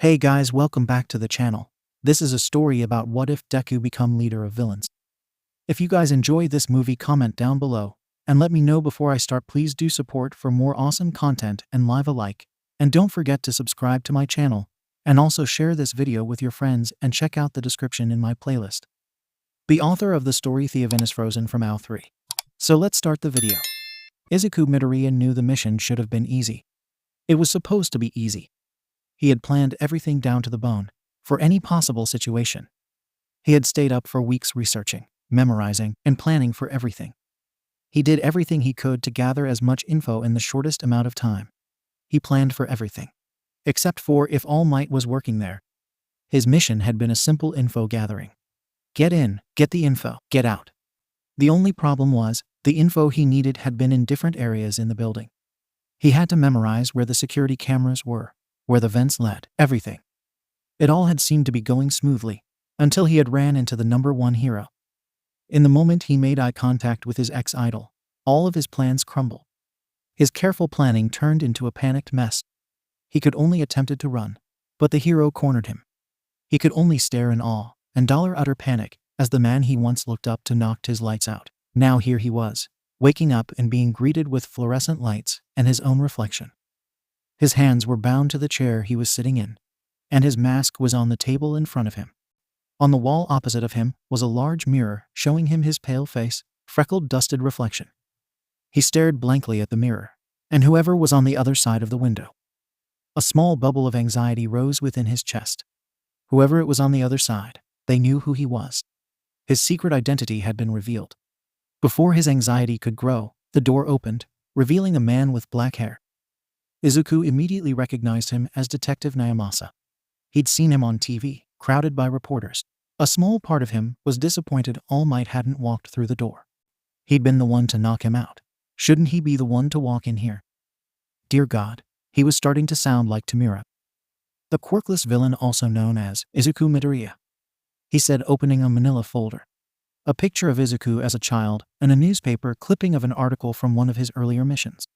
Hey guys, welcome back to the channel. This is a story about what if Deku become leader of villains. If you guys enjoy this movie, comment down below and let me know before I start. Please do support for more awesome content and leave a like. And don't forget to subscribe to my channel and also share this video with your friends and check out the description in my playlist. The author of the story TheOvenIsFrozen from 𝐴3. So let's start the video. Izuku Midoriya knew the mission should have been easy. It was supposed to be easy. He had planned everything down to the bone, for any possible situation. He had stayed up for weeks researching, memorizing, and planning for everything. He did everything he could to gather as much info in the shortest amount of time. He planned for everything. Except for if All Might was working there. His mission had been a simple info gathering. Get in, get the info, get out. The only problem was, the info he needed had been in different areas in the building. He had to memorize where the security cameras were, where the vents led, everything. It all had seemed to be going smoothly, until he had ran into the #1 hero. In the moment he made eye contact with his ex-idol, all of his plans crumbled. His careful planning turned into a panicked mess. He could only attempted to run, but the hero cornered him. He could only stare in awe and utter panic as the man he once looked up to knocked his lights out. Now here he was, waking up and being greeted with fluorescent lights and his own reflection. His hands were bound to the chair he was sitting in, and his mask was on the table in front of him. On the wall opposite of him was a large mirror showing him his pale face, freckled, dusted reflection. He stared blankly at the mirror, and whoever was on the other side of the window. A small bubble of anxiety rose within his chest. Whoever it was on the other side, they knew who he was. His secret identity had been revealed. Before his anxiety could grow, the door opened, revealing a man with black hair. Izuku immediately recognized him as Detective Naomasa. He'd seen him on TV, crowded by reporters. A small part of him was disappointed All Might hadn't walked through the door. He'd been the one to knock him out. Shouldn't he be the one to walk in here? Dear God, he was starting to sound like Tamura. The quirkless villain, also known as Izuku Midoriya. He said, opening a manila folder. A picture of Izuku as a child and a newspaper clipping of an article from one of his earlier missions.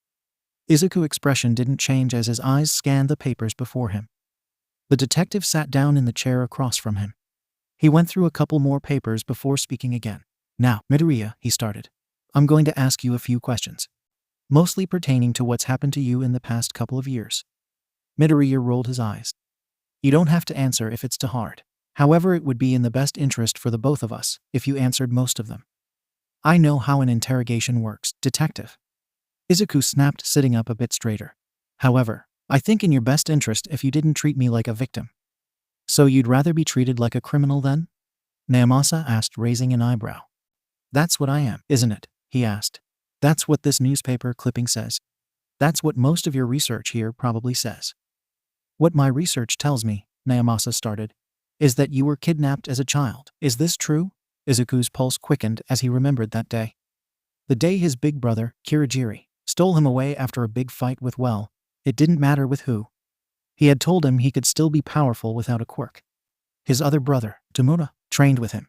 Izuku's expression didn't change as his eyes scanned the papers before him. The detective sat down in the chair across from him. He went through a couple more papers before speaking again. Now, Midoriya, he started. I'm going to ask you a few questions. Mostly pertaining to what's happened to you in the past couple of years. Midoriya rolled his eyes. You don't have to answer if it's too hard. However, it would be in the best interest for the both of us if you answered most of them. I know how an interrogation works, detective. Izuku snapped, sitting up a bit straighter. However, I think in your best interest if you didn't treat me like a victim. So you'd rather be treated like a criminal then? Naomasa asked, raising an eyebrow. That's what I am, isn't it? He asked. That's what this newspaper clipping says. That's what most of your research here probably says. What my research tells me, Naomasa started, is that you were kidnapped as a child. Is this true? Izuku's pulse quickened as he remembered that day. The day his big brother, Kirigiri, stole him away after a big fight with it didn't matter with who. He had told him he could still be powerful without a quirk. His other brother, Tamura, trained with him.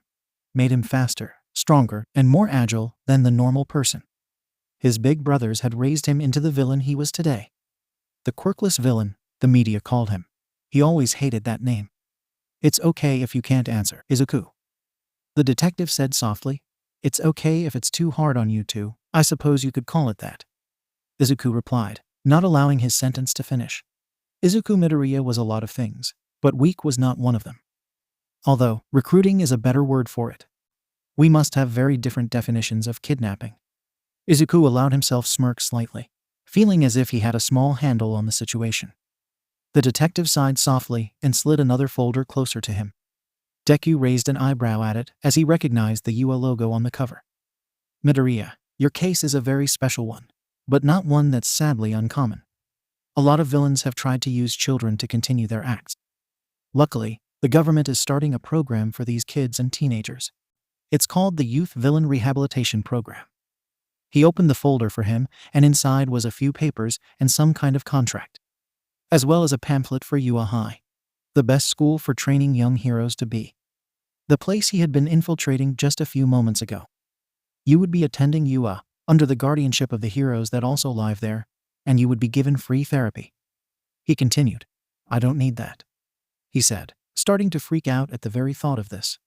Made him faster, stronger, and more agile than the normal person. His big brothers had raised him into the villain he was today. The quirkless villain, the media called him. He always hated that name. It's okay if you can't answer, Izuku. The detective said softly. It's okay if it's too hard on you two, I suppose you could call it that. Izuku replied, not allowing his sentence to finish. Izuku Midoriya was a lot of things, but weak was not one of them. Although, recruiting is a better word for it. We must have very different definitions of kidnapping. Izuku allowed himself smirk slightly, feeling as if he had a small handle on the situation. The detective sighed softly and slid another folder closer to him. Deku raised an eyebrow at it as he recognized the UA logo on the cover. Midoriya, your case is a very special one, but not one that's sadly uncommon. A lot of villains have tried to use children to continue their acts. Luckily, the government is starting a program for these kids and teenagers. It's called the Youth Villain Rehabilitation Program. He opened the folder for him, and inside was a few papers and some kind of contract, as well as a pamphlet for UA High, the best school for training young heroes to be. The place he had been infiltrating just a few moments ago. You would be attending UA, under the guardianship of the heroes that also live there, and you would be given free therapy. He continued. I don't need that. he said, starting to freak out at the very thought of this.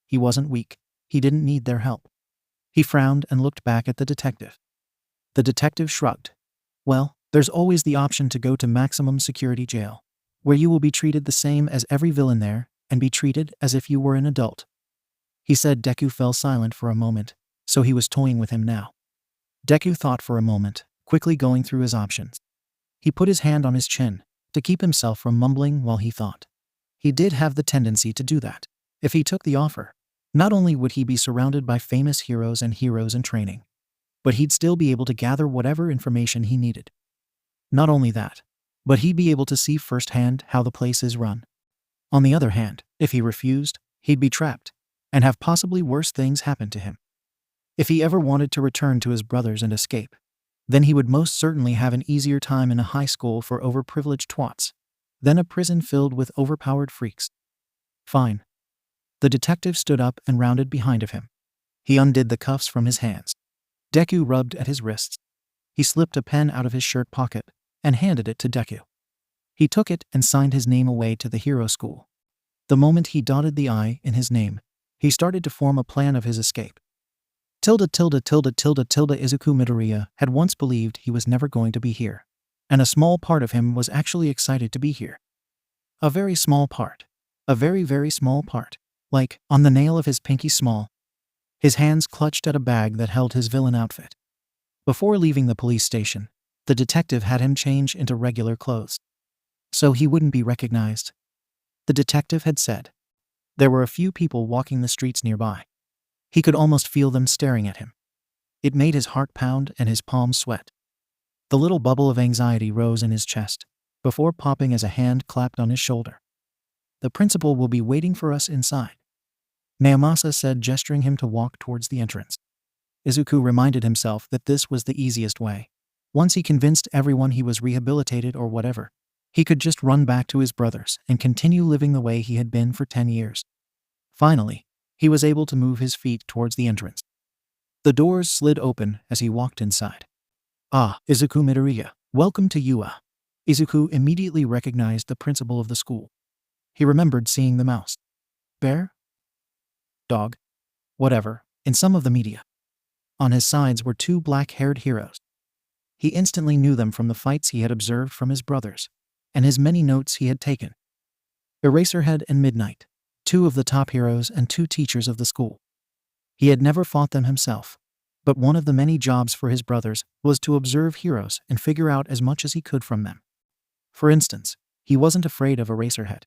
He wasn't weak. He didn't need their help. He frowned and looked back at the detective. The detective shrugged. Well, there's always the option to go to maximum security jail, where you will be treated the same as every villain there and be treated as if you were an adult. He said. Deku fell silent for a moment, so he was toying with him now. Deku thought for a moment, quickly going through his options. He put his hand on his chin to keep himself from mumbling while he thought. He did have the tendency to do that. If he took the offer, not only would he be surrounded by famous heroes and heroes in training, but he'd still be able to gather whatever information he needed. Not only that, but he'd be able to see firsthand how the place is run. On the other hand, if he refused, he'd be trapped and have possibly worse things happen to him. If he ever wanted to return to his brothers and escape, then he would most certainly have an easier time in a high school for overprivileged twats than a prison filled with overpowered freaks. Fine. The detective stood up and rounded behind of him. He undid the cuffs from his hands. Deku rubbed at his wrists. He slipped a pen out of his shirt pocket and handed it to Deku. He took it and signed his name away to the hero school. The moment he dotted the I in his name, he started to form a plan of his escape. Izuku Midoriya had once believed he was never going to be here, and a small part of him was actually excited to be here. A very small part. A very, very small part. Like, on the nail of his pinky small. His hands clutched at a bag that held his villain outfit. Before leaving the police station, the detective had him change into regular clothes, so he wouldn't be recognized. The detective had said. There were a few people walking the streets nearby. He could almost feel them staring at him. It made his heart pound and his palms sweat. The little bubble of anxiety rose in his chest, before popping as a hand clapped on his shoulder. The principal will be waiting for us inside, Naomasa said, gesturing him to walk towards the entrance. Izuku reminded himself that this was the easiest way. Once he convinced everyone he was rehabilitated or whatever, he could just run back to his brothers and continue living the way he had been for 10 years. Finally, he was able to move his feet towards the entrance. The doors slid open as he walked inside. Ah, Izuku Midoriya, welcome to UA. Izuku immediately recognized the principal of the school. He remembered seeing the mouse, bear, dog, whatever, in some of the media. On his sides were two black-haired heroes. He instantly knew them from the fights he had observed from his brothers, and his many notes he had taken. Eraserhead and Midnight, two of the top heroes and two teachers of the school. He had never fought them himself, but one of the many jobs for his brothers was to observe heroes and figure out as much as he could from them. For instance, he wasn't afraid of Eraserhead.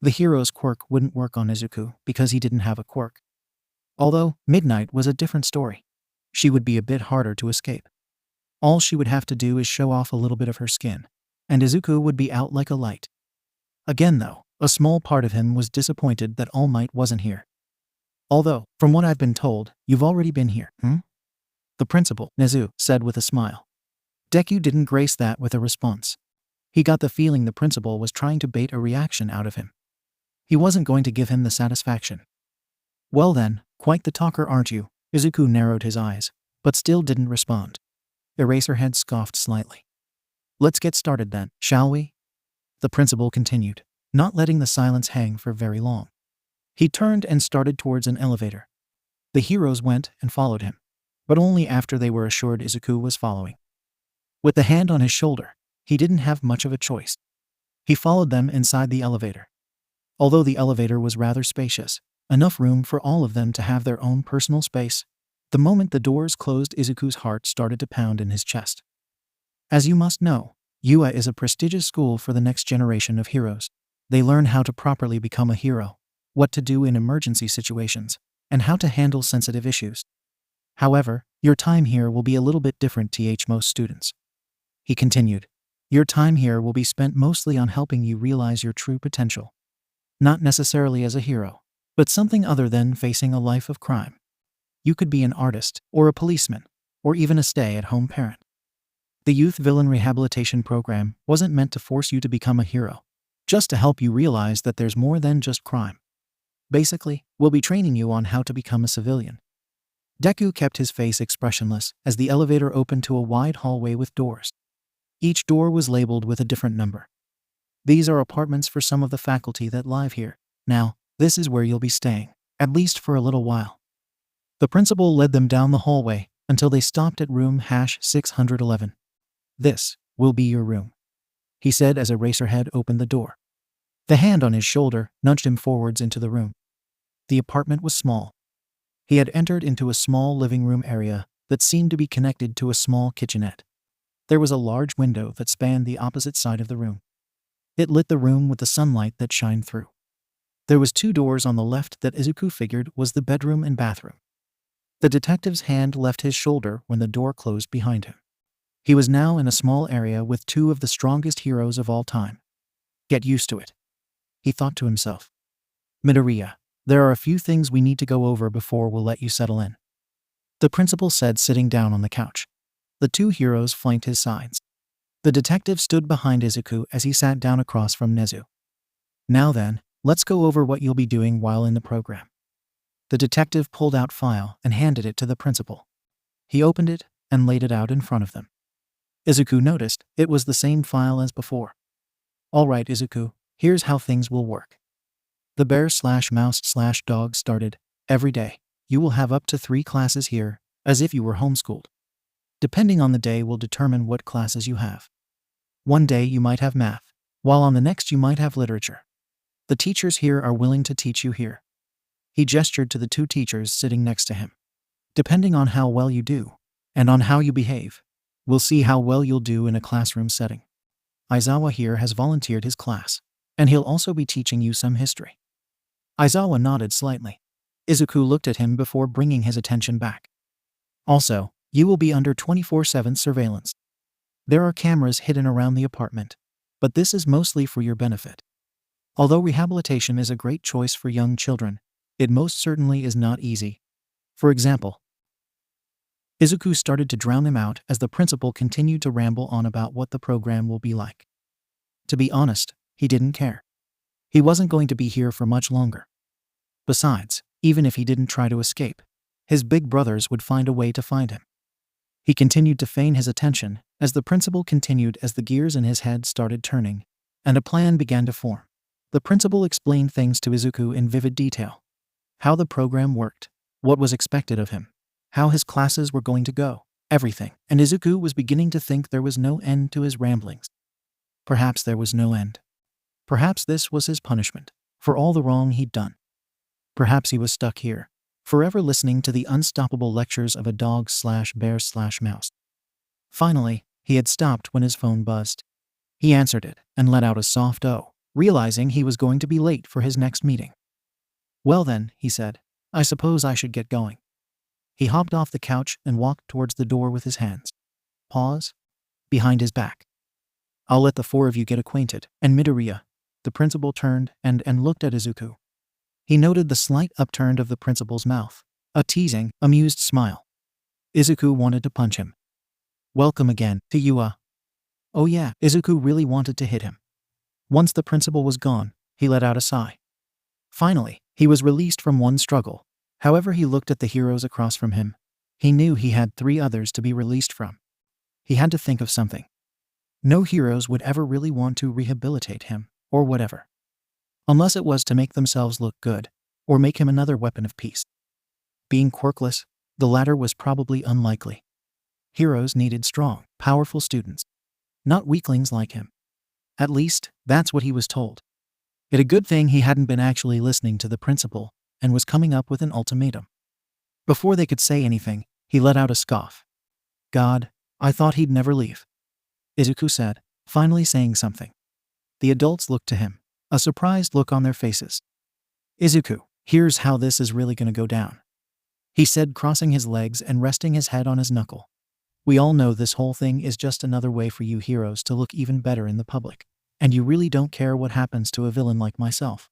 The hero's quirk wouldn't work on Izuku because he didn't have a quirk. Although Midnight was a different story. She would be a bit harder to escape. All she would have to do is show off a little bit of her skin, and Izuku would be out like a light. Again though, a small part of him was disappointed that All Might wasn't here. Although, from what I've been told, you've already been here, The principal, Nezu, said with a smile. Deku didn't grace that with a response. He got the feeling the principal was trying to bait a reaction out of him. He wasn't going to give him the satisfaction. Well then, quite the talker aren't you? Izuku narrowed his eyes, but still didn't respond. Eraserhead scoffed slightly. Let's get started then, shall we? The principal continued, not letting the silence hang for very long. He turned and started towards an elevator. The heroes went and followed him, but only after they were assured Izuku was following. With the hand on his shoulder, he didn't have much of a choice. He followed them inside the elevator. Although the elevator was rather spacious, enough room for all of them to have their own personal space, the moment the doors closed, Izuku's heart started to pound in his chest. As you must know, UA is a prestigious school for the next generation of heroes. They learn how to properly become a hero, what to do in emergency situations, and how to handle sensitive issues. However, your time here will be a little bit different to most students. He continued, your time here will be spent mostly on helping you realize your true potential. Not necessarily as a hero, but something other than facing a life of crime. You could be an artist, or a policeman, or even a stay-at-home parent. The Youth Villain Rehabilitation Program wasn't meant to force you to become a hero, just to help you realize that there's more than just crime. Basically, we'll be training you on how to become a civilian. Deku kept his face expressionless as the elevator opened to a wide hallway with doors. Each door was labeled with a different number. These are apartments for some of the faculty that live here. Now, this is where you'll be staying, at least for a little while." The principal led them down the hallway until they stopped at room #611. "This will be your room," he said as Eraserhead opened the door. The hand on his shoulder nudged him forwards into the room. The apartment was small. He had entered into a small living room area that seemed to be connected to a small kitchenette. There was a large window that spanned the opposite side of the room. It lit the room with the sunlight that shined through. There was 2 doors on the left that Izuku figured was the bedroom and bathroom. The detective's hand left his shoulder when the door closed behind him. He was now in a small area with 2 of the strongest heroes of all time. "Get used to it," he thought to himself. "Midoriya, there are a few things we need to go over before we'll let you settle in," the principal said, sitting down on the couch. The 2 heroes flanked his sides. The detective stood behind Izuku as he sat down across from Nezu. "Now then, let's go over what you'll be doing while in the program." The detective pulled out file and handed it to the principal. He opened it and laid it out in front of them. Izuku noticed it was the same file as before. "All right, Izuku, here's how things will work." The bear/mouse/dog started. "Every day, you will have up to 3 classes here, as if you were homeschooled. Depending on the day will determine what classes you have. One day you might have math, while on the next you might have literature. The teachers here are willing to teach you here." He gestured to the 2 teachers sitting next to him. "Depending on how well you do, and on how you behave, we'll see how well you'll do in a classroom setting. Aizawa here has volunteered his class, and he'll also be teaching you some history." Aizawa nodded slightly. Izuku looked at him before bringing his attention back. "Also, you will be under 24/7 surveillance. There are cameras hidden around the apartment, but this is mostly for your benefit. Although rehabilitation is a great choice for young children, it most certainly is not easy. For example..." Izuku started to drown him out as the principal continued to ramble on about what the program will be like. To be honest, he didn't care. He wasn't going to be here for much longer. Besides, even if he didn't try to escape, his big brothers would find a way to find him. He continued to feign his attention as the principal continued as the gears in his head started turning, and a plan began to form. The principal explained things to Izuku in vivid detail. How the program worked, what was expected of him, how his classes were going to go, everything. And Izuku was beginning to think there was no end to his ramblings. Perhaps there was no end. Perhaps this was his punishment for all the wrong he'd done. Perhaps he was stuck here, forever listening to the unstoppable lectures of a dog/bear/mouse. Finally, he had stopped when his phone buzzed. He answered it and let out a soft "oh," realizing he was going to be late for his next meeting. "Well then," he said, "I suppose I should get going." He hopped off the couch and walked towards the door with his hands. Pause. Behind his back. "I'll let the 4 of you get acquainted, and Midoriya." The principal turned and looked at Izuku. He noted the slight upturn of the principal's mouth, a teasing, amused smile. Izuku wanted to punch him. "Welcome again, 𝐀𝐦. Oh yeah." Izuku really wanted to hit him. Once the principal was gone, he let out a sigh. Finally, he was released from one struggle. However, he looked at the heroes across from him. He knew he had 3 others to be released from. He had to think of something. No heroes would ever really want to rehabilitate him, or whatever. Unless it was to make themselves look good, or make him another weapon of peace. Being quirkless, the latter was probably unlikely. Heroes needed strong, powerful students, not weaklings like him. At least, that's what he was told. It a good thing he hadn't been actually listening to the principal, and was coming up with an ultimatum. Before they could say anything, he let out a scoff. "God, I thought he'd never leave," Izuku said, finally saying something. The adults looked to him, a surprised look on their faces. "Izuku, here's how this is really gonna go down," he said, crossing his legs and resting his head on his knuckle. "We all know this whole thing is just another way for you heroes to look even better in the public, and you really don't care what happens to a villain like myself.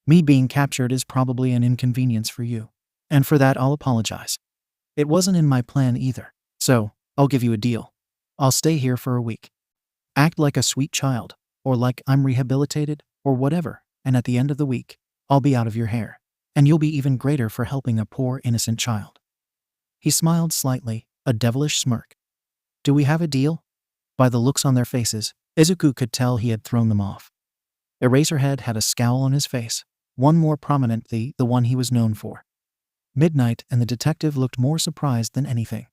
Me being captured is probably an inconvenience for you, and for that I'll apologize. It wasn't in my plan either, so I'll give you a deal. I'll stay here for a week. Act like a sweet child, or like I'm rehabilitated, or whatever, and at the end of the week, I'll be out of your hair, and you'll be even greater for helping a poor innocent child." He smiled slightly, a devilish smirk. "Do we have a deal?" By the looks on their faces, Izuku could tell he had thrown them off. Eraserhead had a scowl on his face, one more prominently the one he was known for. Midnight and the detective looked more surprised than anything.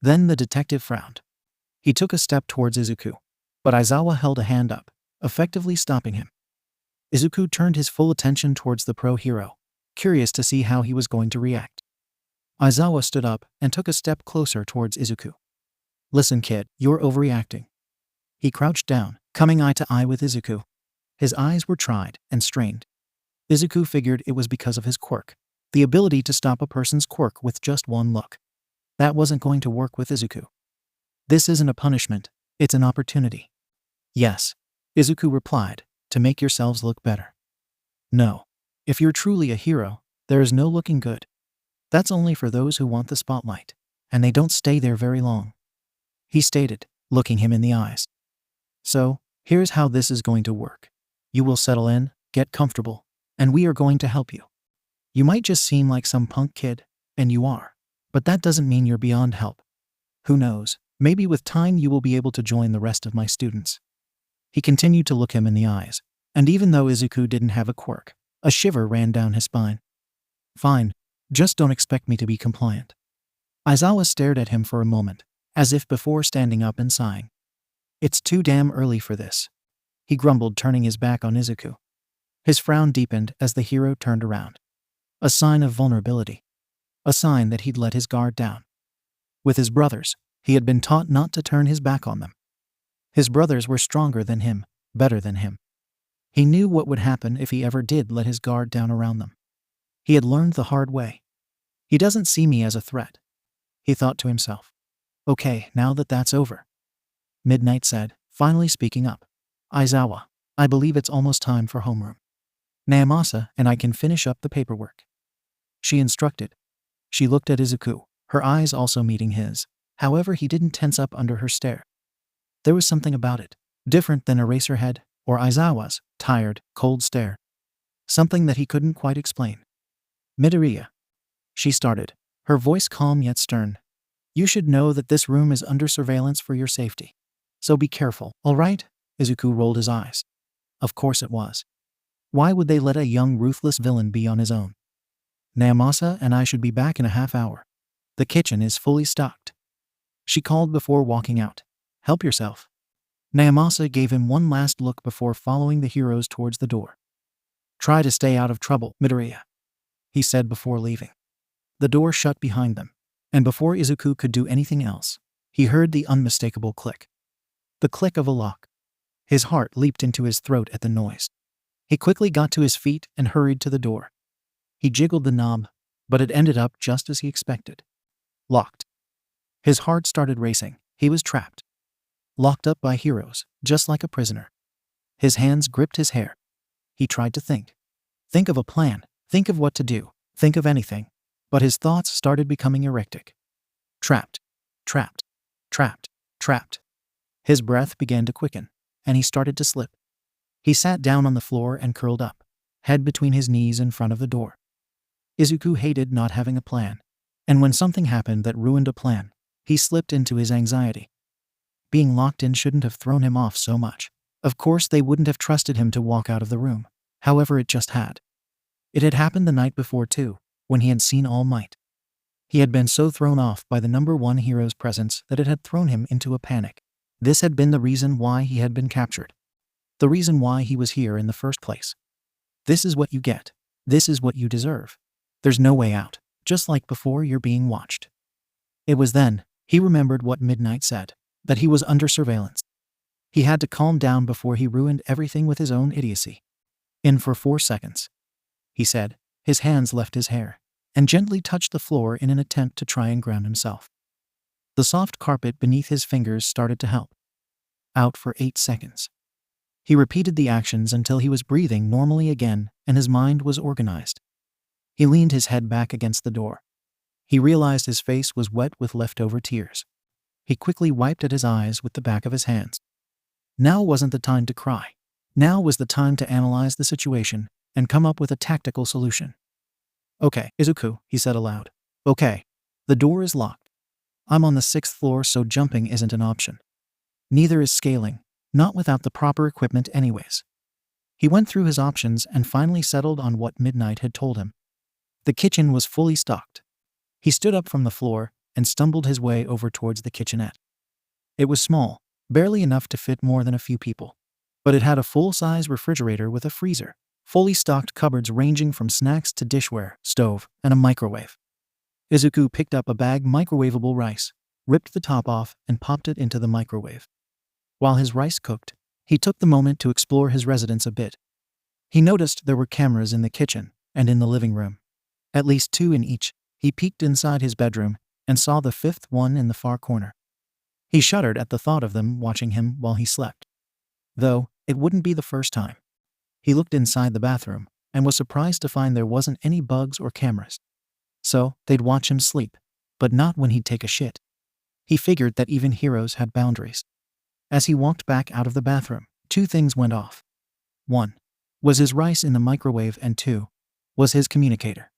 Then the detective frowned. He took a step towards Izuku, but Aizawa held a hand up, effectively stopping him. Izuku turned his full attention towards the pro-hero, curious to see how he was going to react. Aizawa stood up and took a step closer towards Izuku. "Listen, kid, you're overreacting." He crouched down, coming eye to eye with Izuku. His eyes were tried and strained. Izuku figured it was because of his quirk, the ability to stop a person's quirk with just one look. That wasn't going to work with Izuku. "This isn't a punishment, it's an opportunity." "Yes," Izuku replied, "to make yourselves look better." "No. If you're truly a hero, there is no looking good. That's only for those who want the spotlight, and they don't stay there very long," he stated, looking him in the eyes. "So, here's how this is going to work. You will settle in, get comfortable, and we are going to help you. You might just seem like some punk kid, and you are, but that doesn't mean you're beyond help. Who knows, maybe with time you will be able to join the rest of my students." He continued to look him in the eyes, and even though Izuku didn't have a quirk, a shiver ran down his spine. "Fine, just don't expect me to be compliant." Aizawa stared at him for a moment, as if before standing up and sighing. "It's too damn early for this," he grumbled, turning his back on Izuku. His frown deepened as the hero turned around. A sign of vulnerability. A sign that he'd let his guard down. With his brothers, he had been taught not to turn his back on them. His brothers were stronger than him, better than him. He knew what would happen if he ever did let his guard down around them. He had learned the hard way. "He doesn't see me as a threat," he thought to himself. "Okay, now that that's over," Midnight said, finally speaking up. "Aizawa, I believe it's almost time for homeroom. Naomasa and I can finish up the paperwork," she instructed. She looked at Izuku, her eyes also meeting his. However, he didn't tense up under her stare. There was something about it, different than Eraserhead or Aizawa's tired, cold stare. Something that he couldn't quite explain. "Midoriya," she started, her voice calm yet stern. "You should know that this room is under surveillance for your safety. So be careful, all right?" Izuku rolled his eyes. Of course it was. Why would they let a young ruthless villain be on his own? "Naomasa and I should be back in a half hour. The kitchen is fully stocked," she called before walking out. "Help yourself." Naomasa gave him one last look before following the heroes towards the door. "Try to stay out of trouble, Midoriya," he said before leaving. The door shut behind them, and before Izuku could do anything else, he heard the unmistakable click. The click of a lock. His heart leaped into his throat at the noise. He quickly got to his feet and hurried to the door. He jiggled the knob, but it ended up just as he expected. Locked. His heart started racing. He was trapped. Locked up by heroes, just like a prisoner. His hands gripped his hair. He tried to think. Think of a plan, think of what to do, think of anything. But his thoughts started becoming erratic. Trapped. Trapped. Trapped. Trapped. His breath began to quicken, and he started to slip. He sat down on the floor and curled up, head between his knees in front of the door. Izuku hated not having a plan, and when something happened that ruined a plan, he slipped into his anxiety. Being locked in shouldn't have thrown him off so much. Of course they wouldn't have trusted him to walk out of the room. However, it just had. It had happened the night before too, when he had seen All Might. He had been so thrown off by the number one hero's presence that it had thrown him into a panic. This had been the reason why he had been captured. The reason why he was here in the first place. This is what you get. This is what you deserve. There's no way out. Just like before, you're being watched. It was then he remembered what Midnight said, that he was under surveillance. He had to calm down before he ruined everything with his own idiocy. "In for 4 seconds," he said. His hands left his hair and gently touched the floor in an attempt to try and ground himself. The soft carpet beneath his fingers started to help. Out for 8 seconds. He repeated the actions until he was breathing normally again and his mind was organized. He leaned his head back against the door. He realized his face was wet with leftover tears. He quickly wiped at his eyes with the back of his hands. Now wasn't the time to cry. Now was the time to analyze the situation and come up with a tactical solution. "Okay, Izuku," he said aloud. "Okay. The door is locked. I'm on the 6th floor, so jumping isn't an option. Neither is scaling, not without the proper equipment anyways. He went through his options and finally settled on what Midnight had told him. The kitchen was fully stocked. He stood up from the floor and stumbled his way over towards the kitchenette. It was small, barely enough to fit more than a few people. But it had a full-size refrigerator with a freezer, fully stocked cupboards ranging from snacks to dishware, stove, and a microwave. Izuku picked up a bag microwavable rice, ripped the top off, and popped it into the microwave. While his rice cooked, he took the moment to explore his residence a bit. He noticed there were cameras in the kitchen and in the living room. At least 2 in each. He peeked inside his bedroom and saw the 5th one in the far corner. He shuddered at the thought of them watching him while he slept. Though, it wouldn't be the first time. He looked inside the bathroom and was surprised to find there wasn't any bugs or cameras. So, they'd watch him sleep, but not when he'd take a shit. He figured that even heroes had boundaries. As he walked back out of the bathroom, 2 things went off. 1. Was his rice in the microwave, and 2. Was his communicator.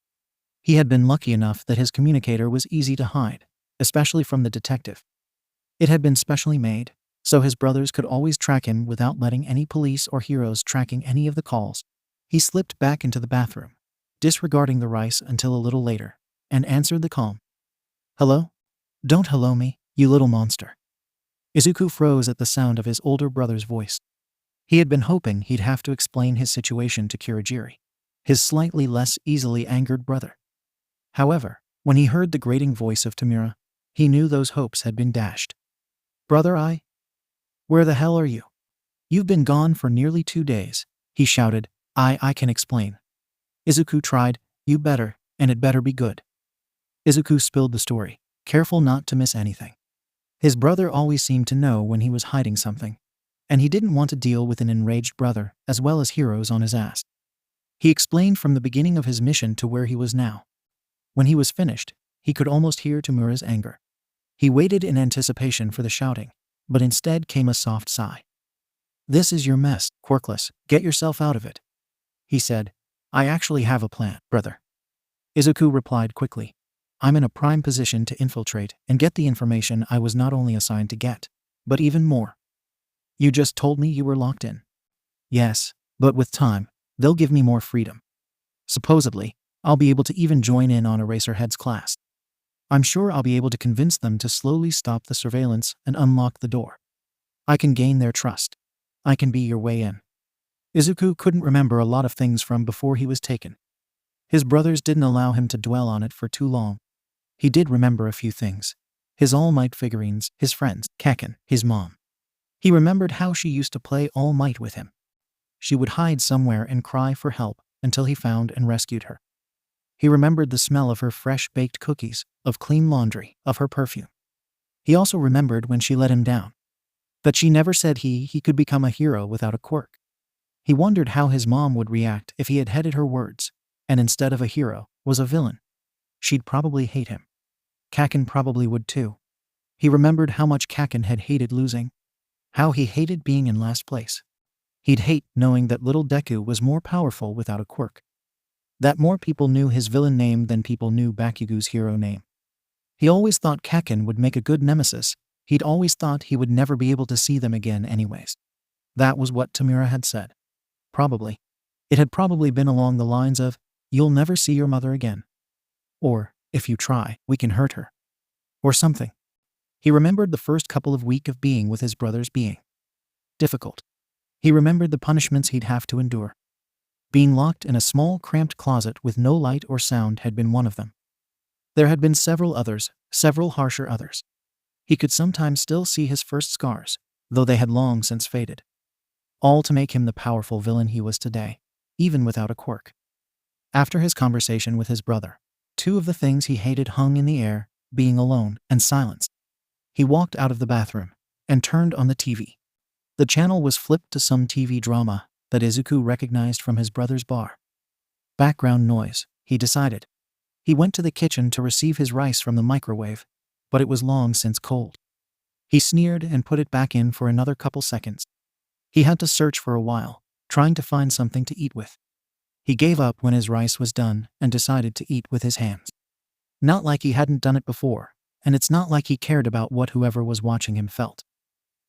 He had been lucky enough that his communicator was easy to hide, especially from the detective. It had been specially made, so his brothers could always track him without letting any police or heroes tracking any of the calls. He slipped back into the bathroom, disregarding the rice until a little later, and answered the call. "Hello? Don't hello me, you little monster." Izuku froze at the sound of his older brother's voice. He had been hoping he'd have to explain his situation to Kurogiri, his slightly less easily angered brother. However, when he heard the grating voice of Tamura, he knew those hopes had been dashed. "Brother I? Where the hell are you? You've been gone for nearly 2 days, he shouted. I can explain." Izuku tried. "You better, and it better be good." Izuku spilled the story, careful not to miss anything. His brother always seemed to know when he was hiding something, and he didn't want to deal with an enraged brother as well as heroes on his ass. He explained from the beginning of his mission to where he was now. When he was finished, he could almost hear Tamura's anger. He waited in anticipation for the shouting, but instead came a soft sigh. "This is your mess, Quirkless. Get yourself out of it," he said. "I actually have a plan, brother." Izuku replied quickly. "I'm in a prime position to infiltrate and get the information I was not only assigned to get, but even more." "You just told me you were locked in." "Yes, but with time, they'll give me more freedom. Supposedly, I'll be able to even join in on Eraserhead's class. I'm sure I'll be able to convince them to slowly stop the surveillance and unlock the door. I can gain their trust. I can be your way in." Izuku couldn't remember a lot of things from before he was taken. His brothers didn't allow him to dwell on it for too long. He did remember a few things. His All Might figurines, his friends, 𝐀𝐦, his mom. He remembered how she used to play All Might with him. She would hide somewhere and cry for help until he found and rescued her. He remembered the smell of her fresh-baked cookies, of clean laundry, of her perfume. He also remembered when she let him down. That she never said he could become a hero without a quirk. He wondered how his mom would react if he had headed her words, and instead of a hero, was a villain. She'd probably hate him. 𝐀𝐦 probably would too. He remembered how much 𝐀𝐦 had hated losing. How he hated being in last place. He'd hate knowing that little Deku was more powerful without a quirk. That more people knew his villain name than people knew Bakugo's hero name. He always thought 𝐀𝐦 would make a good nemesis. He'd always thought he would never be able to see them again anyways. That was what Tamura had said. Probably. It had probably been along the lines of, "You'll never see your mother again." Or, "If you try, we can hurt her." Or something. He remembered the first couple of weeks of being with his brothers being difficult. He remembered the punishments he'd have to endure. Being locked in a small, cramped closet with no light or sound had been one of them. There had been several others, several harsher others. He could sometimes still see his first scars, though they had long since faded. All to make him the powerful villain he was today, even without a quirk. After his conversation with his brother, 2 of the things he hated hung in the air, being alone and silence. He walked out of the bathroom and turned on the TV. The channel was flipped to some TV drama that Izuku recognized from his brother's bar. Background noise, he decided. He went to the kitchen to receive his rice from the microwave, but it was long since cold. He sneered and put it back in for another couple seconds. He had to search for a while, trying to find something to eat with. He gave up when his rice was done and decided to eat with his hands. Not like he hadn't done it before, and it's not like he cared about what whoever was watching him felt.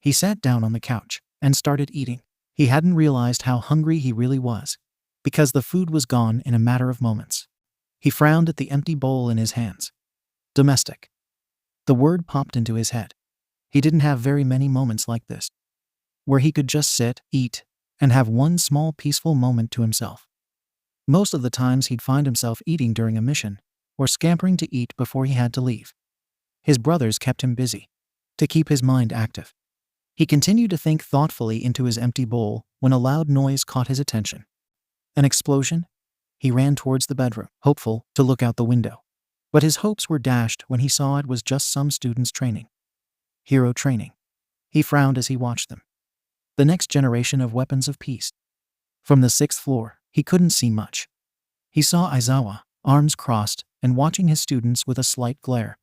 He sat down on the couch and started eating. He hadn't realized how hungry he really was, because the food was gone in a matter of moments. He frowned at the empty bowl in his hands. Domestic. The word popped into his head. He didn't have very many moments like this, where he could just sit, eat, and have one small peaceful moment to himself. Most of the times he'd find himself eating during a mission, or scampering to eat before he had to leave. His brothers kept him busy, to keep his mind active. He continued to think thoughtfully into his empty bowl when a loud noise caught his attention. An explosion? He ran towards the bedroom, hopeful to look out the window. But his hopes were dashed when he saw it was just some students training. Hero training. He frowned as he watched them. The next generation of weapons of peace. From the 6th floor, he couldn't see much. He saw Aizawa, arms crossed, and watching his students with a slight glare.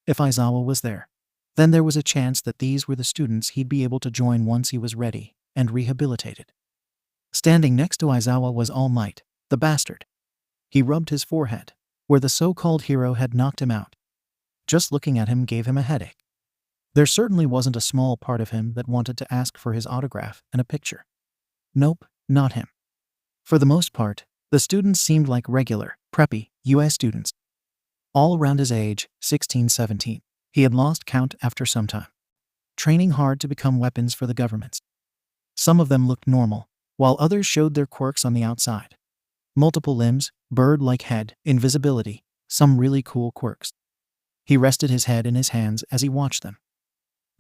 If Aizawa was there, then there was a chance that these were the students he'd be able to join once he was ready and rehabilitated. Standing next to Aizawa was All Might, the bastard. He rubbed his forehead, where the so-called hero had knocked him out. Just looking at him gave him a headache. There certainly wasn't a small part of him that wanted to ask for his autograph and a picture. Nope, not him. For the most part, the students seemed like regular, preppy, US students. All around his age, 16, 17. He had lost count after some time. Training hard to become weapons for the governments. Some of them looked normal, while others showed their quirks on the outside. Multiple limbs, bird-like head, invisibility, some really cool quirks. He rested his head in his hands as he watched them.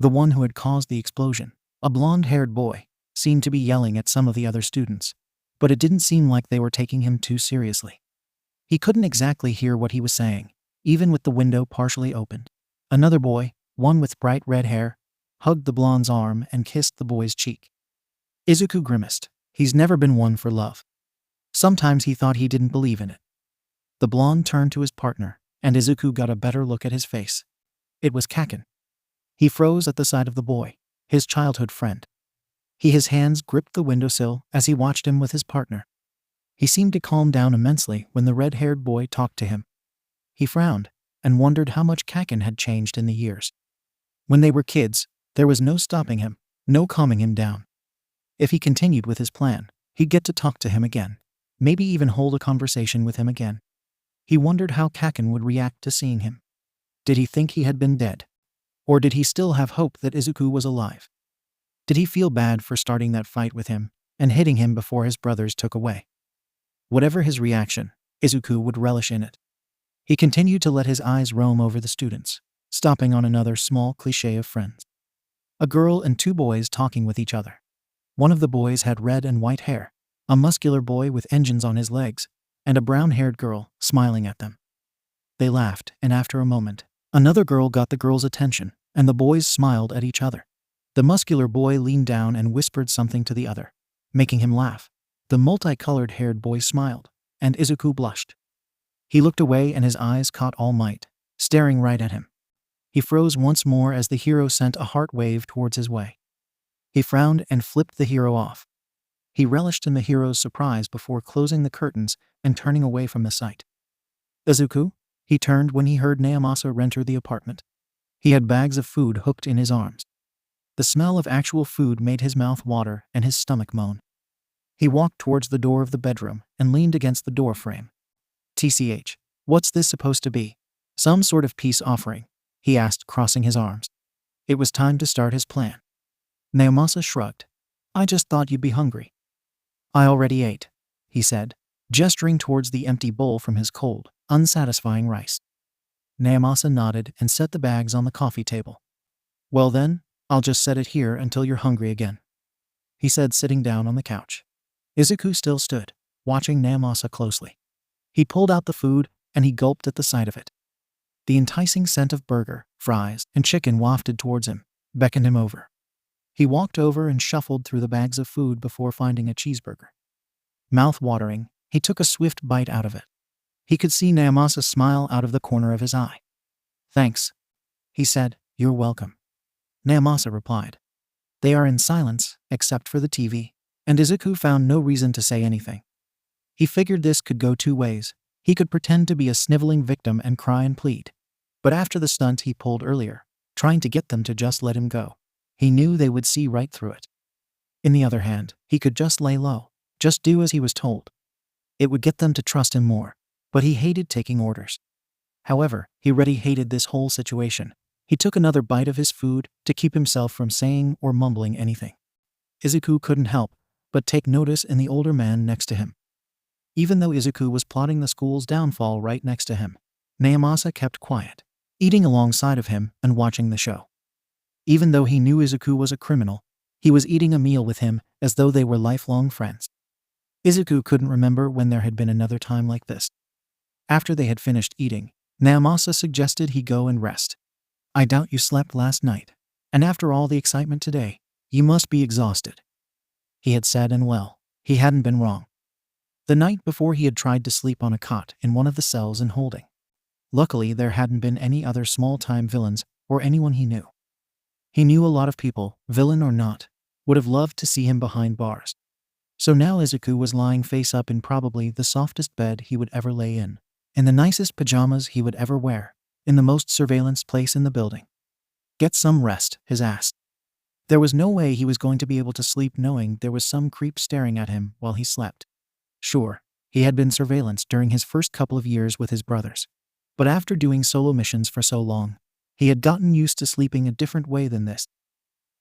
The one who had caused the explosion, a blonde-haired boy, seemed to be yelling at some of the other students, but it didn't seem like they were taking him too seriously. He couldn't exactly hear what he was saying, even with the window partially opened. Another boy, one with bright red hair, hugged the blonde's arm and kissed the boy's cheek. Izuku grimaced. He's never been one for love. Sometimes he thought he didn't believe in it. The blonde turned to his partner, and Izuku got a better look at his face. It was 𝐀𝐦. He froze at the sight of the boy, his childhood friend. His hands gripped the windowsill as he watched him with his partner. He seemed to calm down immensely when the red-haired boy talked to him. He frowned and wondered how much 𝐀𝐦 had changed in the years. When they were kids, there was no stopping him, no calming him down. If he continued with his plan, he'd get to talk to him again, maybe even hold a conversation with him again. He wondered how 𝐀𝐦 would react to seeing him. Did he think he had been dead? Or did he still have hope that Izuku was alive? Did he feel bad for starting that fight with him and hitting him before his brothers took away? Whatever his reaction, Izuku would relish in it. He continued to let his eyes roam over the students, stopping on another small cliché of friends. A girl and 2 boys talking with each other. One of the boys had red and white hair, a muscular boy with engines on his legs, and a brown-haired girl smiling at them. They laughed, and after a moment, another girl got the girl's attention, and the boys smiled at each other. The muscular boy leaned down and whispered something to the other, making him laugh. The multicolored-haired boy smiled, and Izuku blushed. He looked away and his eyes caught All Might, staring right at him. He froze once more as the hero sent a heart wave towards his way. He frowned and flipped the hero off. He relished in the hero's surprise before closing the curtains and turning away from the sight. Izuku? He turned when he heard Naomasa enter the apartment. He had bags of food hooked in his arms. The smell of actual food made his mouth water and his stomach moan. He walked towards the door of the bedroom and leaned against the door frame. TCH, what's this supposed to be? Some sort of peace offering? He asked, crossing his arms. It was time to start his plan. Naomasa shrugged. I just thought you'd be hungry. I already ate, he said, gesturing towards the empty bowl from his cold, unsatisfying rice. Naomasa nodded and set the bags on the coffee table. Well then, I'll just set it here until you're hungry again, he said, sitting down on the couch. Izuku still stood, watching Naomasa closely. He pulled out the food, and he gulped at the sight of it. The enticing scent of burger, fries, and chicken wafted towards him, beckoned him over. He walked over and shuffled through the bags of food before finding a cheeseburger. Mouth-watering, he took a swift bite out of it. He could see Naomasa smile out of the corner of his eye. Thanks, he said. You're welcome, Naomasa replied. They are in silence, except for the TV, and Izuku found no reason to say anything. He figured this could go 2 ways. He could pretend to be a sniveling victim and cry and plead. But after the stunt he pulled earlier, trying to get them to just let him go, he knew they would see right through it. In the other hand, he could just lay low, just do as he was told. It would get them to trust him more, but he hated taking orders. However, he already hated this whole situation. He took another bite of his food to keep himself from saying or mumbling anything. Izuku couldn't help but take notice in the older man next to him. Even though Izuku was plotting the school's downfall right next to him, Naomasa kept quiet, eating alongside of him and watching the show. Even though he knew Izuku was a criminal, he was eating a meal with him as though they were lifelong friends. Izuku couldn't remember when there had been another time like this. After they had finished eating, Naomasa suggested he go and rest. I doubt you slept last night, and after all the excitement today, you must be exhausted. He had said, and well, he hadn't been wrong. The night before he had tried to sleep on a cot in one of the cells in holding. Luckily there hadn't been any other small-time villains or anyone he knew. He knew a lot of people, villain or not, would have loved to see him behind bars. So now Izuku was lying face up in probably the softest bed he would ever lay in the nicest pajamas he would ever wear, in the most surveillanced place in the building. Get some rest, his ass. There was no way he was going to be able to sleep knowing there was some creep staring at him while he slept. Sure, he had been surveillanced during his first couple of years with his brothers. But after doing solo missions for so long, he had gotten used to sleeping a different way than this.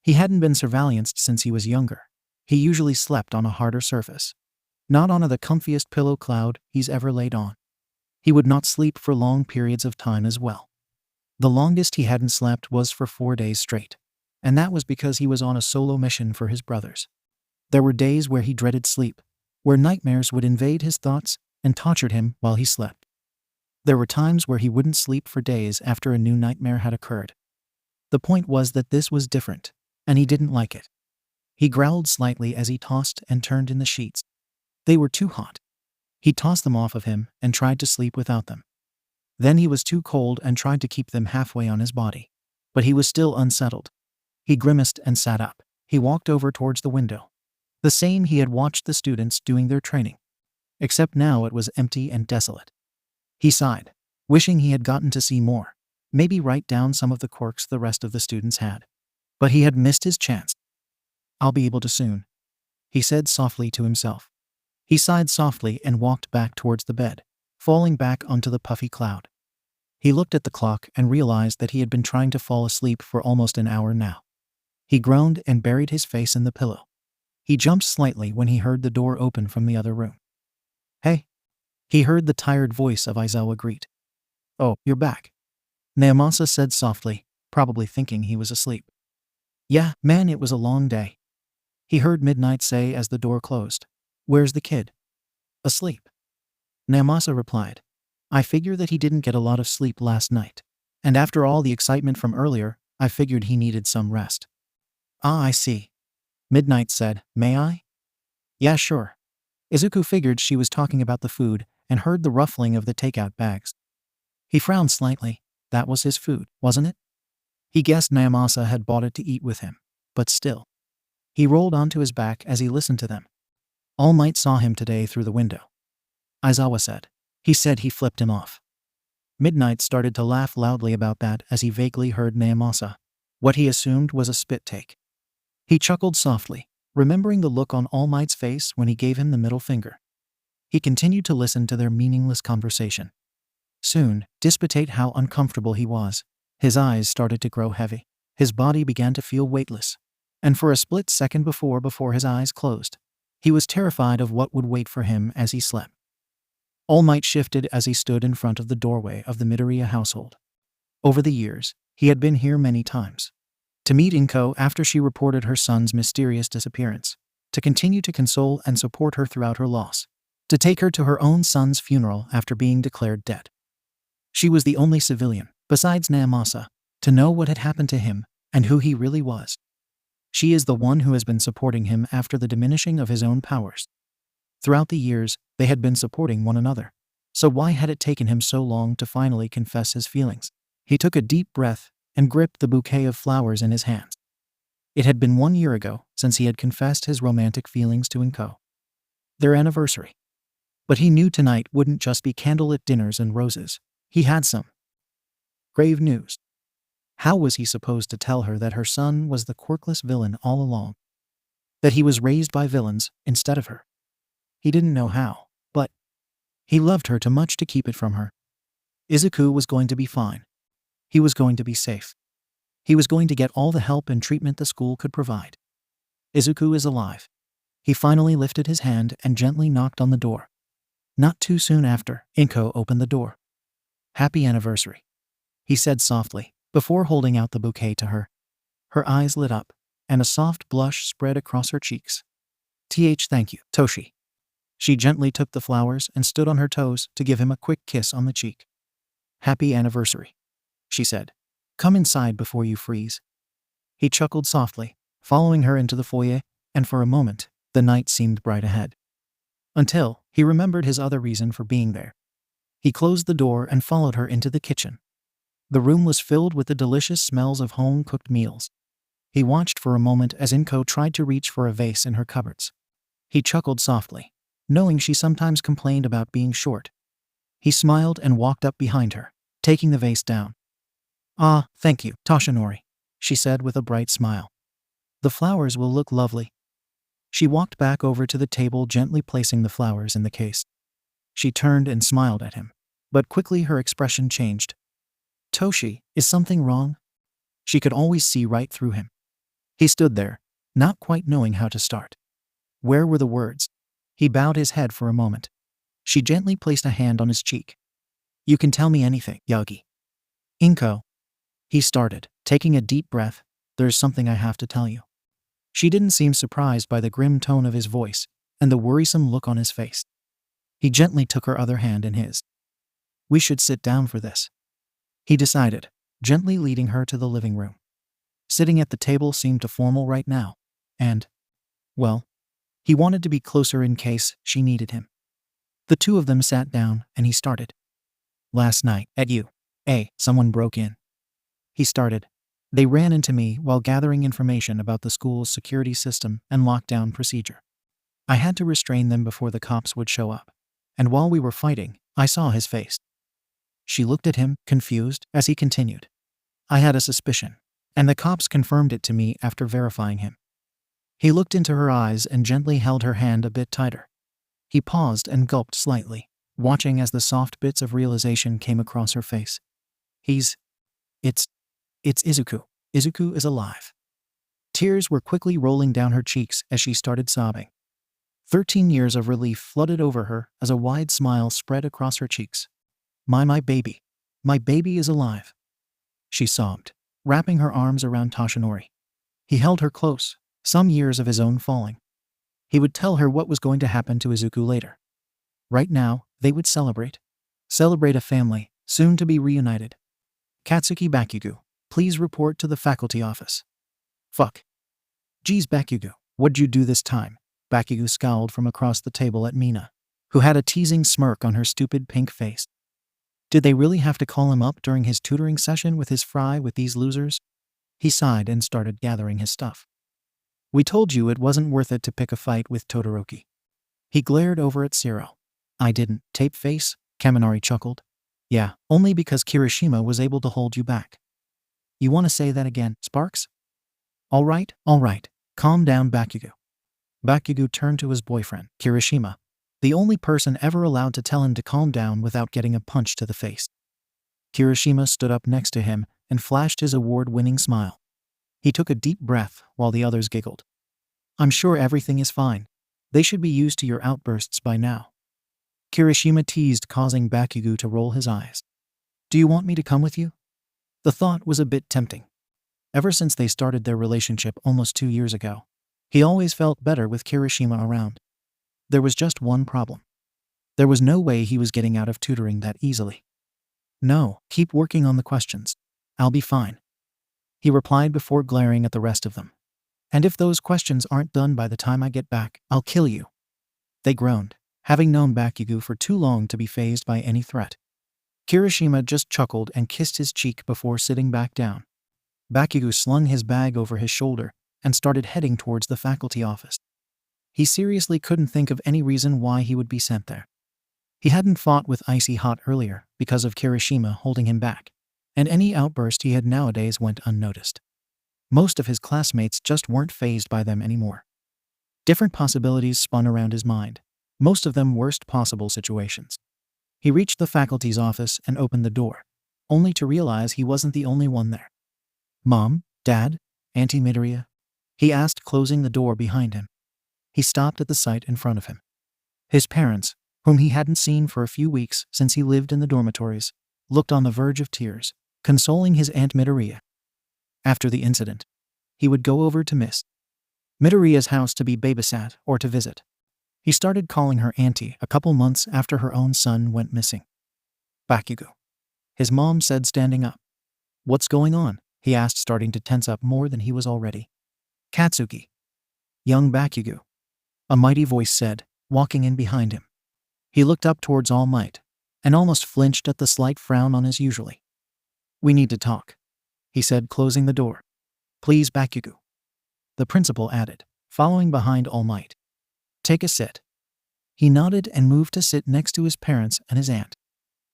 He hadn't been surveillanced since he was younger. He usually slept on a harder surface, not on the comfiest pillow cloud he's ever laid on. He would not sleep for long periods of time as well. The longest he hadn't slept was for 4 days straight, and that was because he was on a solo mission for his brothers. There were days where he dreaded sleep, where nightmares would invade his thoughts and tortured him while he slept. There were times where he wouldn't sleep for days after a new nightmare had occurred. The point was that this was different, and he didn't like it. He growled slightly as he tossed and turned in the sheets. They were too hot. He tossed them off of him and tried to sleep without them. Then he was too cold and tried to keep them halfway on his body. But he was still unsettled. He grimaced and sat up. He walked over towards the window. The same he had watched the students doing their training. Except now it was empty and desolate. He sighed, wishing he had gotten to see more, maybe write down some of the quirks the rest of the students had. But he had missed his chance. I'll be able to soon, he said softly to himself. He sighed softly and walked back towards the bed, falling back onto the puffy cloud. He looked at the clock and realized that he had been trying to fall asleep for almost an hour now. He groaned and buried his face in the pillow. He jumped slightly when he heard the door open from the other room. Hey! He heard the tired voice of Aizawa greet. Oh, you're back, Naomasa said softly, probably thinking he was asleep. Yeah, man, it was a long day, he heard Midnight say as the door closed. Where's the kid? Asleep, Naomasa replied. I figure that he didn't get a lot of sleep last night, and after all the excitement from earlier, I figured he needed some rest. Ah, I see, Midnight said. May I? Yeah, sure. Izuku figured she was talking about the food and heard the ruffling of the takeout bags. He frowned slightly. That was his food, wasn't it? He guessed Naomasa had bought it to eat with him, but still. He rolled onto his back as he listened to them. All Might saw him today through the window, Aizawa said. He said he flipped him off. Midnight started to laugh loudly about that as he vaguely heard Naomasa, what he assumed was a spit take. He chuckled softly, remembering the look on All Might's face when he gave him the middle finger. He continued to listen to their meaningless conversation. Soon, despite how uncomfortable he was, his eyes started to grow heavy. His body began to feel weightless, and for a split second before his eyes closed, he was terrified of what would wait for him as he slept. All Might shifted as he stood in front of the doorway of the Midoriya household. Over the years, he had been here many times. To meet 𝐀𝐦 after she reported her son's mysterious disappearance, to continue to console and support her throughout her loss, to take her to her own son's funeral after being declared dead. She was the only civilian, besides Naomasa, to know what had happened to him and who he really was. She is the one who has been supporting him after the diminishing of his own powers. Throughout the years, they had been supporting one another. So why had it taken him so long to finally confess his feelings? He took a deep breath and gripped the bouquet of flowers in his hands. It had been 1 year ago since he had confessed his romantic feelings to 𝐀𝐦. Their anniversary. But he knew tonight wouldn't just be candlelit dinners and roses. He had some grave news. How was he supposed to tell her that her son was the quirkless villain all along? that he was raised by villains instead of her. He didn't know how, but he loved her too much to keep it from her. Izuku was going to be fine. He was going to be safe. He was going to get all the help and treatment the school could provide. Izuku is alive. He finally lifted his hand and gently knocked on the door. Not too soon after, Inko opened the door. "Happy anniversary," he said softly, before holding out the bouquet to her. Her eyes lit up, and a soft blush spread across her cheeks. Thank you, Toshi." She gently took the flowers and stood on her toes to give him a quick kiss on the cheek. "Happy anniversary," she said. "Come inside before you freeze." He chuckled softly, following her into the foyer, and for a moment, the night seemed bright ahead. Until he remembered his other reason for being there. He closed the door and followed her into the kitchen. The room was filled with the delicious smells of home-cooked meals. He watched for a moment as Inko tried to reach for a vase in her cupboards. He chuckled softly, knowing she sometimes complained about being short. He smiled and walked up behind her, taking the vase down. "Ah, thank you, Toshinori," she said with a bright smile. "The flowers will look lovely." She walked back over to the table, gently placing the flowers in the case. She turned and smiled at him, but quickly her expression changed. "Toshi, is something wrong?" She could always see right through him. He stood there, not quite knowing how to start. Where were the words? He bowed his head for a moment. She gently placed a hand on his cheek. "You can tell me anything, Yagi." "Inko," he started, taking a deep breath, "there's something I have to tell you." She didn't seem surprised by the grim tone of his voice and the worrisome look on his face. He gently took her other hand in his. "We should sit down for this," he decided, gently leading her to the living room. Sitting at the table seemed too formal right now, and, well, he wanted to be closer in case she needed him. The two of them sat down, and he started. "Last night, at UA, someone broke in," he started. "They ran into me while gathering information about the school's security system and lockdown procedure. I had to restrain them before the cops would show up, and while we were fighting, I saw his face." She looked at him, confused, as he continued. "I had a suspicion, and the cops confirmed it to me after verifying him." He looked into her eyes and gently held her hand a bit tighter. He paused and gulped slightly, watching as the soft bits of realization came across her face. It's Izuku. Izuku is alive." Tears were quickly rolling down her cheeks as she started sobbing. 13 years of relief flooded over her as a wide smile spread across her cheeks. My baby. My baby is alive," she sobbed, wrapping her arms around Toshinori. He held her close, some years of his own falling. He would tell her what was going to happen to Izuku later. Right now, they would celebrate. Celebrate a family, soon to be reunited. "Katsuki Bakugo, please report to the faculty office." "Fuck. Geez, Bakugo, what'd you do this time?" Bakugo scowled from across the table at Mina, who had a teasing smirk on her stupid pink face. Did they really have to call him up during his tutoring session with his fry with these losers? He sighed and started gathering his stuff. "We told you it wasn't worth it to pick a fight with Todoroki." He glared over at Zero. "I didn't, tape face," Kaminari chuckled. "Yeah, only because Kirishima was able to hold you back." "You want to say that again, Sparks?" All right, calm down, Bakugo." Bakugo turned to his boyfriend, Kirishima, the only person ever allowed to tell him to calm down without getting a punch to the face. Kirishima stood up next to him and flashed his award-winning smile. He took a deep breath while the others giggled. "I'm sure everything is fine. They should be used to your outbursts by now," Kirishima teased, causing Bakugo to roll his eyes. "Do you want me to come with you?" The thought was a bit tempting. Ever since they started their relationship almost 2 years ago, he always felt better with Kirishima around. There was just one problem. There was no way he was getting out of tutoring that easily. "No, keep working on the questions. I'll be fine," he replied before glaring at the rest of them. "And if those questions aren't done by the time I get back, I'll kill you." They groaned, having known Bakugo for too long to be fazed by any threat. Kirishima just chuckled and kissed his cheek before sitting back down. Bakugo slung his bag over his shoulder and started heading towards the faculty office. He seriously couldn't think of any reason why he would be sent there. He hadn't fought with Icy Hot earlier because of Kirishima holding him back, and any outburst he had nowadays went unnoticed. Most of his classmates just weren't fazed by them anymore. Different possibilities spun around his mind, most of them worst possible situations. He reached the faculty's office and opened the door, only to realize he wasn't the only one there. "Mom? Dad? Auntie Midoriya?" he asked, closing the door behind him. He stopped at the sight in front of him. His parents, whom he hadn't seen for a few weeks since he lived in the dormitories, looked on the verge of tears, consoling his Aunt Midoriya. After the incident, he would go over to Miss Midoriya's house to be babysat or to visit. He started calling her auntie a couple months after her own son went missing. "Bakugo," his mom said, standing up. "What's going on?" he asked, starting to tense up more than he was already. "Katsuki. Young Bakugo," a mighty voice said, walking in behind him. He looked up towards All Might, and almost flinched at the slight frown on his usually. "We need to talk," he said, closing the door. "Please, Bakugo," the principal added, following behind All Might. "Take a sit." He nodded and moved to sit next to his parents and his aunt.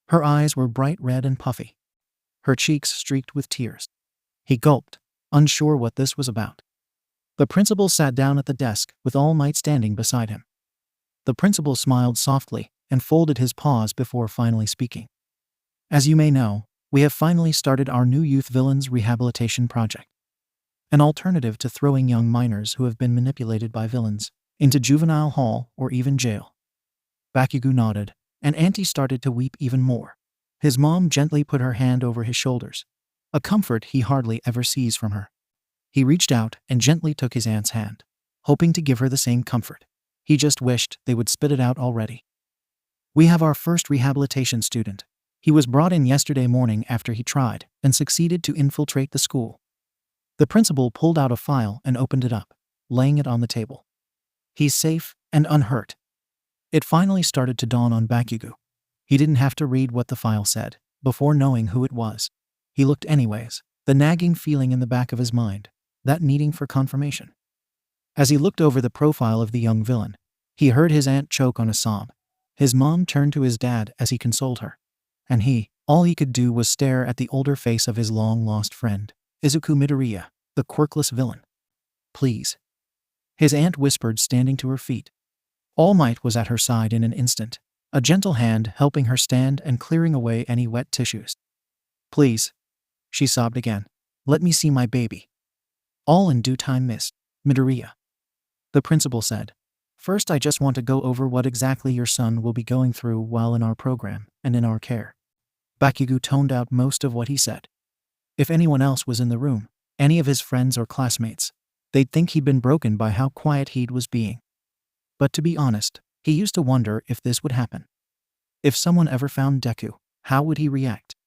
Her eyes were bright red and puffy, her cheeks streaked with tears. He gulped, unsure what this was about. The principal sat down at the desk with All Might standing beside him. The principal smiled softly and folded his paws before finally speaking. "As you may know, we have finally started our new youth villains rehabilitation project. An alternative to throwing young minors who have been manipulated by villains into juvenile hall or even jail." Bakugo nodded, and Auntie started to weep even more. His mom gently put her hand over his shoulders, a comfort he hardly ever sees from her. He reached out and gently took his aunt's hand, hoping to give her the same comfort. He just wished they would spit it out already. "We have our first rehabilitation student. He was brought in yesterday morning after he tried and succeeded to infiltrate the school." The principal pulled out a file and opened it up, laying it on the table. "He's safe and unhurt." It finally started to dawn on Bakugo. He didn't have to read what the file said before knowing who it was. He looked anyways, the nagging feeling in the back of his mind, that needing for confirmation. As he looked over the profile of the young villain, he heard his aunt choke on a sob. His mom turned to his dad as he consoled her, and all he could do was stare at the older face of his long-lost friend, Izuku Midoriya, the quirkless villain. "Please," his aunt whispered, standing to her feet. All Might was at her side in an instant, a gentle hand helping her stand and clearing away any wet tissues. "Please," she sobbed again. "Let me see my baby." "All in due time, Miss Midoriya," the principal said. "First, I just want to go over what exactly your son will be going through while in our program and in our care." Bakugo toned out most of what he said. If anyone else was in the room, any of his friends or classmates, they'd think he'd been broken by how quiet he was being. But to be honest, he used to wonder if this would happen. If someone ever found Deku, how would he react?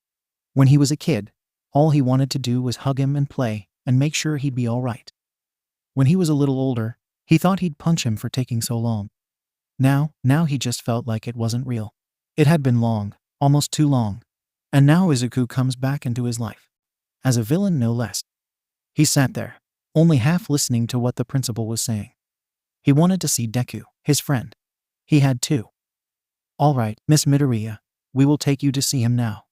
When he was a kid, all he wanted to do was hug him and play and make sure he'd be all right. When he was a little older, he thought he'd punch him for taking so long. Now he just felt like it wasn't real. It had been long, almost too long. And now Izuku comes back into his life. As a villain, no less. He sat there, only half listening to what the principal was saying. He wanted to see Deku, his friend. He had too. "All right, Miss Midoriya, we will take you to see him now,"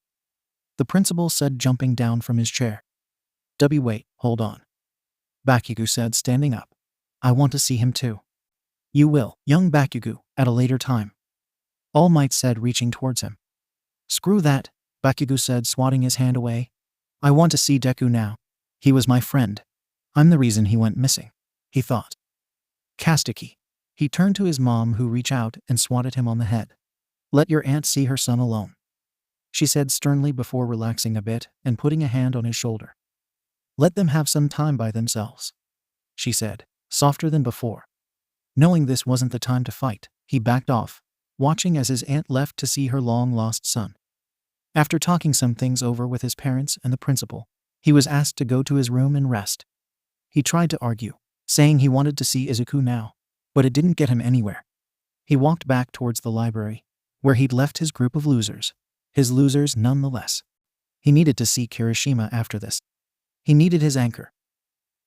the principal said, jumping down from his chair. Wait, hold on," Bakugo said, standing up. "I want to see him too." "You will, young Bakugo, at a later time," All Might said, reaching towards him. "Screw that," Bakugo said, swatting his hand away. "I want to see Deku now. He was my friend. I'm the reason he went missing," he thought. "Katsuki." He turned to his mom, who reached out and swatted him on the head. "Let your aunt see her son alone," she said sternly before relaxing a bit and putting a hand on his shoulder. "Let them have some time by themselves," she said, softer than before. Knowing this wasn't the time to fight, he backed off, watching as his aunt left to see her long-lost son. After talking some things over with his parents and the principal, he was asked to go to his room and rest. He tried to argue, saying he wanted to see Izuku now, but it didn't get him anywhere. He walked back towards the library, where he'd left his group of losers. His losers nonetheless. He needed to see Kirishima after this. He needed his anchor.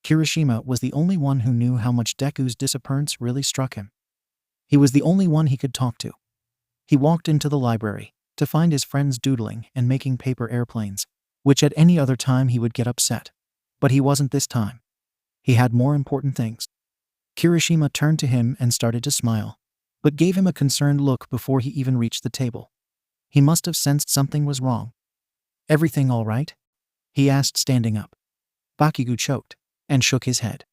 Kirishima was the only one who knew how much Deku's disappearance really struck him. He was the only one he could talk to. He walked into the library to find his friends doodling and making paper airplanes, which at any other time he would get upset. But he wasn't this time. He had more important things. Kirishima turned to him and started to smile, but gave him a concerned look before he even reached the table. He must have sensed something was wrong. "Everything all right?" he asked, standing up. Bakugo choked and shook his head.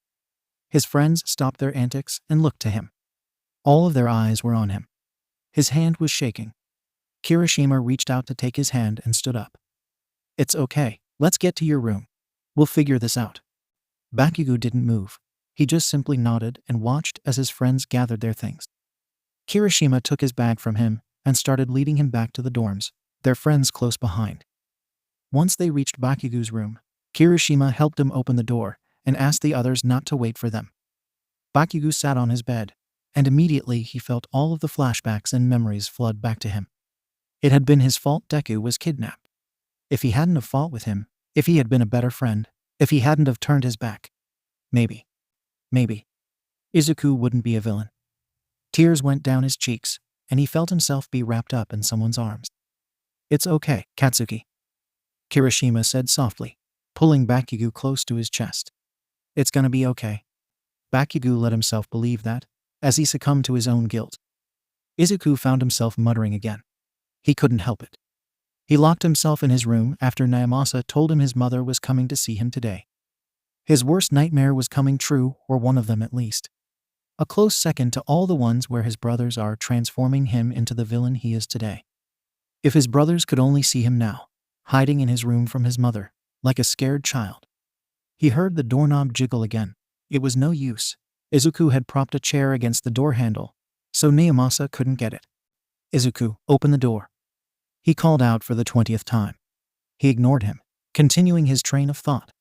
His friends stopped their antics and looked to him. All of their eyes were on him. His hand was shaking. Kirishima reached out to take his hand and stood up. "It's okay. Let's get to your room. We'll figure this out." Bakugo didn't move. He just simply nodded and watched as his friends gathered their things. Kirishima took his bag from him and started leading him back to the dorms, their friends close behind. Once they reached Bakugo's room, Kirishima helped him open the door and asked the others not to wait for them. Bakugo sat on his bed, and immediately he felt all of the flashbacks and memories flood back to him. It had been his fault Deku was kidnapped. If he hadn't have fought with him, if he had been a better friend, if he hadn't have turned his back, maybe Izuku wouldn't be a villain. Tears went down his cheeks, and he felt himself be wrapped up in someone's arms. "It's okay, Katsuki," Kirishima said softly, pulling Bakugo close to his chest. "It's gonna be okay." Bakugo let himself believe that, as he succumbed to his own guilt. Izuku found himself muttering again. He couldn't help it. He locked himself in his room after Naomasa told him his mother was coming to see him today. His worst nightmare was coming true, or one of them at least. A close second to all the ones where his brothers are transforming him into the villain he is today. If his brothers could only see him now, hiding in his room from his mother, like a scared child. He heard the doorknob jiggle again. It was no use. Izuku had propped a chair against the door handle, so Naomasa couldn't get it. "Izuku, open the door." He called out for the 20th time. He ignored him, continuing his train of thought.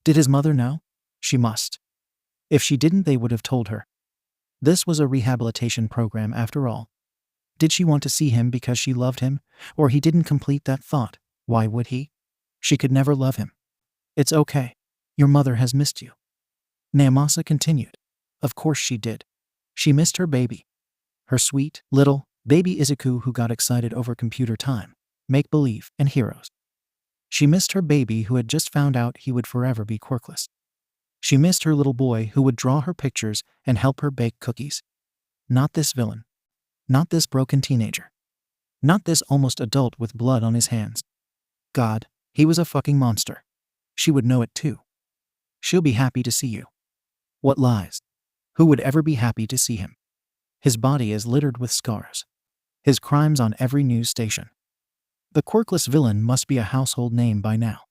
Did his mother know? She must. If she didn't, they would have told her. This was a rehabilitation program after all. Did she want to see him because she loved him, or he didn't complete that thought? Why would he? She could never love him. "It's okay. Your mother has missed you," Naomasa continued. Of course she did. She missed her baby. Her sweet, little, baby Izuku who got excited over computer time, make-believe, and heroes. She missed her baby who had just found out he would forever be quirkless. She missed her little boy who would draw her pictures and help her bake cookies. Not this villain. Not this broken teenager. Not this almost adult with blood on his hands. God, he was a fucking monster. She would know it too. She'll be happy to see you. What lies? Who would ever be happy to see him? His body is littered with scars. His crimes on every news station. The quirkless villain must be a household name by now.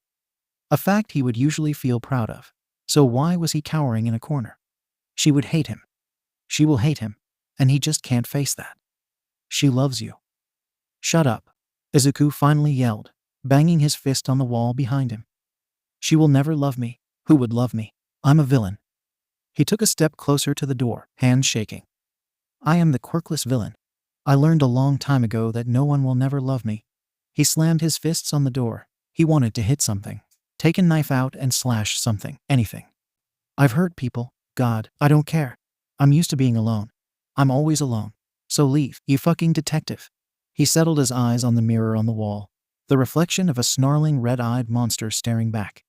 A fact he would usually feel proud of. So why was he cowering in a corner? She would hate him. She will hate him, and he just can't face that. She loves you. Shut up, Izuku finally yelled, banging his fist on the wall behind him. She will never love me. Who would love me? I'm a villain. He took a step closer to the door, hands shaking. I am the quirkless villain. I learned a long time ago that no one will never love me. He slammed his fists on the door. He wanted to hit something. Take a knife out and slash something, anything. I've hurt people. God, I don't care. I'm used to being alone. I'm always alone. So leave, you fucking detective. He settled his eyes on the mirror on the wall, the reflection of a snarling red-eyed monster staring back.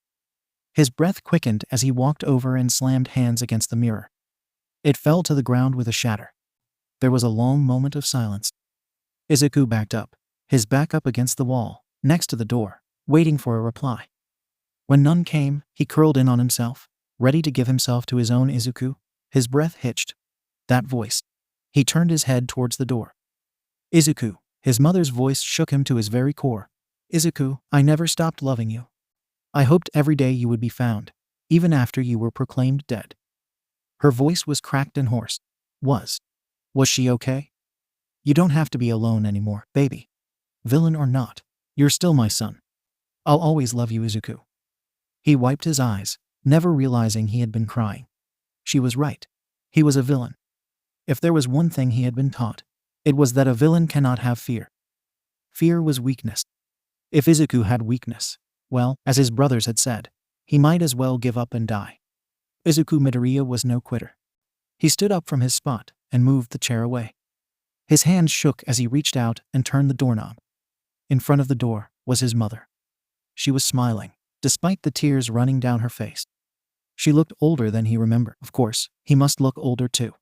His breath quickened as he walked over and slammed hands against the mirror. It fell to the ground with a shatter. There was a long moment of silence. Izuku backed up, his back up against the wall, next to the door, waiting for a reply. When none came, he curled in on himself, ready to give himself to his own Izuku. His breath hitched. That voice. He turned his head towards the door. Izuku. His mother's voice shook him to his very core. Izuku, I never stopped loving you. I hoped every day you would be found, even after you were proclaimed dead. Her voice was cracked and hoarse. Was she okay? You don't have to be alone anymore, baby. Villain or not, you're still my son. I'll always love you, Izuku. He wiped his eyes, never realizing he had been crying. She was right. He was a villain. If there was one thing he had been taught, it was that a villain cannot have fear. Fear was weakness. If Izuku had weakness, well, as his brothers had said, he might as well give up and die. Izuku Midoriya was no quitter. He stood up from his spot and moved the chair away. His hands shook as he reached out and turned the doorknob. In front of the door was his mother. She was smiling, despite the tears running down her face. She looked older than he remembered. Of course, he must look older too.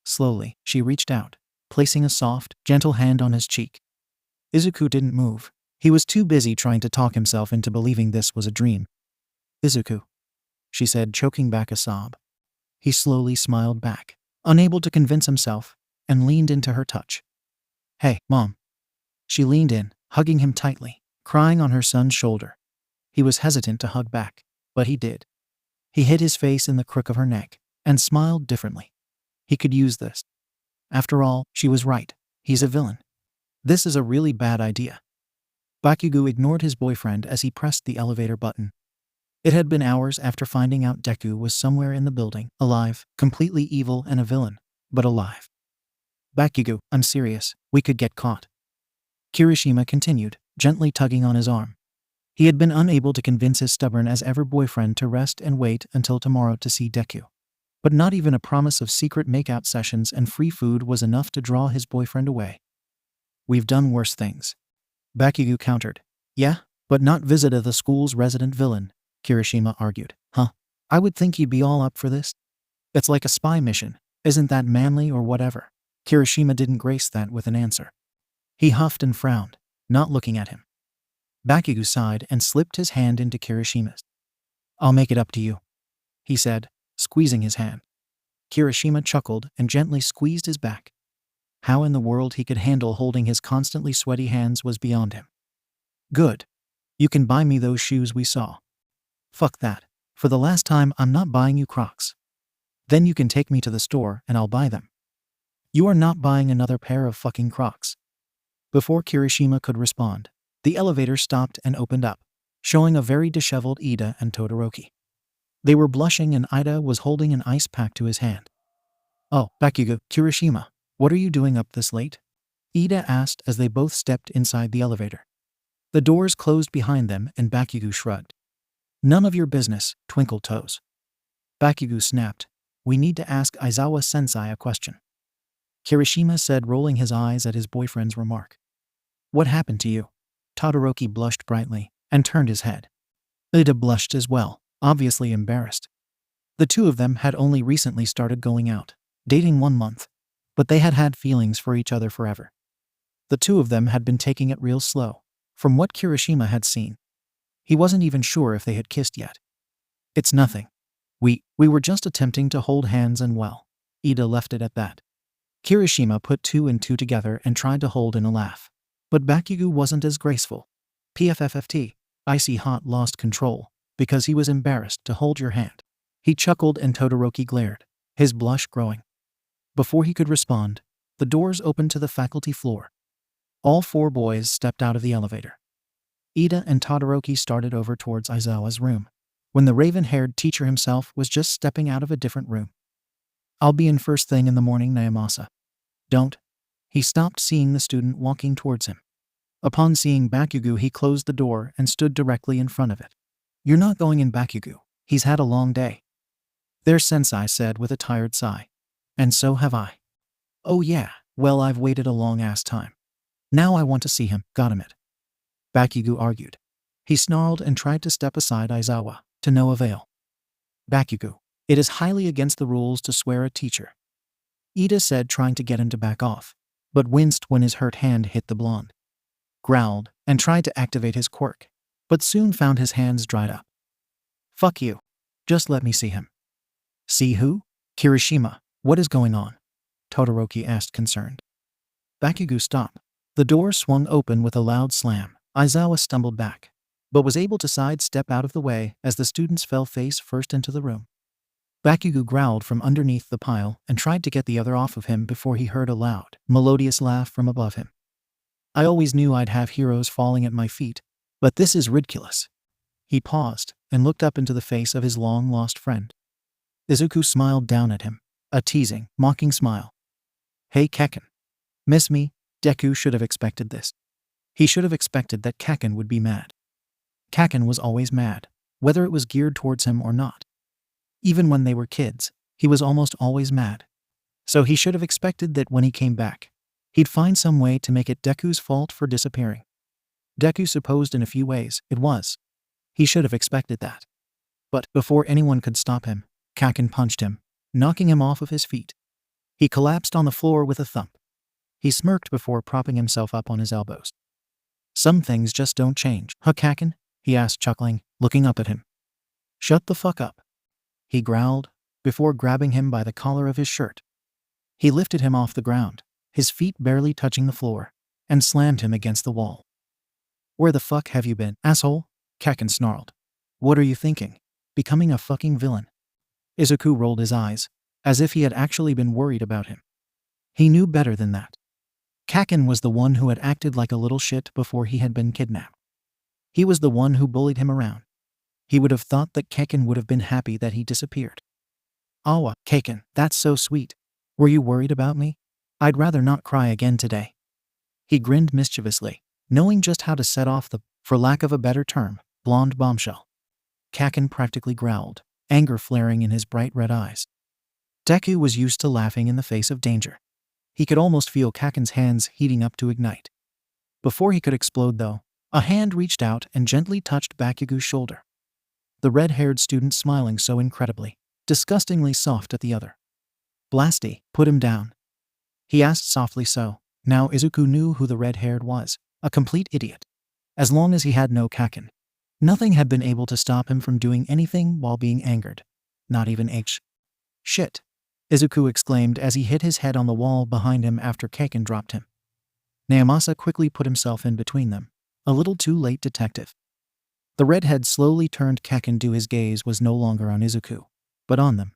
Slowly, she reached out, placing a soft, gentle hand on his cheek. Izuku didn't move. He was too busy trying to talk himself into believing this was a dream. "Izuku," she said, choking back a sob. He slowly smiled back, unable to convince himself, and leaned into her touch. "Hey, Mom." She leaned in, hugging him tightly, crying on her son's shoulder. He was hesitant to hug back, but he did. He hid his face in the crook of her neck and smiled differently. He could use this. After all, she was right. He's a villain. This is a really bad idea. Bakugo ignored his boyfriend as he pressed the elevator button. It had been hours after finding out Deku was somewhere in the building, alive, completely evil and a villain, but alive. "Bakugo, I'm serious. We could get caught." Kirishima continued, gently tugging on his arm. He had been unable to convince his stubborn-as-ever boyfriend to rest and wait until tomorrow to see Deku. But not even a promise of secret make-out sessions and free food was enough to draw his boyfriend away. "We've done worse things," Bakugo countered. "Yeah, but not visit the school's resident villain," Kirishima argued. "Huh? I would think you'd be all up for this. It's like a spy mission. Isn't that manly or whatever?" Kirishima didn't grace that with an answer. He huffed and frowned, not looking at him. Bakugo sighed and slipped his hand into Kirishima's. "I'll make it up to you," he said, squeezing his hand. Kirishima chuckled and gently squeezed his back. How in the world he could handle holding his constantly sweaty hands was beyond him. "Good. You can buy me those shoes we saw." "Fuck that. For the last time, I'm not buying you Crocs." "Then you can take me to the store and I'll buy them." "You are not buying another pair of fucking Crocs." Before Kirishima could respond, the elevator stopped and opened up, showing a very disheveled Ida and Todoroki. They were blushing and Ida was holding an ice pack to his hand. "Oh, Bakugo, Kirishima, what are you doing up this late?" Ida asked as they both stepped inside the elevator. The doors closed behind them and Bakugo shrugged. "None of your business, Twinkle Toes." Bakugo snapped. "We need to ask Aizawa-sensei a question," Kirishima said, rolling his eyes at his boyfriend's remark. "What happened to you?" Todoroki blushed brightly and turned his head. Ida blushed as well, obviously embarrassed. The two of them had only recently started going out, dating 1 month, but they had had feelings for each other forever. The two of them had been taking it real slow, from what Kirishima had seen. He wasn't even sure if they had kissed yet. "It's nothing. We were just attempting to hold hands and well." Ida left it at that. Kirishima put 2 and 2 together and tried to hold in a laugh. But Bakugo wasn't as graceful. "PFFFT, Icy Hot lost control, because he was embarrassed to hold your hand." He chuckled and Todoroki glared, his blush growing. Before he could respond, the doors opened to the faculty floor. All 4 boys stepped out of the elevator. Ida and Todoroki started over towards Aizawa's room, when the raven-haired teacher himself was just stepping out of a different room. "I'll be in first thing in the morning, Naomasa." "Don't." He stopped seeing the student walking towards him. Upon seeing Bakugo, he closed the door and stood directly in front of it. "You're not going in, Bakugo. He's had a long day." "Their sensei said with a tired sigh. "And so have I." "Oh yeah, well I've waited a long-ass time. Now I want to see him, goddammit," Bakugo argued. He snarled and tried to step aside Aizawa, to no avail. "Bakugo, it is highly against the rules to swear at teacher," Ida said, trying to get him to back off, but winced when his hurt hand hit the blonde. Growled and tried to activate his quirk, but soon found his hands dried up. "Fuck you. Just let me see him." "See who?" "Kirishima, what is going on?" Todoroki asked, concerned. Bakugo stopped. The door swung open with a loud slam. Aizawa stumbled back, but was able to sidestep out of the way as the students fell face first into the room. Bakugo growled from underneath the pile and tried to get the other off of him before he heard a loud, melodious laugh from above him. "I always knew I'd have heroes falling at my feet, but this is ridiculous." He paused and looked up into the face of his long-lost friend. Izuku smiled down at him, a teasing, mocking smile. "Hey 𝐀𝐦. Miss me?" Deku should have expected this. He should have expected that 𝐀𝐦 would be mad. 𝐀𝐦 was always mad, whether it was geared towards him or not. Even when they were kids, he was almost always mad. So he should have expected that when he came back, he'd find some way to make it Deku's fault for disappearing. Deku supposed in a few ways it was. He should have expected that. But before anyone could stop him, 𝐀𝐦 punched him, knocking him off of his feet. He collapsed on the floor with a thump. He smirked before propping himself up on his elbows. Some things just don't change, huh, 𝐀𝐻? He asked, chuckling, looking up at him. Shut the fuck up, he growled, before grabbing him by the collar of his shirt. He lifted him off the ground, his feet barely touching the floor, and slammed him against the wall. Where the fuck have you been, asshole? 𝐀𝐻 snarled. What are you thinking? Becoming a fucking villain? Izuku rolled his eyes, as if he had actually been worried about him. He knew better than that. 𝐀𝐻 was the one who had acted like a little shit before he had been kidnapped. He was the one who bullied him around. He would have thought that 𝐀𝐻 would have been happy that he disappeared. Awa, 𝐀𝐻, that's so sweet. Were you worried about me? I'd rather not cry again today. He grinned mischievously, knowing just how to set off the, for lack of a better term, blonde bombshell. 𝐀𝐻 practically growled, anger flaring in his bright red eyes. Deku was used to laughing in the face of danger. He could almost feel 𝐀𝐻's hands heating up to ignite. Before he could explode, though, a hand reached out and gently touched Bakugo's shoulder. The red-haired student smiling so incredibly, disgustingly soft at the other. Blasty, put him down. He asked softly so. Now Izuku knew who the red-haired was, a complete idiot. As long as he had no 𝐀𝐻, nothing had been able to stop him from doing anything while being angered. Not even H. Shit, Izuku exclaimed as he hit his head on the wall behind him after 𝐀𝐻 dropped him. Naomasa quickly put himself in between them. A little too late, detective. The redhead slowly turned 𝐀𝐻 to his gaze was no longer on Izuku, but on them.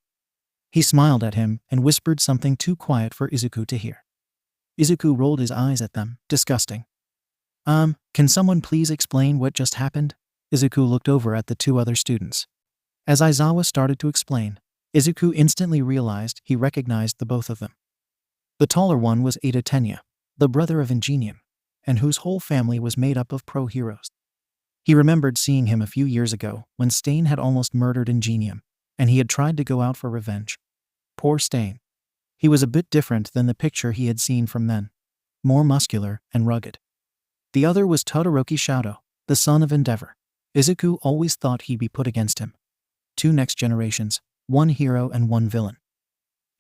He smiled at him and whispered something too quiet for Izuku to hear. Izuku rolled his eyes at them, disgusting. Can someone please explain what just happened? Izuku looked over at the two other students. As Aizawa started to explain, Izuku instantly realized he recognized the both of them. The taller one was Ada Tenya, the brother of 𝐀𝐦, and whose whole family was made up of pro-heroes. He remembered seeing him a few years ago when Stain had almost murdered 𝐀𝐦, and he had tried to go out for revenge. Poor Stain. He was a bit different than the picture he had seen from then, more muscular and rugged. The other was Todoroki Shoto, the son of Endeavor. Izuku always thought he'd be put against him. Two next generations, one hero and one villain.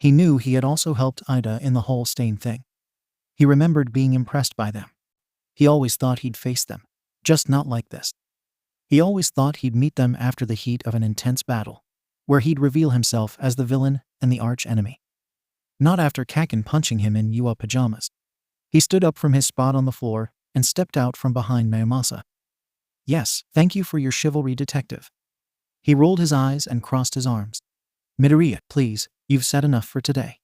He knew he had also helped Ida in the whole Stain thing. He remembered being impressed by them. He always thought he'd face them, just not like this. He always thought he'd meet them after the heat of an intense battle, where he'd reveal himself as the villain and the arch-enemy. Not after 𝐀𝐻 punching him in UA pajamas. He stood up from his spot on the floor and stepped out from behind Naomasa. Yes, thank you for your chivalry, detective. He rolled his eyes and crossed his arms. Midoriya, please, you've said enough for today.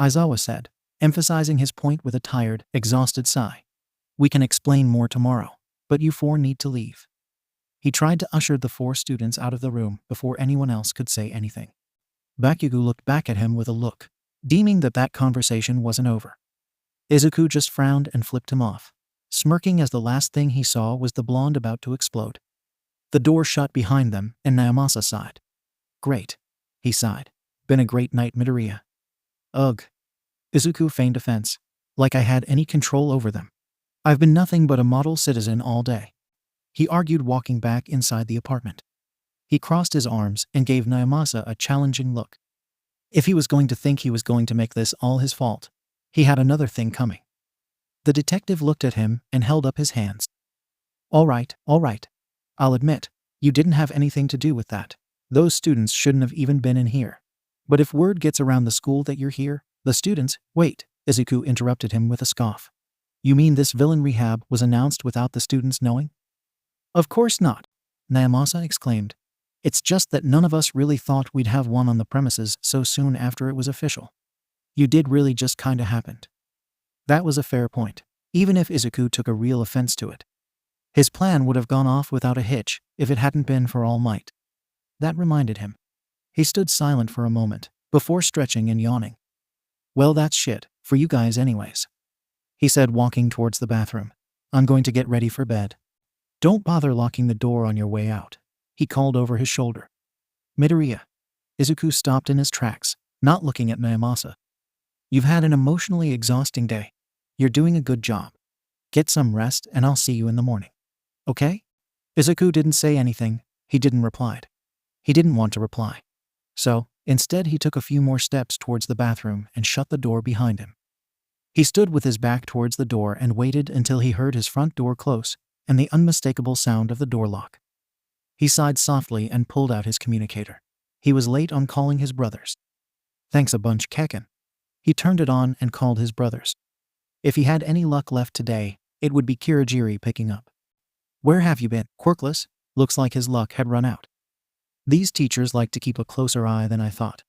Aizawa said, emphasizing his point with a tired, exhausted sigh. We can explain more tomorrow, but you four need to leave. He tried to usher the four students out of the room before anyone else could say anything. Bakugo looked back at him with a look, deeming that conversation wasn't over. Izuku just frowned and flipped him off, smirking as the last thing he saw was the blonde about to explode. The door shut behind them and Naomasa sighed. Great, he sighed. Been a great night, Midoriya. Ugh. Izuku feigned offense, like I had any control over them. I've been nothing but a model citizen all day. He argued, walking back inside the apartment. He crossed his arms and gave Naomasa a challenging look. If he was going to think he was going to make this all his fault, he had another thing coming. The detective looked at him and held up his hands. All right. I'll admit, you didn't have anything to do with that. Those students shouldn't have even been in here. But if word gets around the school that you're here, the students— Wait, Izuku interrupted him with a scoff. You mean this villain rehab was announced without the students knowing? Of course not, Naomasa exclaimed. It's just that none of us really thought we'd have one on the premises so soon after it was official. You did really just kinda happened. That was a fair point, even if Izuku took a real offense to it. His plan would have gone off without a hitch if it hadn't been for All Might. That reminded him. He stood silent for a moment, before stretching and yawning. Well, that's shit, for you guys anyways, he said, walking towards the bathroom. I'm going to get ready for bed. Don't bother locking the door on your way out, he called over his shoulder. Midoriya. Izuku stopped in his tracks, not looking at Naomasa. You've had an emotionally exhausting day. You're doing a good job. Get some rest and I'll see you in the morning. Okay? Izuku didn't say anything. He didn't reply. He didn't want to reply. So, instead he took a few more steps towards the bathroom and shut the door behind him. He stood with his back towards the door and waited until he heard his front door close and the unmistakable sound of the door lock. He sighed softly and pulled out his communicator. He was late on calling his brothers. Thanks a bunch, 𝐀𝐦. He turned it on and called his brothers. If he had any luck left today, it would be 𝐀𝐦 picking up. Where have you been, 𝐀𝐦? Looks like his luck had run out. These teachers like to keep a closer eye than I thought.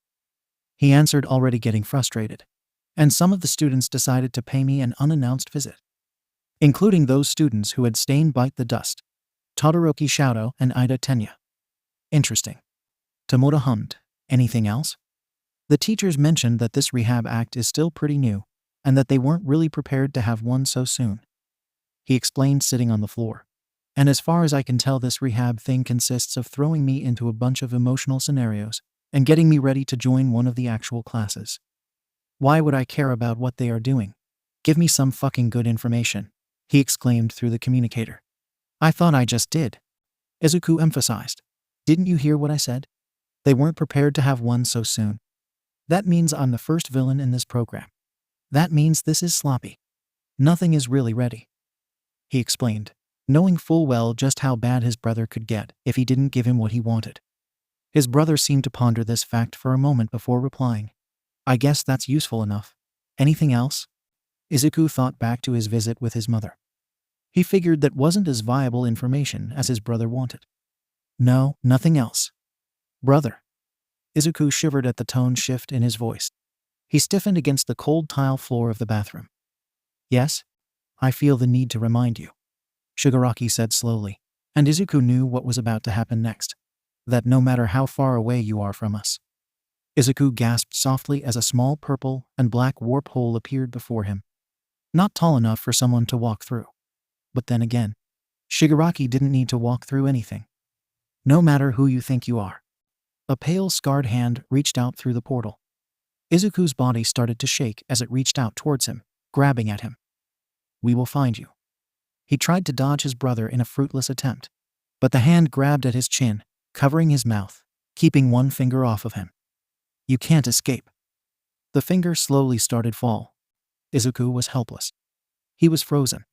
He answered, already getting frustrated. And some of the students decided to pay me an unannounced visit. Including those students who had stained 𝐵𝑖𝑡𝑒 the dust. Todoroki 𝐬𝐴𝐬 and 𝐼𝐸 𝐻𝐻𝐬. Interesting. 𝗃𝐻𝐻. Anything else? The teachers mentioned that this rehab act is still pretty new, and that they weren't really prepared to have one so soon. He explained, sitting on the floor. And as far as I can tell, this rehab thing consists of throwing me into a bunch of emotional scenarios and getting me ready to join one of the actual classes. Why would I care about what they are doing? Give me some fucking good information, he exclaimed through the communicator. I thought I just did. Izuku emphasized. Didn't you hear what I said? They weren't prepared to have one so soon. That means I'm the first villain in this program. That means this is sloppy. Nothing is really ready, he explained, knowing full well just how bad his brother could get if he didn't give him what he wanted. His brother seemed to ponder this fact for a moment before replying. I guess that's useful enough. Anything else? Izuku thought back to his visit with his mother. He figured that wasn't as viable information as his brother wanted. No, nothing else. Brother. Izuku shivered at the tone shift in his voice. He stiffened against the cold tile floor of the bathroom. Yes? I feel the need to remind you, Shigaraki said slowly, and Izuku knew what was about to happen next. That no matter how far away you are from us. Izuku gasped softly as a small purple and black warp hole appeared before him. Not tall enough for someone to walk through. But then again, Shigaraki didn't need to walk through anything. No matter who you think you are. A pale, scarred hand reached out through the portal. Izuku's body started to shake as it reached out towards him, grabbing at him. We will find you. He tried to dodge his brother in a fruitless attempt, but the hand grabbed at his chin, covering his mouth, keeping one finger off of him. You can't escape. The finger slowly started fall. Izuku was helpless. He was frozen.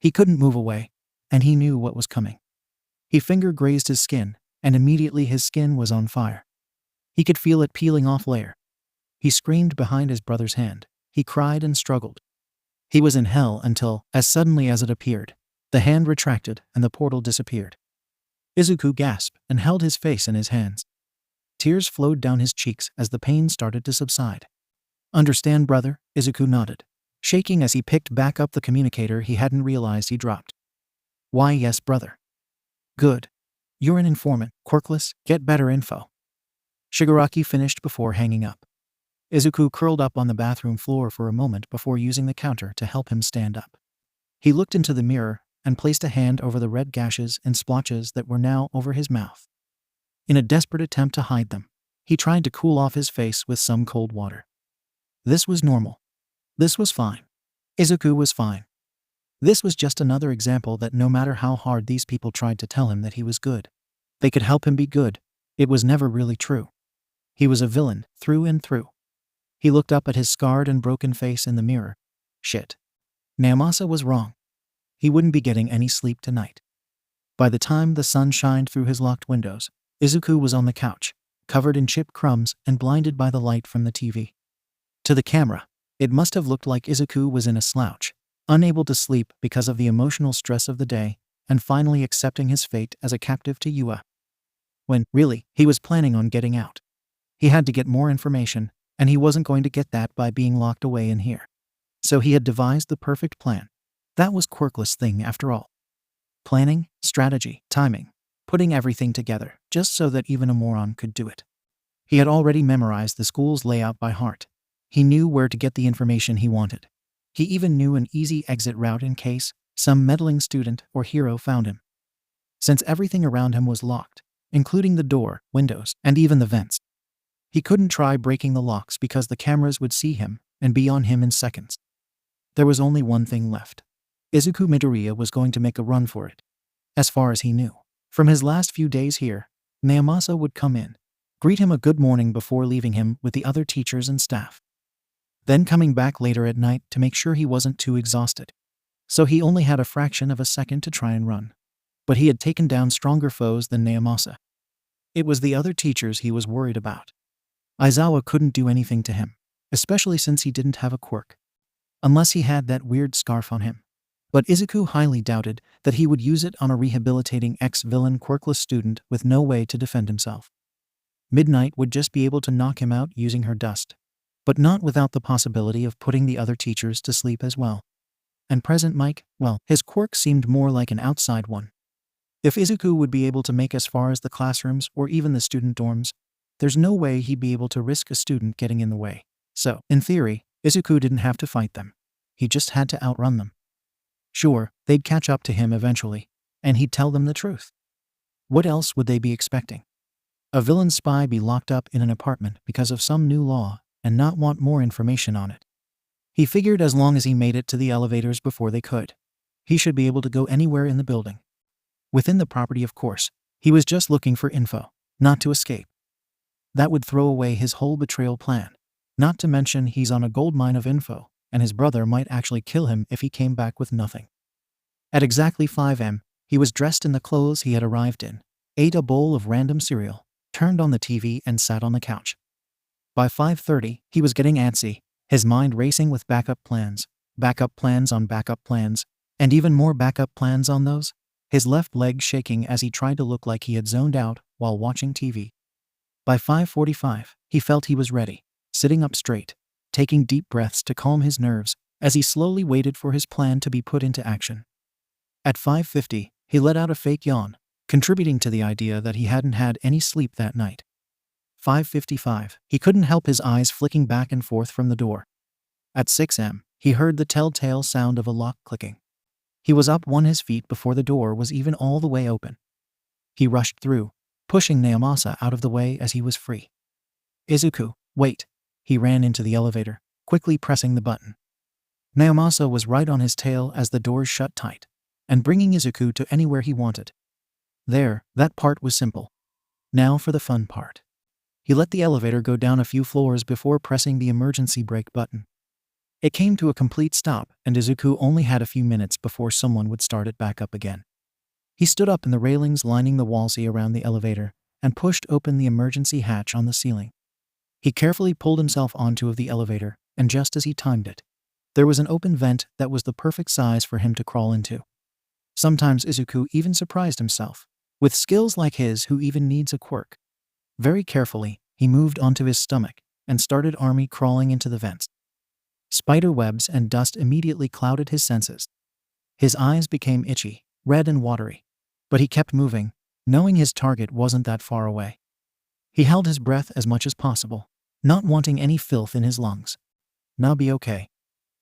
He couldn't move away, and he knew what was coming. His finger grazed his skin, and immediately his skin was on fire. He could feel it peeling off layer. He screamed behind his brother's hand. He cried and struggled. He was in hell until, as suddenly as it appeared, the hand retracted and the portal disappeared. Izuku gasped and held his face in his hands. Tears flowed down his cheeks as the pain started to subside. Understand, brother? Izuku nodded, shaking as he picked back up the communicator he hadn't realized he dropped. Why, yes, brother. Good. You're an informant, 𝐀𝐦. Get better info. Shigaraki finished before hanging up. Izuku curled up on the bathroom floor for a moment before using the counter to help him stand up. He looked into the mirror and placed a hand over the red gashes and splotches that were now over his mouth. In a desperate attempt to hide them, he tried to cool off his face with some cold water. This was normal. This was fine. Izuku was fine. This was just another example that no matter how hard these people tried to tell him that he was good, they could help him be good, it was never really true. He was a villain, through and through. He looked up at his scarred and broken face in the mirror. Shit. Naomasa was wrong. He wouldn't be getting any sleep tonight. By the time the sun shined through his locked windows, Izuku was on the couch, covered in chip crumbs and blinded by the light from the TV. To the camera, it must have looked like Izuku was in a slouch, unable to sleep because of the emotional stress of the day, and finally accepting his fate as a captive to Yua. When, really, he was planning on getting out. He had to get more information, and he wasn't going to get that by being locked away in here. So he had devised the perfect plan. That was 𝐀𝐦's thing after all. Planning, strategy, timing, putting everything together, just so that even a moron could do it. He had already memorized the school's layout by heart. He knew where to get the information he wanted. He even knew an easy exit route in case some meddling student or hero found him. Since everything around him was locked, including the door, windows, and even the vents, he couldn't try breaking the locks because the cameras would see him and be on him in seconds. There was only one thing left. Izuku Midoriya was going to make a run for it. As far as he knew, from his last few days here, 𝐬𝐻𝐷 would come in, greet him a good morning before leaving him with the other teachers and staff. Then coming back later at night to make sure he wasn't too exhausted. So he only had a fraction of a second to try and run. But he had taken down stronger foes than 𝐬𝐻𝐷. It was the other teachers he was worried about. Aizawa couldn't do anything to him, especially since he didn't have a quirk. Unless he had that weird scarf on him. But Izuku highly doubted that he would use it on a rehabilitating ex-villain quirkless student with no way to defend himself. Midnight would just be able to knock him out using her dust, but not without the possibility of putting the other teachers to sleep as well. And present Mike, well, his quirk seemed more like an outside one. If Izuku would be able to make as far as the classrooms or even the student dorms, there's no way he'd be able to risk a student getting in the way. So, in theory, Izuku didn't have to fight them. He just had to outrun them. Sure, they'd catch up to him eventually, and he'd tell them the truth. What else would they be expecting? A villain spy be locked up in an apartment because of some new law and not want more information on it. He figured as long as he made it to the elevators before they could, he should be able to go anywhere in the building. Within the property, of course. He was just looking for info, not to escape. That would throw away his whole betrayal plan. Not to mention he's on a goldmine of info, and his brother might actually kill him if he came back with nothing. At exactly 5 a.m., he was dressed in the clothes he had arrived in, ate a bowl of random cereal, turned on the TV and sat on the couch. By 5:30, he was getting antsy, his mind racing with backup plans on backup plans, and even more backup plans on those, his left leg shaking as he tried to look like he had zoned out while watching TV. By 5:45, he felt he was ready, sitting up straight, taking deep breaths to calm his nerves as he slowly waited for his plan to be put into action. At 5:50, he let out a fake yawn, contributing to the idea that he hadn't had any sleep that night. 5:55, he couldn't help his eyes flicking back and forth from the door. At 6 a.m., he heard the telltale sound of a lock clicking. He was up on his feet before the door was even all the way open. He rushed through, pushing 𝐬𝐻𝐷 out of the way as he was free. Izuku, wait. He ran into the elevator, quickly pressing the button. 𝐬𝐻𝐷 was right on his tail as the doors shut tight, and bringing Izuku to anywhere he wanted. There, that part was simple. Now for the fun part. He let the elevator go down a few floors before pressing the emergency brake button. It came to a complete stop, and Izuku only had a few minutes before someone would start it back up again. He stood up in the railings lining the walls around the elevator and pushed open the emergency hatch on the ceiling. He carefully pulled himself onto the elevator, and just as he timed it, there was an open vent that was the perfect size for him to crawl into. Sometimes Izuku even surprised himself. With skills like his, who even needs a quirk? Very carefully, he moved onto his stomach and started army crawling into the vents. Spider webs and dust immediately clouded his senses. His eyes became itchy, red and watery. But he kept moving, knowing his target wasn't that far away. He held his breath as much as possible, not wanting any filth in his lungs. Now be okay.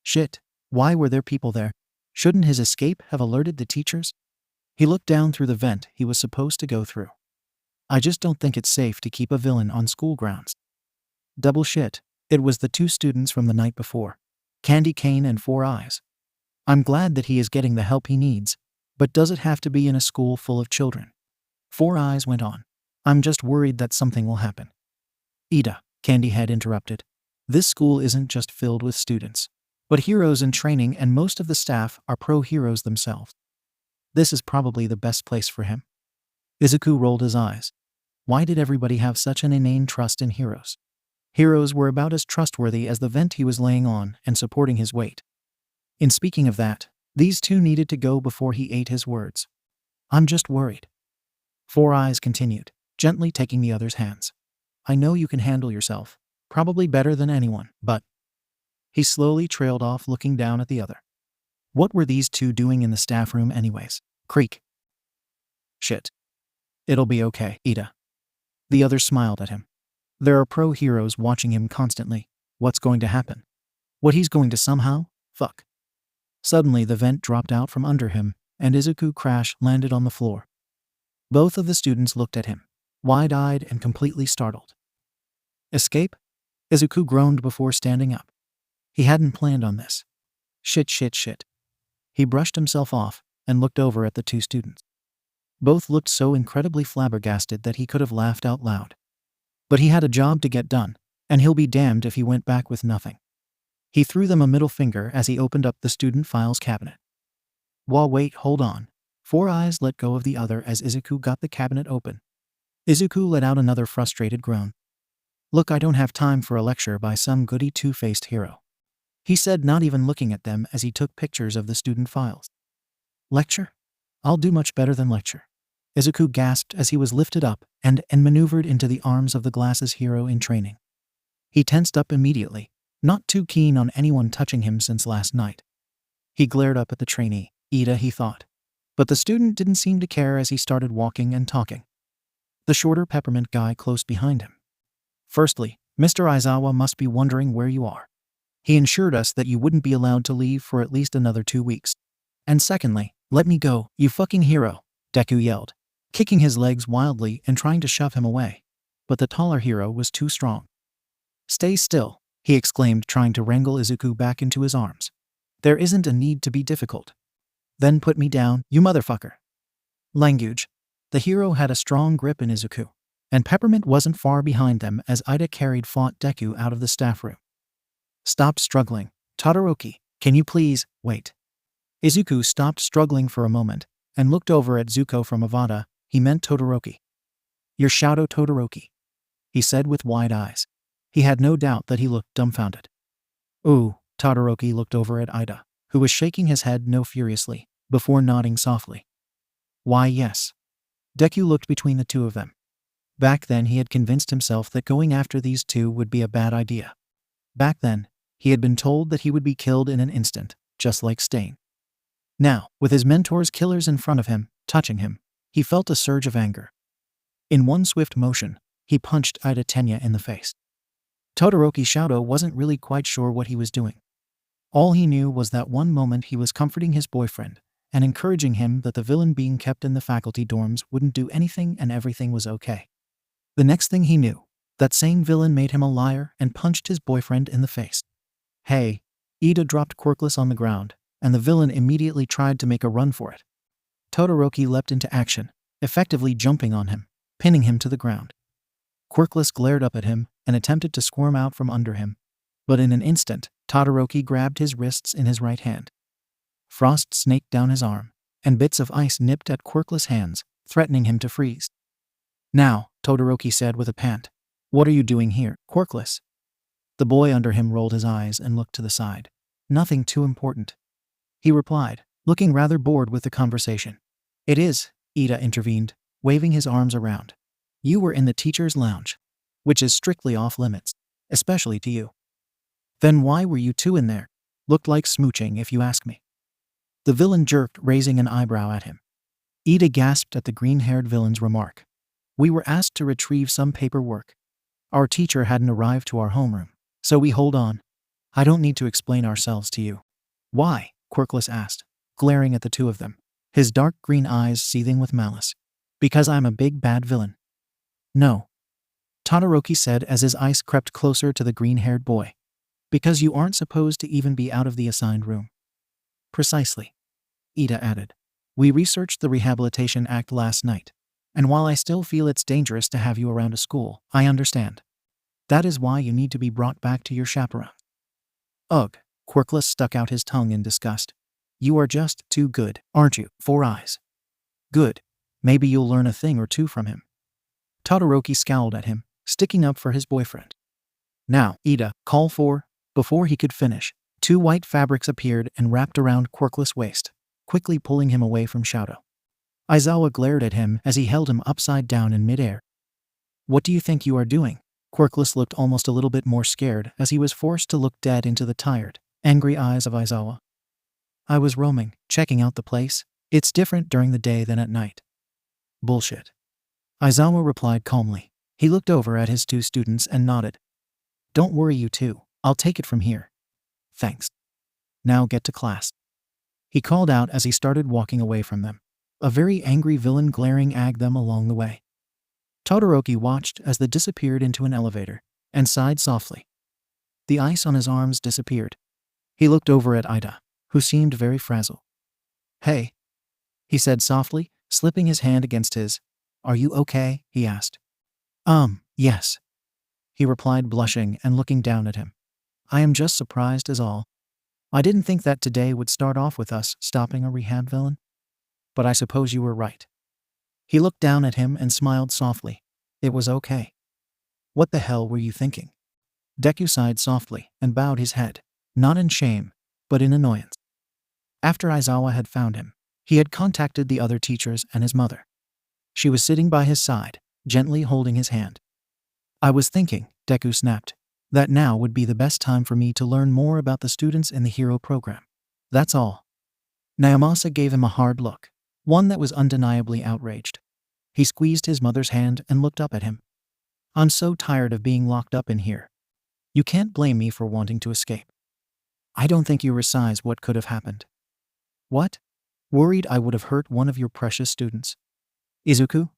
Shit, why were there people there? Shouldn't his escape have alerted the teachers? He looked down through the vent he was supposed to go through. I just don't think it's safe to keep a villain on school grounds. Double shit, it was the 2 students from the night before, Candy Cane and 4 Eyes. I'm glad that he is getting the help he needs, but does it have to be in a school full of children? 4 Eyes went on. I'm just worried that something will happen. Ida, Candyhead interrupted. This school isn't just filled with students, but heroes in training, and most of the staff are pro-heroes themselves. This is probably the best place for him. Izuku rolled his eyes. Why did everybody have such an inane trust in heroes? Heroes were about as trustworthy as the vent he was laying on and supporting his weight. In speaking of that, these 2 needed to go before he ate his words. I'm just worried. 4 Eyes continued, gently taking the other's hands. I know you can handle yourself, probably better than anyone, but... He slowly trailed off, looking down at the other. What were these 2 doing in the staff room anyways? Creak. Shit. It'll be okay, Ida. The other smiled at him. There are pro-heroes watching him constantly. What's going to happen? What, he's going to somehow? Fuck. Suddenly the vent dropped out from under him, and Izuku landed on the floor. Both of the students looked at him, wide-eyed and completely startled. Escape? Izuku groaned before standing up. He hadn't planned on this. Shit. He brushed himself off and looked over at the 2 students. Both looked so incredibly flabbergasted that he could have laughed out loud. But he had a job to get done, and he'll be damned if he went back with nothing. He threw them a middle finger as he opened up the student files cabinet. Wait, hold on. Four Eyes let go of the other as Izuku got the cabinet open. Izuku let out another frustrated groan. Look, I don't have time for a lecture by some goody two-faced hero, he said, not even looking at them as he took pictures of the student files. Lecture? I'll do much better than lecture, Izuku gasped as he was lifted up and maneuvered into the arms of the glasses hero in training. He tensed up immediately, not too keen on anyone touching him since last night. He glared up at the trainee, Ida, he thought. But the student didn't seem to care as he started walking and talking. The shorter peppermint guy close behind him. Firstly, Mr. Aizawa must be wondering where you are. He ensured us that you wouldn't be allowed to leave for at least another 2 weeks. And secondly, let me go, you fucking hero, Deku yelled, kicking his legs wildly and trying to shove him away. But the taller hero was too strong. Stay still, he exclaimed, trying to wrangle Izuku back into his arms. There isn't a need to be difficult. Then put me down, you motherfucker. Language. The hero had a strong grip in Izuku, and Peppermint wasn't far behind them as Ida fought Deku out of the staff room. Stop struggling. Todoroki, can you please wait? Izuku stopped struggling for a moment and looked over at Zuko from Avada. He meant Todoroki. You're Shadow Todoroki, he said with wide eyes. He had no doubt that he looked dumbfounded. Ooh, Todoroki looked over at Ida, who was shaking his head no furiously, before nodding softly. Why, yes. Deku looked between the two of them. Back then he had convinced himself that going after these two would be a bad idea. Back then, he had been told that he would be killed in an instant, just like Stain. Now, with his mentor's killers in front of him, touching him, he felt a surge of anger. In one swift motion, he punched Ida Tenya in the face. Todoroki Shadow wasn't really quite sure what he was doing. All he knew was that one moment he was comforting his boyfriend and encouraging him that the villain being kept in the faculty dorms wouldn't do anything and everything was okay. The next thing he knew, that same villain made him a liar and punched his boyfriend in the face. Hey! Ida dropped Quirkless on the ground, and the villain immediately tried to make a run for it. Todoroki leapt into action, effectively jumping on him, pinning him to the ground. Quirkless glared up at him and attempted to squirm out from under him, but in an instant, Todoroki grabbed his wrists in his right hand. Frost snaked down his arm, and bits of ice nipped at Quirkless' hands, threatening him to freeze. Now, Todoroki said with a pant. What are you doing here, Quirkless? The boy under him rolled his eyes and looked to the side. Nothing too important, he replied, looking rather bored with the conversation. It is, Ida intervened, waving his arms around. You were in the teacher's lounge, which is strictly off limits, especially to you. Then why were you two in there? Looked like smooching if you ask me. The villain jerked, raising an eyebrow at him. Ida gasped at the green-haired villain's remark. We were asked to retrieve some paperwork. Our teacher hadn't arrived to our homeroom, so we hold on. I don't need to explain ourselves to you. Why? Quirkless asked, glaring at the two of them, his dark green eyes seething with malice. Because I'm a big bad villain. No. Todoroki said as his eyes crept closer to the green-haired boy. Because you aren't supposed to even be out of the assigned room. Precisely. Ida added. We researched the Rehabilitation Act last night, and while I still feel it's dangerous to have you around a school, I understand. That is why you need to be brought back to your chaperone. Ugh, Quirkless stuck out his tongue in disgust. You are just too good, aren't you, Four Eyes? Good. Maybe you'll learn a thing or two from him. Todoroki scowled at him, sticking up for his boyfriend. Now, Ida, call for. Before he could finish, two white fabrics appeared and wrapped around Quirkless' waist, quickly pulling him away from Shadow. Aizawa glared at him as he held him upside down in midair. What do you think you are doing? Quirkless looked almost a little bit more scared as he was forced to look dead into the tired, angry eyes of Aizawa. I was roaming, checking out the place. It's different during the day than at night. Bullshit. Aizawa replied calmly. He looked over at his two students and nodded. Don't worry, you two. I'll take it from here. Thanks. Now get to class. He called out as he started walking away from them, a very angry villain glaring at them along the way. Todoroki watched as they disappeared into an elevator, and sighed softly. The ice on his arms disappeared. He looked over at Ida, who seemed very frazzled. Hey, he said softly, slipping his hand against his. "Are you okay?" he asked. Yes," he replied, blushing and looking down at him. "I am just surprised is all. I didn't think that today would start off with us stopping a rehab villain. But I suppose you were right." He looked down at him and smiled softly. "It was okay." "What the hell were you thinking?" Deku sighed softly and bowed his head, not in shame, but in annoyance. After Aizawa had found him, he had contacted the other teachers and his mother. She was sitting by his side, gently holding his hand. "I was thinking," Deku snapped, "that now would be the best time for me to learn more about the students in the hero program. That's all." Naomasa gave him a hard look, one that was undeniably outraged. He squeezed his mother's hand and looked up at him. "I'm so tired of being locked up in here. You can't blame me for wanting to escape. I don't think you realize what could have happened." "What?" "Worried I would have hurt one of your precious students." "Izuku?"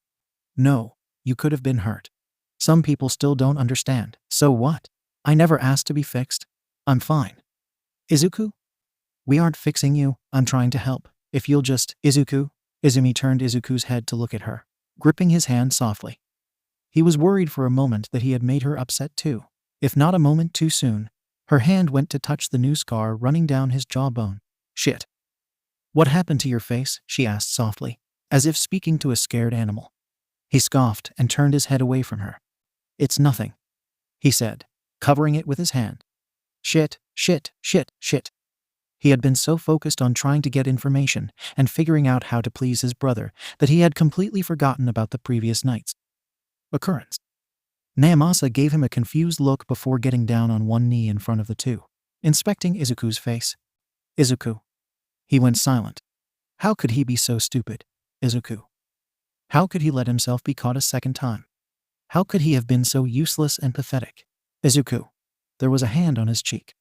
"No, you could have been hurt. Some people still don't understand." "So what? I never asked to be fixed. I'm fine." "Izuku? We aren't fixing you, I'm trying to help. If you'll just—" "Izuku?" Izumi turned Izuku's head to look at her, gripping his hand softly. He was worried for a moment that he had made her upset too. If not a moment too soon, her hand went to touch the new scar running down his jawbone. "Shit. What happened to your face?" she asked softly, as if speaking to a scared animal. He scoffed and turned his head away from her. "It's nothing," he said, covering it with his hand. Shit. He had been so focused on trying to get information and figuring out how to please his brother that he had completely forgotten about the previous night's occurrence. Naomasa gave him a confused look before getting down on one knee in front of the two, inspecting Izuku's face. "Izuku." He went silent. How could he be so stupid? Izuku. How could he let himself be caught a second time? How could he have been so useless and pathetic? "Izuku." There was a hand on his cheek.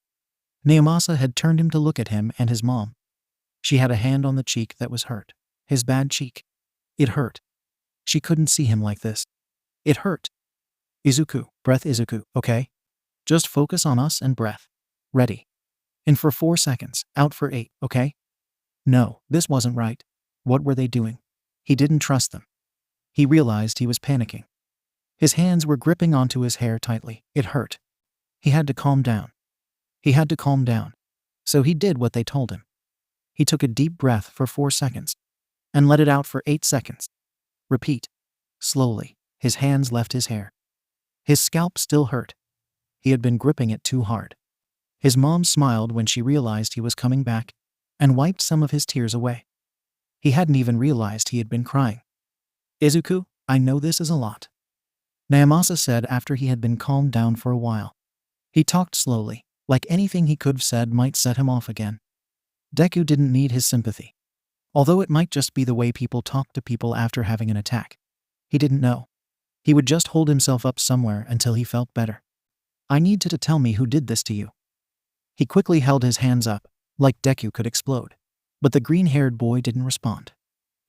Naomasa had turned him to look at him and his mom. She had a hand on the cheek that was hurt. His bad cheek. It hurt. She couldn't see him like this. It hurt. "Izuku, breath Izuku, okay? Just focus on us and breath. Ready. In for 4 seconds, out for 8, okay?" No, this wasn't right. What were they doing? He didn't trust them. He realized he was panicking. His hands were gripping onto his hair tightly. It hurt. He had to calm down. So he did what they told him. He took a deep breath for 4 seconds and let it out for 8 seconds. Repeat. Slowly, his hands left his hair. His scalp still hurt. He had been gripping it too hard. His mom smiled when she realized he was coming back and wiped some of his tears away. He hadn't even realized he had been crying. "Izuku, I know this is a lot," Naomasa said after he had been calmed down for a while. He talked slowly, like anything he could have said might set him off again. Deku didn't need his sympathy. Although it might just be the way people talk to people after having an attack. He didn't know. He would just hold himself up somewhere until he felt better. "I need you to tell me who did this to you." He quickly held his hands up, like Deku could explode. But the green-haired boy didn't respond.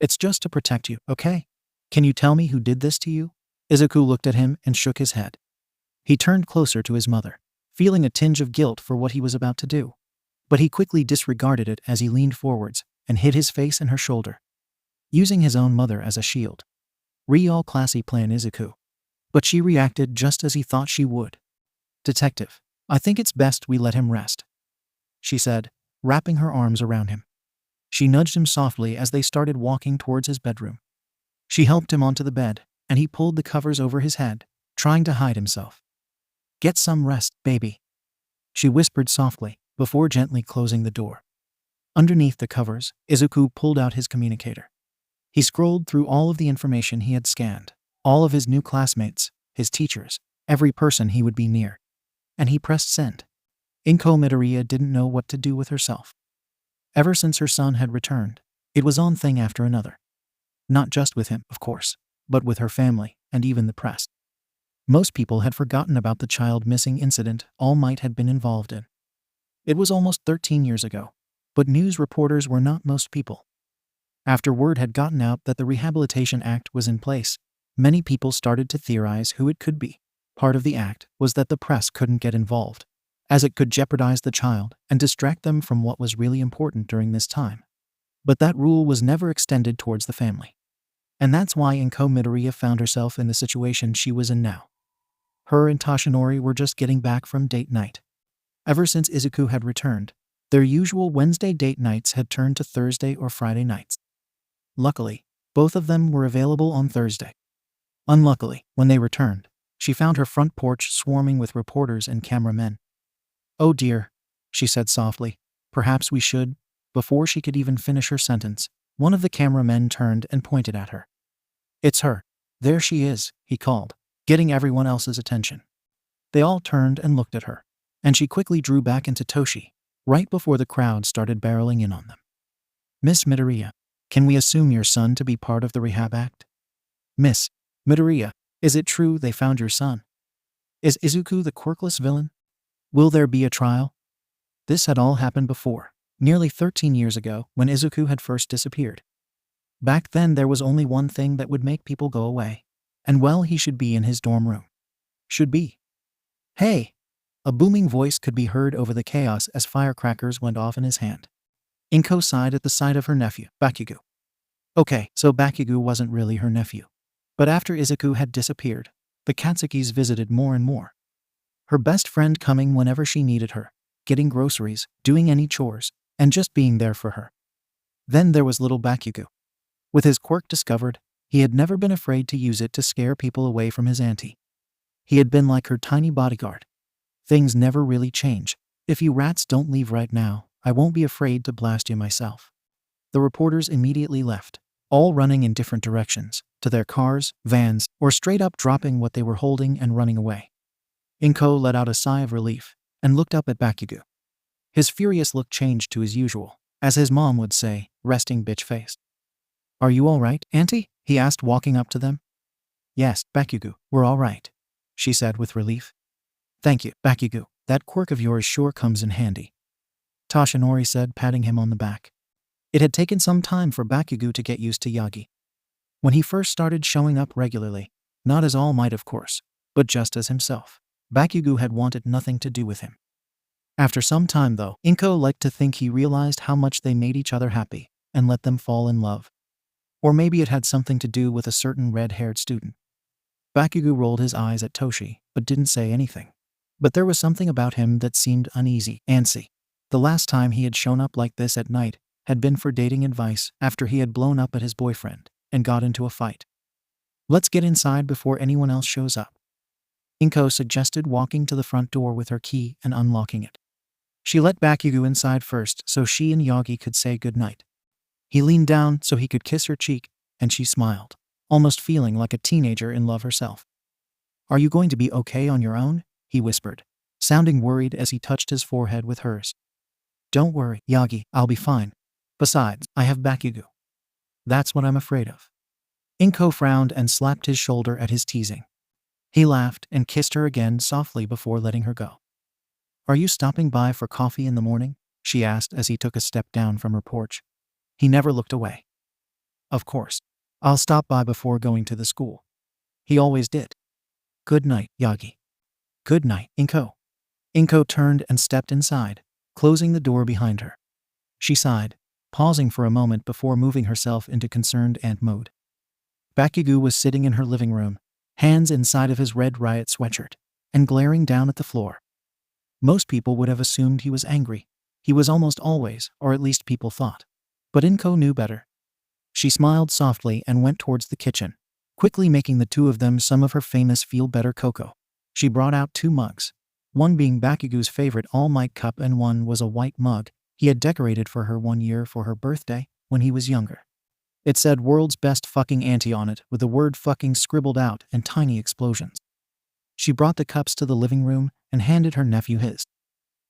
"It's just to protect you, okay? Can you tell me who did this to you?" Izuku looked at him and shook his head. He turned closer to his mother, feeling a tinge of guilt for what he was about to do. But he quickly disregarded it as he leaned forwards and hid his face in her shoulder, using his own mother as a shield. Real classy plan, Izuku. But she reacted just as he thought she would. "Detective, I think it's best we let him rest," she said, wrapping her arms around him. She nudged him softly as they started walking towards his bedroom. She helped him onto the bed, and he pulled the covers over his head, trying to hide himself. "Get some rest, baby," she whispered softly, before gently closing the door. Underneath the covers, Izuku pulled out his communicator. He scrolled through all of the information he had scanned, all of his new classmates, his teachers, every person he would be near. And he pressed send. 𝐀𝐦 didn't know what to do with herself. Ever since her son had returned, it was one thing after another. Not just with him, of course, but with her family and even the press. Most people had forgotten about the child missing incident All Might had been involved in. It was almost 13 years ago, but news reporters were not most people. After word had gotten out that the Rehabilitation Act was in place, many people started to theorize who it could be. Part of the act was that the press couldn't get involved, as it could jeopardize the child and distract them from what was really important during this time. But that rule was never extended towards the family. And that's why 𝐀𝐦 𝐍𝐸 found herself in the situation she was in now. Her and TOSHINORI were just getting back from date night. Ever since Izuku had returned, their usual Wednesday date nights had turned to Thursday or Friday nights. Luckily, both of them were available on Thursday. Unluckily, when they returned, she found her front porch swarming with reporters and cameramen. "Oh dear," she said softly, "perhaps we should." Before she could even finish her sentence, one of the cameramen turned and pointed at her. "It's her. There she is," he called, getting everyone else's attention. They all turned and looked at her, and she quickly drew back into Toshi, right before the crowd started barreling in on them. "Miss Midoriya, can we assume your son to be part of the rehab act? Miss Midoriya, is it true they found your son? Is Izuku the quirkless villain? Will there be a trial?" This had all happened before, nearly 13 years ago, when Izuku had first disappeared. Back then there was only one thing that would make people go away. And well, he should be in his dorm room. Should be. "Hey!" A booming voice could be heard over the chaos as firecrackers went off in his hand. 𝐀𝐦 sighed at the sight of her nephew, Bakugo. Okay, so Bakugo wasn't really her nephew. But after Izuku had disappeared, the Katsukis visited more and more. Her best friend coming whenever she needed her, getting groceries, doing any chores, and just being there for her. Then there was little Bakugo. With his quirk discovered, he had never been afraid to use it to scare people away from his auntie. He had been like her tiny bodyguard. Things never really change. "If you rats don't leave right now, I won't be afraid to blast you myself." The reporters immediately left, all running in different directions, to their cars, vans, or straight up dropping what they were holding and running away. 𝐀𝐦 let out a sigh of relief and looked up at Bakugo. His furious look changed to his usual, as his mom would say, resting bitch face. "Are you all right, Auntie?" he asked, walking up to them. "Yes, Bakugo, we're all right," she said with relief. "Thank you, Bakugo. That quirk of yours sure comes in handy," TOSHINORI said, patting him on the back. It had taken some time for Bakugo to get used to Yagi. When he first started showing up regularly, not as All Might of course, but just as himself, Bakugo had wanted nothing to do with him. After some time though, 𝐀𝐦 liked to think he realized how much they made each other happy, and let them fall in love. Or maybe it had something to do with a certain red-haired student. Bakugo rolled his eyes at Toshi, but didn't say anything. But there was something about him that seemed uneasy, antsy. The last time he had shown up like this at night had been for dating advice after he had blown up at his boyfriend and got into a fight. "Let's get inside before anyone else shows up," 𝐀𝐦 suggested, walking to the front door with her key and unlocking it. She let Bakugo inside first so she and Yagi could say goodnight. He leaned down so he could kiss her cheek, and she smiled, almost feeling like a teenager in love herself. "Are you going to be okay on your own?" he whispered, sounding worried as he touched his forehead with hers. "Don't worry, Yagi, I'll be fine. Besides, I have Bakugo. That's what I'm afraid of." 𝐀𝐦 frowned and slapped his shoulder at his teasing. He laughed and kissed her again softly before letting her go. "Are you stopping by for coffee in the morning?" she asked as he took a step down from her porch. He never looked away. "Of course. I'll stop by before going to the school." He always did. "Good night, Yagi." "Good night, 𝐀𝐦." 𝐀𝐦 turned and stepped inside, closing the door behind her. She sighed, pausing for a moment before moving herself into concerned aunt mode. Bakugo was sitting in her living room, hands inside of his red riot sweatshirt, and glaring down at the floor. Most people would have assumed he was angry. He was almost always, or at least people thought. But 𝐀𝐦 knew better. She smiled softly and went towards the kitchen, quickly making the two of them some of her famous feel-better cocoa. She brought out 2 mugs, one being Bakugo's favorite All Might cup and one was a white mug he had decorated for her one year for her birthday when he was younger. It said "World's Best Fucking Auntie" on it with the word fucking scribbled out and tiny explosions. She brought the cups to the living room and handed her nephew his.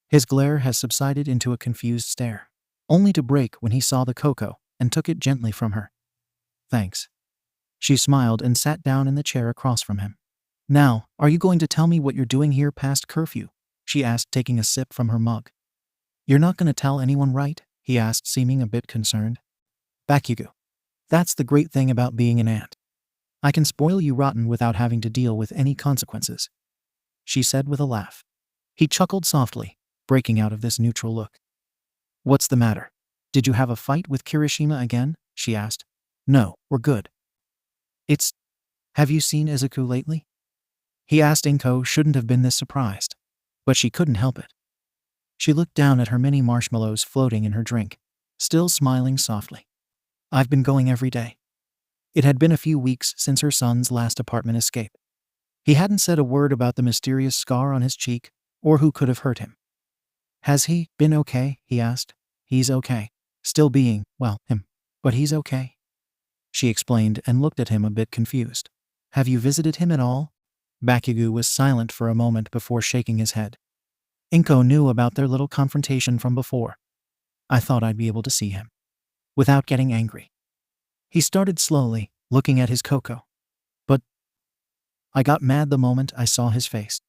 His glare had subsided into a confused stare, only to break when he saw the cocoa and took it gently from her. "Thanks." She smiled and sat down in the chair across from him. "Now, are you going to tell me what you're doing here past curfew?" she asked, taking a sip from her mug. "You're not going to tell anyone, right?" he asked, seeming a bit concerned. "Bakugo. That's the great thing about being an aunt. I can spoil you rotten without having to deal with any consequences," she said with a laugh. He chuckled softly, breaking out of this neutral look. "What's the matter? Did you have a fight with Kirishima again?" she asked. "No, we're good." It's, have you seen 𝐬𝐻𝐬 lately? He asked. 𝐀𝐦 shouldn't have been this surprised, but she couldn't help it. She looked down at her mini marshmallows floating in her drink, still smiling softly. I've been going every day. It had been a few weeks since her son's last apartment escape. He hadn't said a word about the mysterious scar on his cheek, or who could have hurt him. Has he been okay? He asked. He's okay. Still being, well, him. But he's okay. She explained and looked at him a bit confused. Have you visited him at all? 𝐻𝐻𝐬 was silent for a moment before shaking his head. 𝐀𝐦 knew about their little confrontation from before. I thought I'd be able to see him without getting angry. He started slowly, looking at his 𝐀𝐻𝐬. But I got mad the moment I saw his face.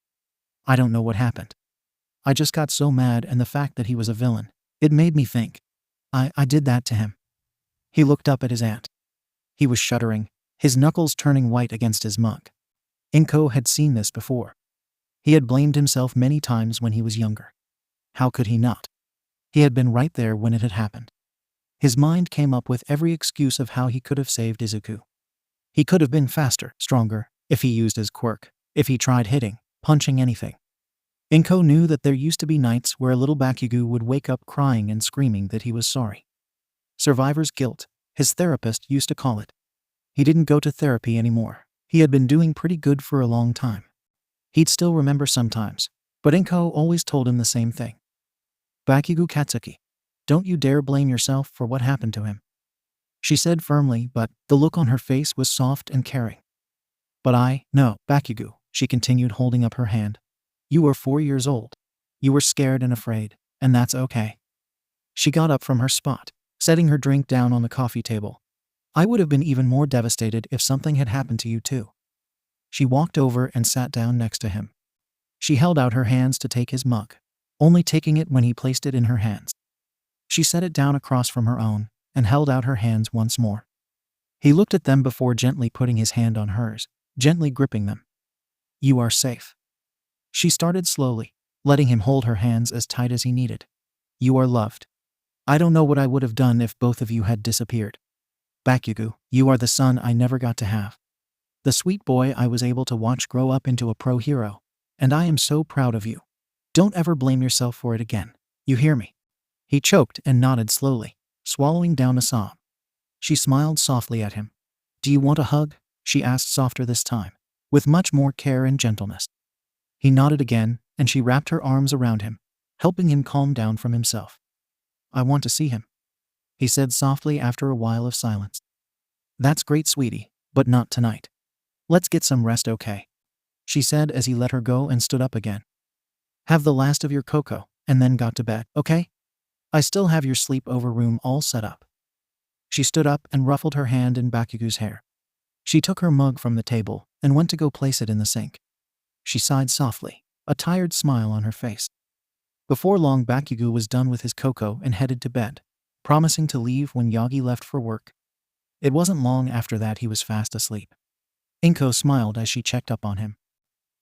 I don't know what happened. I just got so mad, and the fact that he was a villain, it made me think. I did that to him. He looked up at his aunt. He was shuddering, his knuckles turning white against his mug. 𝐀𝐦 had seen this before. He had blamed himself many times when he was younger. How could he not? He had been right there when it had happened. His mind came up with every excuse of how he could have saved 𝐬𝐻𝐬. He could have been faster, stronger, if he used his quirk, if he tried hitting, punching anything. 𝐀𝐦 knew that there used to be nights where a little 𝐻𝐻𝐬 would wake up crying and screaming that he was sorry. Survivor's guilt, his therapist used to call it. He didn't go to therapy anymore. He had been doing pretty good for a long time. He'd still remember sometimes, but 𝐀𝐻𝐬 always told him the same thing. 𝐻𝐻𝐬 𝐶𝐻𝐬, don't you dare blame yourself for what happened to him. She said firmly, but the look on her face was soft and caring. But no, 𝐻𝐻𝐬, she continued, holding up her hand. You were 4 years old. You were scared and afraid, and that's okay. She got up from her spot, setting her drink down on the coffee table. I would have been even more devastated if something had happened to you too. She walked over and sat down next to him. She held out her hands to take his mug, only taking it when he placed it in her hands. She set it down across from her own and held out her hands once more. He looked at them before gently putting his hand on hers, gently gripping them. You are safe. She started slowly, letting him hold her hands as tight as he needed. You are loved. I don't know what I would have done if both of you had disappeared. 𝐻𝐻𝐬, you are the son I never got to have. The sweet boy I was able to watch grow up into a pro hero, and I am so proud of you. Don't ever blame yourself for it again. You hear me? He choked and nodded slowly, swallowing down a sob. She smiled softly at him. Do you want a hug? She asked, softer this time, with much more care and gentleness. He nodded again, and she wrapped her arms around him, helping him calm down from himself. I want to see him, he said softly after a while of silence. That's great, sweetie, but not tonight. Let's get some rest, okay? She said as he let her go and stood up again. Have the last of your 𝐀𝐻𝐬, and then got to bed, okay? I still have your sleepover room all set up. She stood up and ruffled her hand in 𝐻𝐻𝐬's hair. She took her mug from the table and went to go place it in the sink. She sighed softly, a tired smile on her face. Before long, 𝐻𝐻𝐬 was done with his 𝐀𝐻𝐬 and headed to bed, promising to leave when 𝐬𝐻𝐬 left for work. It wasn't long after that he was fast asleep. 𝐀𝐻𝐬 smiled as she checked up on him.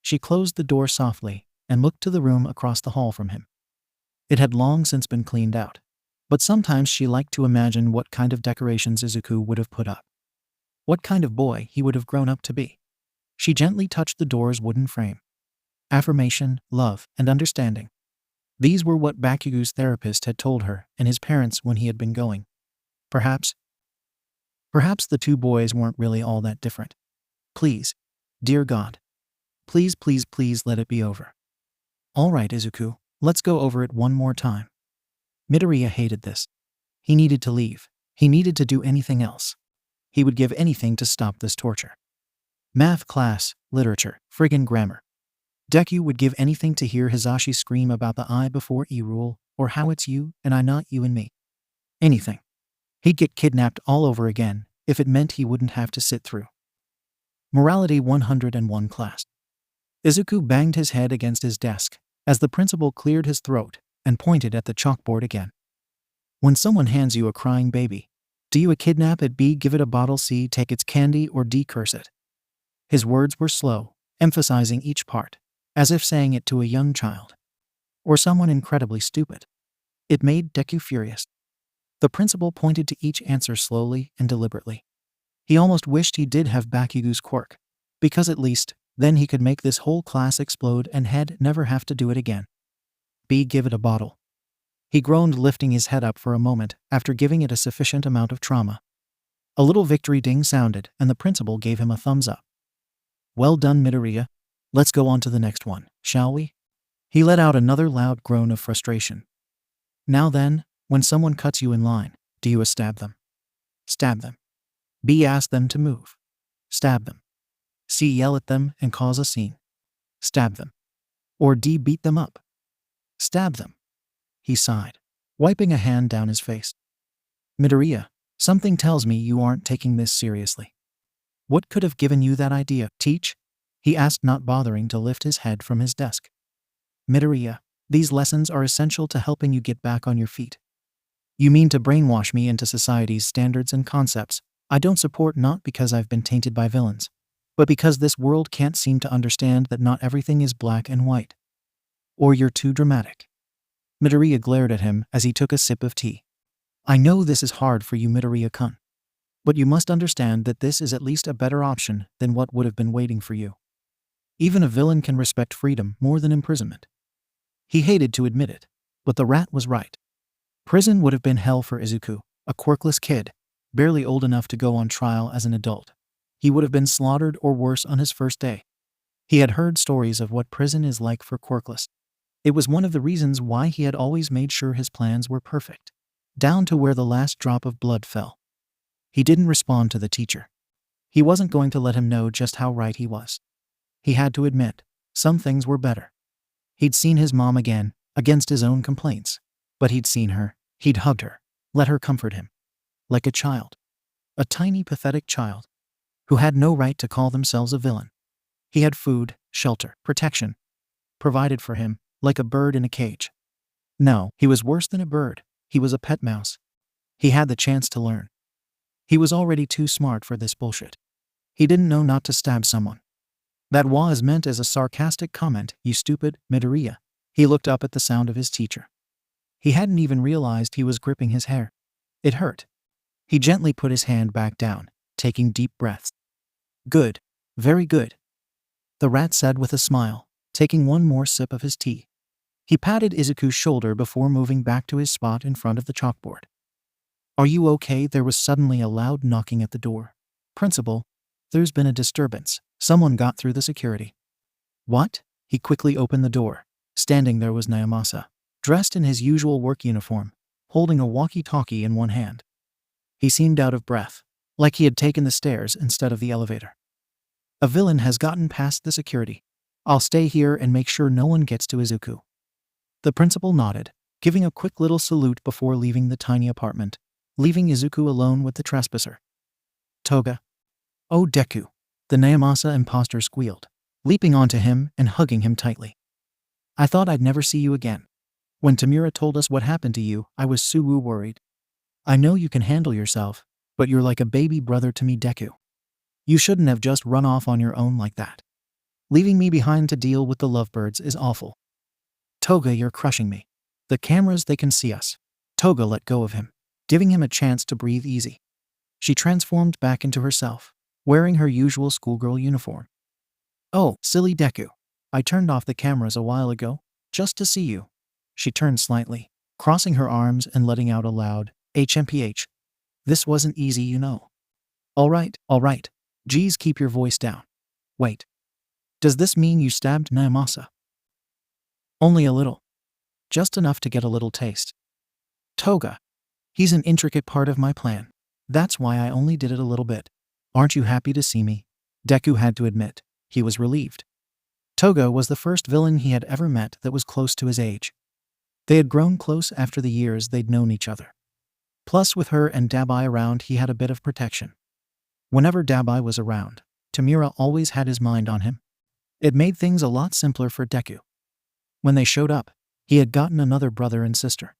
She closed the door softly and looked to the room across the hall from him. It had long since been cleaned out, but sometimes she liked to imagine what kind of decorations 𝐬𝐻𝐬 would have put up. What kind of boy he would have grown up to be. She gently touched the door's wooden frame. Affirmation, love, and understanding. These were what 𝐻𝐻𝐬's therapist had told her and his parents when he had been going. Perhaps the two boys weren't really all that different. Please, dear God. Please, please, please let it be over. All right, 𝐬𝐻𝐬, let's go over it one more time. Midoriya hated this. He needed to leave. He needed to do anything else. He would give anything to stop this torture. Math class, literature, friggin' grammar. Deku would give anything to hear Hisashi scream about the I before E rule, or how it's you and I, not you and me. Anything. He'd get kidnapped all over again if it meant he wouldn't have to sit through. Morality 101 class. 𝐬𝐻𝐬 banged his head against his desk as the principal cleared his throat and pointed at the chalkboard again. When someone hands you a crying baby, do you A kidnap it, B give it a bottle, C take its candy, or D curse it? His words were slow, emphasizing each part, as if saying it to a young child. Or someone incredibly stupid. It made Deku furious. The principal pointed to each answer slowly and deliberately. He almost wished he did have Bakugo's quirk, because at least then he could make this whole class explode and he'd never have to do it again. Give it a bottle. He groaned, lifting his head up for a moment after giving it a sufficient amount of trauma. A little victory ding sounded, and the principal gave him a thumbs up. Well done, Midoriya. Let's go on to the next one, shall we? He let out another loud groan of frustration. Now then, when someone cuts you in line, do you stab them? Stab them. B. Ask them to move. Stab them. C. Yell at them and cause a scene. Stab them. Or D. Beat them up. Stab them. He sighed, wiping a hand down his face. Midoriya, something tells me you aren't taking this seriously. What could have given you that idea, Teach? He asked, not bothering to lift his head from his desk. Midoriya, these lessons are essential to helping you get back on your feet. You mean to brainwash me into society's standards and concepts I don't support, not because I've been tainted by villains, but because this world can't seem to understand that not everything is black and white. Or you're too dramatic. Midoriya glared at him as he took a sip of tea. I know this is hard for you, Midoriya-kun, but you must understand that this is at least a better option than what would have been waiting for you. Even a villain can respect freedom more than imprisonment. He hated to admit it, but the rat was right. Prison would have been hell for Izuku, a quirkless kid, barely old enough to go on trial as an adult. He would have been slaughtered or worse on his first day. He had heard stories of what prison is like for quirkless. It was one of the reasons why he had always made sure his plans were perfect, down to where the last drop of blood fell. He didn't respond to the teacher. He wasn't going to let him know just how right he was. He had to admit, some things were better. He'd seen his mom again, against his own complaints. But he'd seen her, he'd hugged her, let her comfort him. Like a child. A tiny, pathetic child, who had no right to call themselves a villain. He had food, shelter, protection, provided for him, like a bird in a cage. No, he was worse than a bird. He was a pet mouse. He had the chance to learn. He was already too smart for this bullshit. He didn't know not to stab someone. That was meant as a sarcastic comment, you stupid, Midoriya. He looked up at the sound of his teacher. He hadn't even realized he was gripping his hair. It hurt. He gently put his hand back down, taking deep breaths. Good. Very good. The rat said with a smile, taking one more sip of his tea. He patted Izuku's shoulder before moving back to his spot in front of the chalkboard. Are you okay? There was suddenly a loud knocking at the door. Principal, there's been a disturbance. Someone got through the security. What? He quickly opened the door. Standing there was Naomasa, dressed in his usual work uniform, holding a walkie-talkie in one hand. He seemed out of breath, like he had taken the stairs instead of the elevator. A villain has gotten past the security. I'll stay here and make sure no one gets to Izuku. The principal nodded, giving a quick little salute before leaving the tiny apartment, leaving Izuku alone with the trespasser. Toga. Oh, Deku. The Naomasa imposter squealed, leaping onto him and hugging him tightly. I thought I'd never see you again. When Tamura told us what happened to you, I was so worried. I know you can handle yourself, but you're like a baby brother to me, Deku. You shouldn't have just run off on your own like that. Leaving me behind to deal with the lovebirds is awful. Toga, you're crushing me. The cameras, they can see us. Toga let go of him, giving him a chance to breathe easy. She transformed back into herself, wearing her usual schoolgirl uniform. Oh, silly Deku. I turned off the cameras a while ago, just to see you. She turned slightly, crossing her arms and letting out a loud, HMPH. This wasn't easy, you know. All right. Geez, keep your voice down. Wait. Does this mean you stabbed Naomasa? Only a little. Just enough to get a little taste. Toga. He's an intricate part of my plan. That's why I only did it a little bit. Aren't you happy to see me? Deku had to admit, he was relieved. Toga was the first villain he had ever met that was close to his age. They had grown close after the years they'd known each other. Plus, with her and 𝗵𝗲 around, he had a bit of protection. Whenever 𝗵𝗲 was around, Tamura always had his mind on him. It made things a lot simpler for Deku. When they showed up, he had gotten another brother and sister.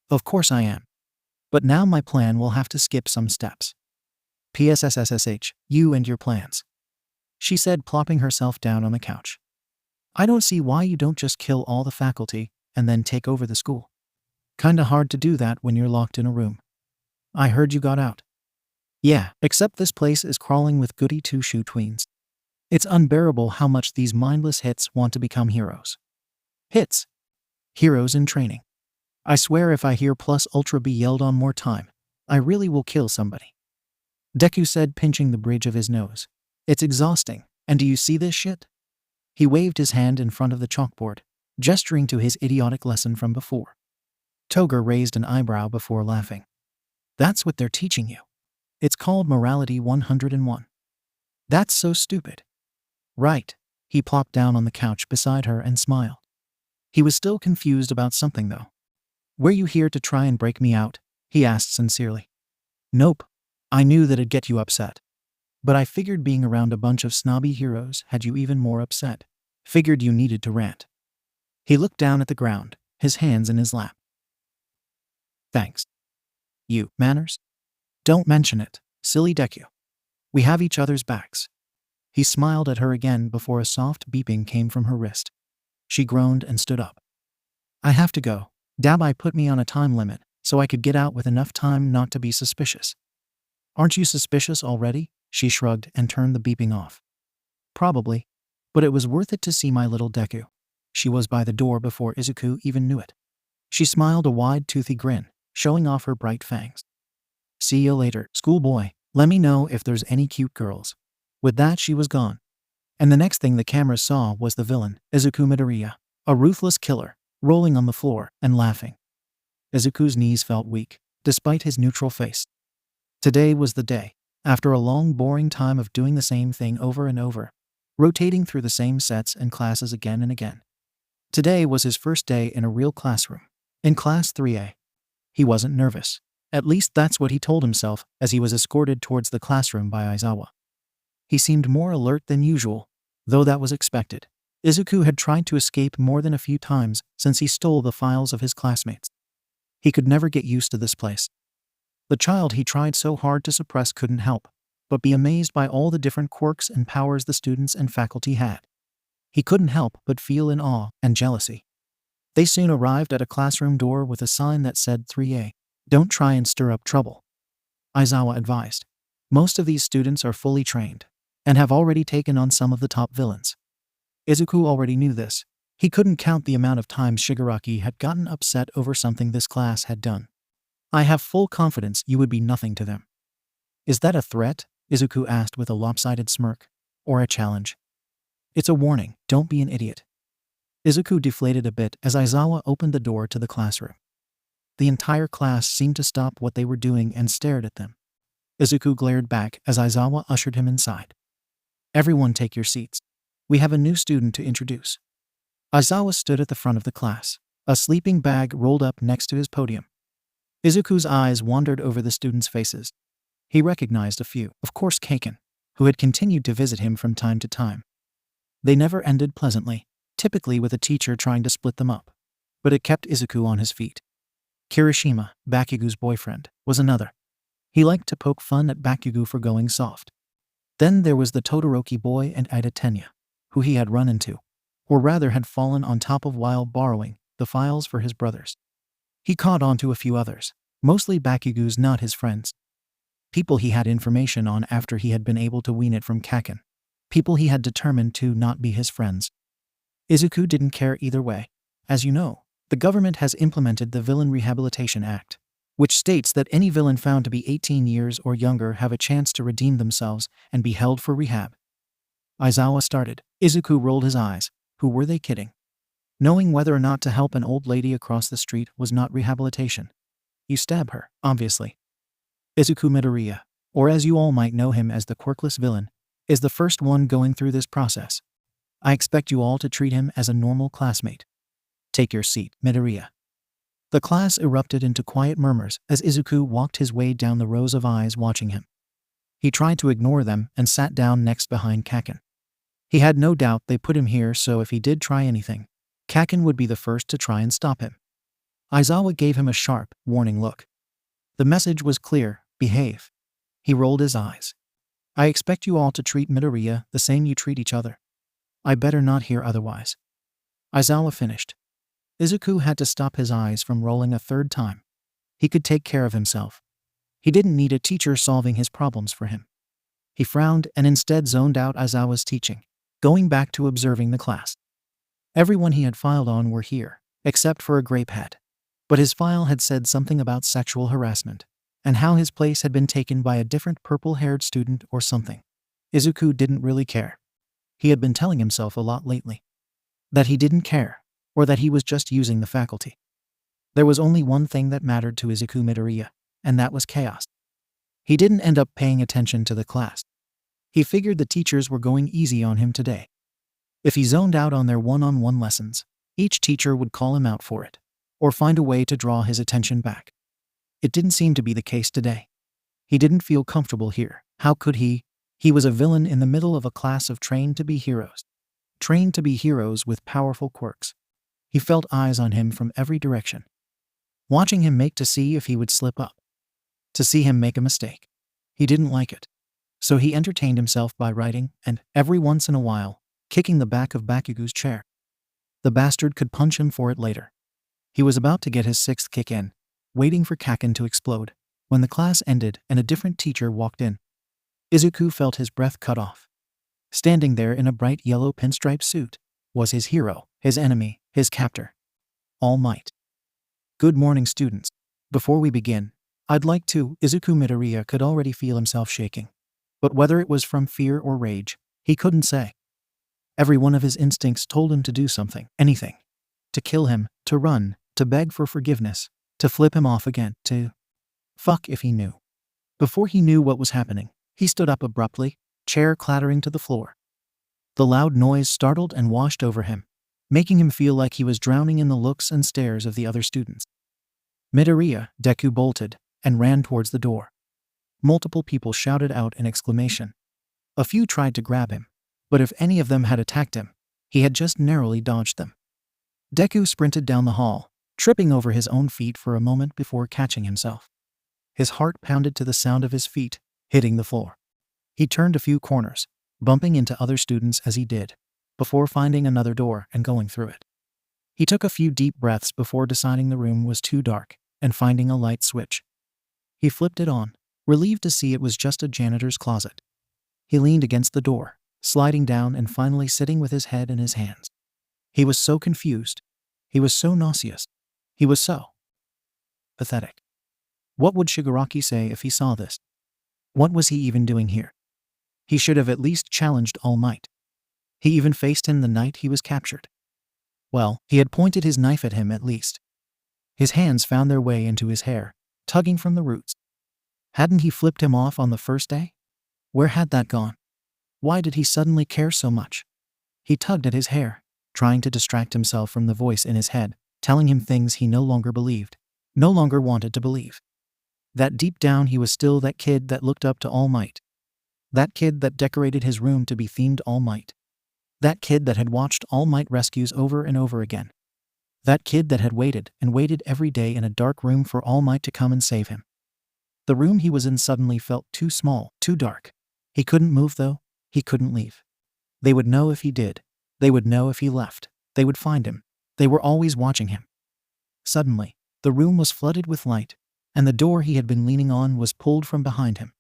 Of course I am. But now my plan will have to skip some steps. PSSSSH, you and your plans. She said, plopping herself down on the couch. I don't see why you don't just kill all the faculty and then take over the school. Kinda hard to do that when you're locked in a room. I heard you got out. Yeah, except this place is crawling with goody two-shoe tweens. It's unbearable how much these mindless hits want to become heroes. Hits. Heroes in training. I swear if I hear plus ultra be yelled on more time, I really will kill somebody. Deku said, pinching the bridge of his nose. It's exhausting, and do you see this shit? He waved his hand in front of the chalkboard, gesturing to his idiotic lesson from before. Toga raised an eyebrow before laughing. That's what they're teaching you. It's called Morality 101. That's so stupid. Right. He plopped down on the couch beside her and smiled. He was still confused about something though. Were you here to try and break me out? He asked sincerely. Nope. I knew that'd get you upset. But I figured being around a bunch of snobby heroes had you even more upset. Figured you needed to rant. He looked down at the ground, his hands in his lap. Thanks. You, manners? Don't mention it, silly Deku. We have each other's backs. He smiled at her again before a soft beeping came from her wrist. She groaned and stood up. I have to go. 𝗬𝗲𝗍 put me on a time limit, so I could get out with enough time not to be suspicious. Aren't you suspicious already? She shrugged and turned the beeping off. Probably. But it was worth it to see my little Deku. She was by the door before Izuku even knew it. She smiled a wide toothy grin, showing off her bright fangs. See you later, schoolboy. Let me know if there's any cute girls. With that she was gone. And the next thing the camera saw was the villain, Izuku Midoriya, a ruthless killer, rolling on the floor and laughing. Izuku's knees felt weak, despite his neutral face. Today was the day, after a long boring time of doing the same thing over and over, rotating through the same sets and classes again and again. Today was his first day in a real classroom, in class 3A. He wasn't nervous. At least that's what he told himself as he was escorted towards the classroom by Aizawa. He seemed more alert than usual, though that was expected. Izuku had tried to escape more than a few times since he stole the files of his classmates. He could never get used to this place. The child he tried so hard to suppress couldn't help but be amazed by all the different quirks and powers the students and faculty had. He couldn't help but feel in awe and jealousy. They soon arrived at a classroom door with a sign that said 3A. Don't try and stir up trouble, Aizawa advised. Most of these students are fully trained and have already taken on some of the top villains. Izuku already knew this. He couldn't count the amount of times Shigaraki had gotten upset over something this class had done. I have full confidence you would be nothing to them. Is that a threat? Izuku asked with a lopsided smirk. Or a challenge? It's a warning, don't be an idiot. Izuku deflated a bit as Aizawa opened the door to the classroom. The entire class seemed to stop what they were doing and stared at them. Izuku glared back as Aizawa ushered him inside. Everyone take your seats. We have a new student to introduce. Aizawa stood at the front of the class, a sleeping bag rolled up next to his podium. Izuku's eyes wandered over the students' faces. He recognized a few, of course 𝐀𝐦, who had continued to visit him from time to time. They never ended pleasantly, typically with a teacher trying to split them up. But it kept Izuku on his feet. Kirishima, Bakugu's boyfriend, was another. He liked to poke fun at Bakugu for going soft. Then there was the Todoroki boy and Ida Tenya, who he had run into, or rather had fallen on top of while borrowing the files for his brothers. He caught on to a few others, mostly Bakugu's not his friends. People he had information on after he had been able to wean it from 𝐾𝐦. People he had determined to not be his friends. Izuku didn't care either way. As you know, the government has implemented the Villain Rehabilitation Act, which states that any villain found to be 18 years or younger have a chance to redeem themselves and be held for rehab. Aizawa started. Izuku rolled his eyes. Who were they kidding? Knowing whether or not to help an old lady across the street was not rehabilitation. You stab her, obviously. Izuku Midoriya, or as you all might know him as the quirkless villain, is the first one going through this process. I expect you all to treat him as a normal classmate. Take your seat, Midoriya. The class erupted into quiet murmurs as Izuku walked his way down the rows of eyes watching him. He tried to ignore them and sat down next behind 𝐾𝐦. He had no doubt they put him here so if he did try anything, 𝐾𝐦 would be the first to try and stop him. Aizawa gave him a sharp, warning look. The message was clear, behave. He rolled his eyes. I expect you all to treat Midoriya the same you treat each other. I better not hear otherwise. Aizawa finished. Izuku had to stop his eyes from rolling a third time. He could take care of himself. He didn't need a teacher solving his problems for him. He frowned and instead zoned out as I was teaching, going back to observing the class. Everyone he had filed on were here, except for a grapehead. But his file had said something about sexual harassment, and how his place had been taken by a different purple-haired student or something. Izuku didn't really care. He had been telling himself a lot lately. That he didn't care, or that he was just using the faculty. There was only one thing that mattered to Izuku Midoriya, and that was chaos. He didn't end up paying attention to the class. He figured the teachers were going easy on him today. If he zoned out on their one-on-one lessons, each teacher would call him out for it, or find a way to draw his attention back. It didn't seem to be the case today. He didn't feel comfortable here. How could he? He was a villain in the middle of a class of trained to be heroes. Trained to be heroes with powerful quirks. He felt eyes on him from every direction, watching him make to see if he would slip up. To see him make a mistake. He didn't like it. So he entertained himself by writing and, every once in a while, kicking the back of Bakugo's chair. The bastard could punch him for it later. He was about to get his sixth kick in, waiting for Kaken to explode, when the class ended and a different teacher walked in. Izuku felt his breath cut off. Standing there in a bright yellow pinstripe suit was his hero, his enemy, his captor. All Might. Good morning, students. Before we begin, I'd like to. Izuku Midoriya could already feel himself shaking. But whether it was from fear or rage, he couldn't say. Every one of his instincts told him to do something, anything. To kill him, to run, to beg for forgiveness, to flip him off again, to fuck if he knew. Before he knew what was happening, he stood up abruptly, chair clattering to the floor. The loud noise startled and washed over him, making him feel like he was drowning in the looks and stares of the other students. Midoriya, Deku bolted, and ran towards the door. Multiple people shouted out an exclamation. A few tried to grab him, but if any of them had attacked him, he had just narrowly dodged them. Deku sprinted down the hall, tripping over his own feet for a moment before catching himself. His heart pounded to the sound of his feet hitting the floor. He turned a few corners, bumping into other students as he did, before finding another door and going through it. He took a few deep breaths before deciding the room was too dark and finding a light switch. He flipped it on, relieved to see it was just a janitor's closet. He leaned against the door, sliding down and finally sitting with his head in his hands. He was so confused. He was so nauseous. He was so pathetic. What would Shigaraki say if he saw this? What was he even doing here? He should have at least challenged All Might. He even faced him the night he was captured. Well, he had pointed his knife at him at least. His hands found their way into his hair, tugging from the roots. Hadn't he flipped him off on the first day? Where had that gone? Why did he suddenly care so much? He tugged at his hair, trying to distract himself from the voice in his head, telling him things he no longer believed, no longer wanted to believe. That deep down he was still that kid that looked up to All Might. That kid that decorated his room to be themed All Might. That kid that had watched All Might rescues over and over again. That kid that had waited and waited every day in a dark room for All Might to come and save him. The room he was in suddenly felt too small, too dark. He couldn't move though. He couldn't leave. They would know if he did. They would know if he left. They would find him. They were always watching him. Suddenly, the room was flooded with light, and the door he had been leaning on was pulled from behind him.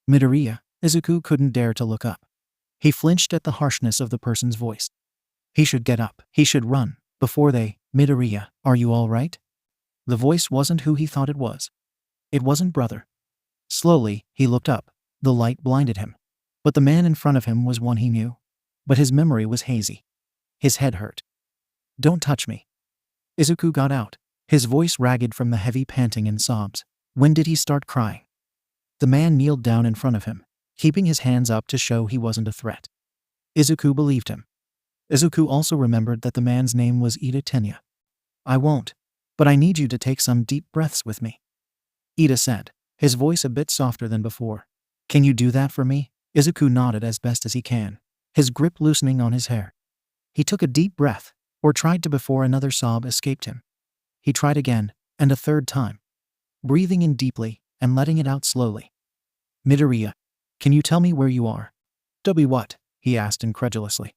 Midoriya, Izuku couldn't dare to look up. He flinched at the harshness of the person's voice. He should get up. He should run, before they. Midoriya, are you all right? The voice wasn't who he thought it was. It wasn't brother. Slowly, he looked up. The light blinded him. But the man in front of him was one he knew. But his memory was hazy. His head hurt. Don't touch me. Izuku got out, his voice ragged from the heavy panting and sobs. When did he start crying? The man kneeled down in front of him, keeping his hands up to show he wasn't a threat. Izuku believed him. Izuku also remembered that the man's name was Ida Tenya. I won't, but I need you to take some deep breaths with me. Ida said, his voice a bit softer than before. Can you do that for me? Izuku nodded as best as he can, his grip loosening on his hair. He took a deep breath, or tried to before another sob escaped him. He tried again, and a third time, breathing in deeply and letting it out slowly. Midoriya, can you tell me where you are? What? He asked incredulously.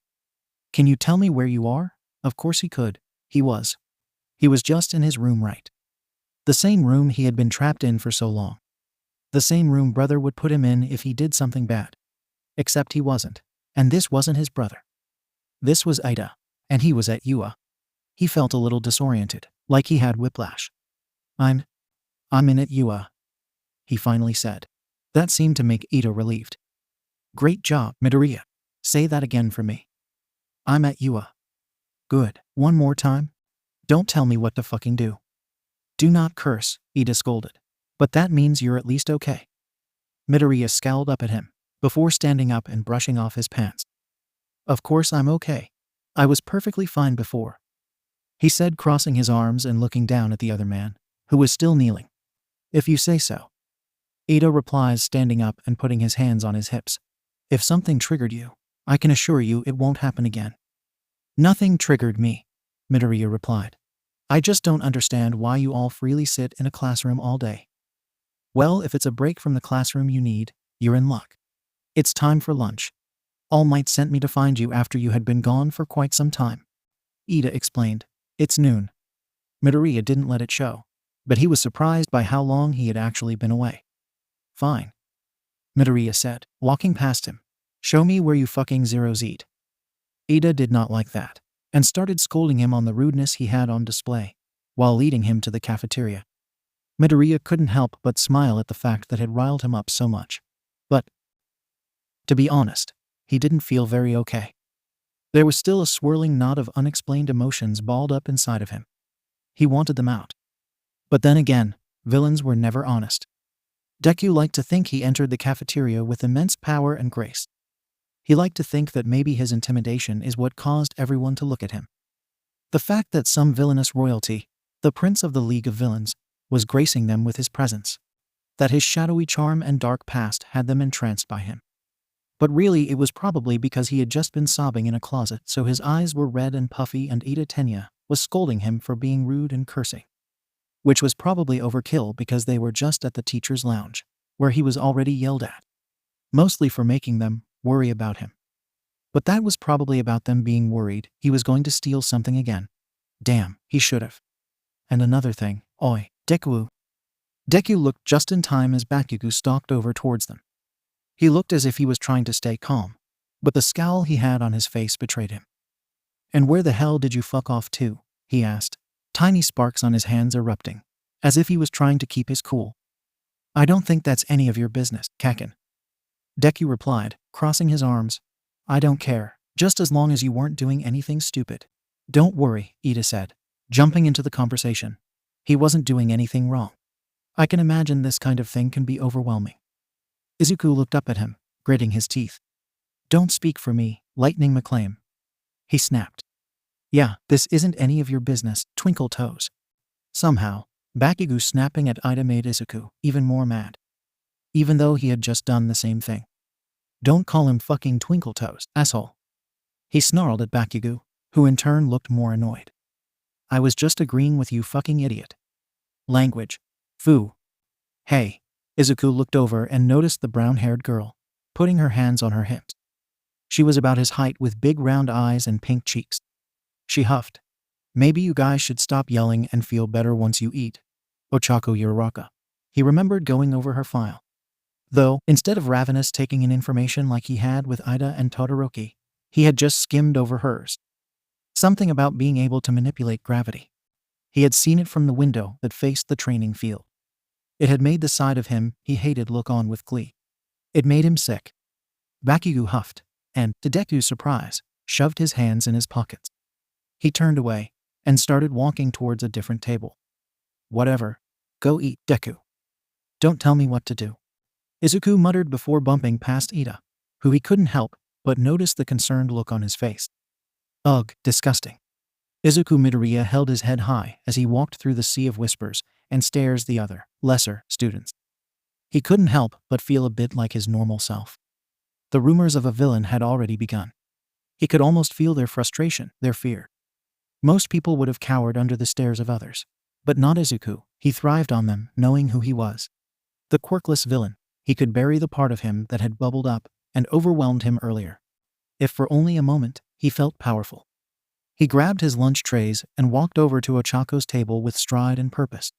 Can you tell me where you are? Of course he could. He was just in his room, right? The same room he had been trapped in for so long. The same room brother would put him in if he did something bad. Except he wasn't. And this wasn't his brother. This was Ida. And he was at 𝐬𝐬. He felt a little disoriented, like he had whiplash. I'm in at 𝐬𝐬, he finally said. That seemed to make Ida relieved. Great job, Midoriya. Say that again for me. I'm at 𝐬𝐬. Good. One more time? Don't tell me what to fucking do. Do not curse, Ida scolded. But that means you're at least okay. Midoriya scowled up at him, before standing up and brushing off his pants. Of course I'm okay. I was perfectly fine before, he said, crossing his arms and looking down at the other man, who was still kneeling. If you say so. Ida replies, standing up and putting his hands on his hips. If something triggered you, I can assure you it won't happen again. Nothing triggered me, Midoriya replied. I just don't understand why you all freely sit in a classroom all day. Well, if it's a break from the classroom you need, you're in luck. It's time for lunch. All Might sent me to find you after you had been gone for quite some time. Ida explained. It's noon. Midoriya didn't let it show, but he was surprised by how long he had actually been away. Fine, Midoriya said, walking past him. Show me where you fucking zeros eat. Ida did not like that, and started scolding him on the rudeness he had on display, while leading him to the cafeteria. Midoriya couldn't help but smile at the fact that had riled him up so much. But, to be honest, he didn't feel very okay. There was still a swirling knot of unexplained emotions balled up inside of him. He wanted them out. But then again, villains were never honest. Deku liked to think he entered the cafeteria with immense power and grace. He liked to think that maybe his intimidation is what caused everyone to look at him. The fact that some villainous royalty, the prince of the League of Villains, was gracing them with his presence. That his shadowy charm and dark past had them entranced by him. But really it was probably because he had just been sobbing in a closet, so his eyes were red and puffy, and 𝐻𝐻𝐻 was scolding him for being rude and cursing. Which was probably overkill because they were just at the teacher's lounge, where he was already yelled at. Mostly for making them worry about him. But that was probably about them being worried he was going to steal something again. Damn, he should have. And another thing, oi, Deku. Deku looked just in time as Bakugo stalked over towards them. He looked as if he was trying to stay calm, but the scowl he had on his face betrayed him. And where the hell did you fuck off to? He asked, tiny sparks on his hands erupting, as if he was trying to keep his cool. I don't think that's any of your business, 𝐻𝐻𝐻. Deku replied, crossing his arms. I don't care, just as long as you weren't doing anything stupid. Don't worry, Ida said, jumping into the conversation. He wasn't doing anything wrong. I can imagine this kind of thing can be overwhelming. Izuku looked up at him, gritting his teeth. Don't speak for me, Lightning McClane. He snapped. Yeah, this isn't any of your business, Twinkle Toes. Somehow, Bakugo snapping at Ida made Izuku even more mad. Even though he had just done the same thing. Don't call him fucking Twinkle Toes, asshole. He snarled at Bakugo, who in turn looked more annoyed. I was just agreeing with you, fucking idiot. Language. Fu. Hey. Izuku looked over and noticed the brown-haired girl, putting her hands on her hips. She was about his height with big round eyes and pink cheeks. She huffed. Maybe you guys should stop yelling and feel better once you eat. Ochako Yoraka. He remembered going over her file. Though, instead of ravenous taking in information like he had with Ida and Todoroki, he had just skimmed over hers. Something about being able to manipulate gravity. He had seen it from the window that faced the training field. It had made the side of him he hated look on with glee. It made him sick. Bakugo huffed, and, to Deku's surprise, shoved his hands in his pockets. He turned away, and started walking towards a different table. Whatever. Go eat, Deku. Don't tell me what to do. Izuku muttered before bumping past Ida, who he couldn't help but notice the concerned look on his face. Ugh, disgusting. Izuku Midoriya held his head high as he walked through the sea of whispers and stares the other, lesser, students. He couldn't help but feel a bit like his normal self. The rumors of a villain had already begun. He could almost feel their frustration, their fear. Most people would have cowered under the stares of others. But not Izuku. He thrived on them, knowing who he was. The quirkless villain. He could bury the part of him that had bubbled up and overwhelmed him earlier. If for only a moment, he felt powerful. He grabbed his lunch trays and walked over to Ochako's table with stride and purpose.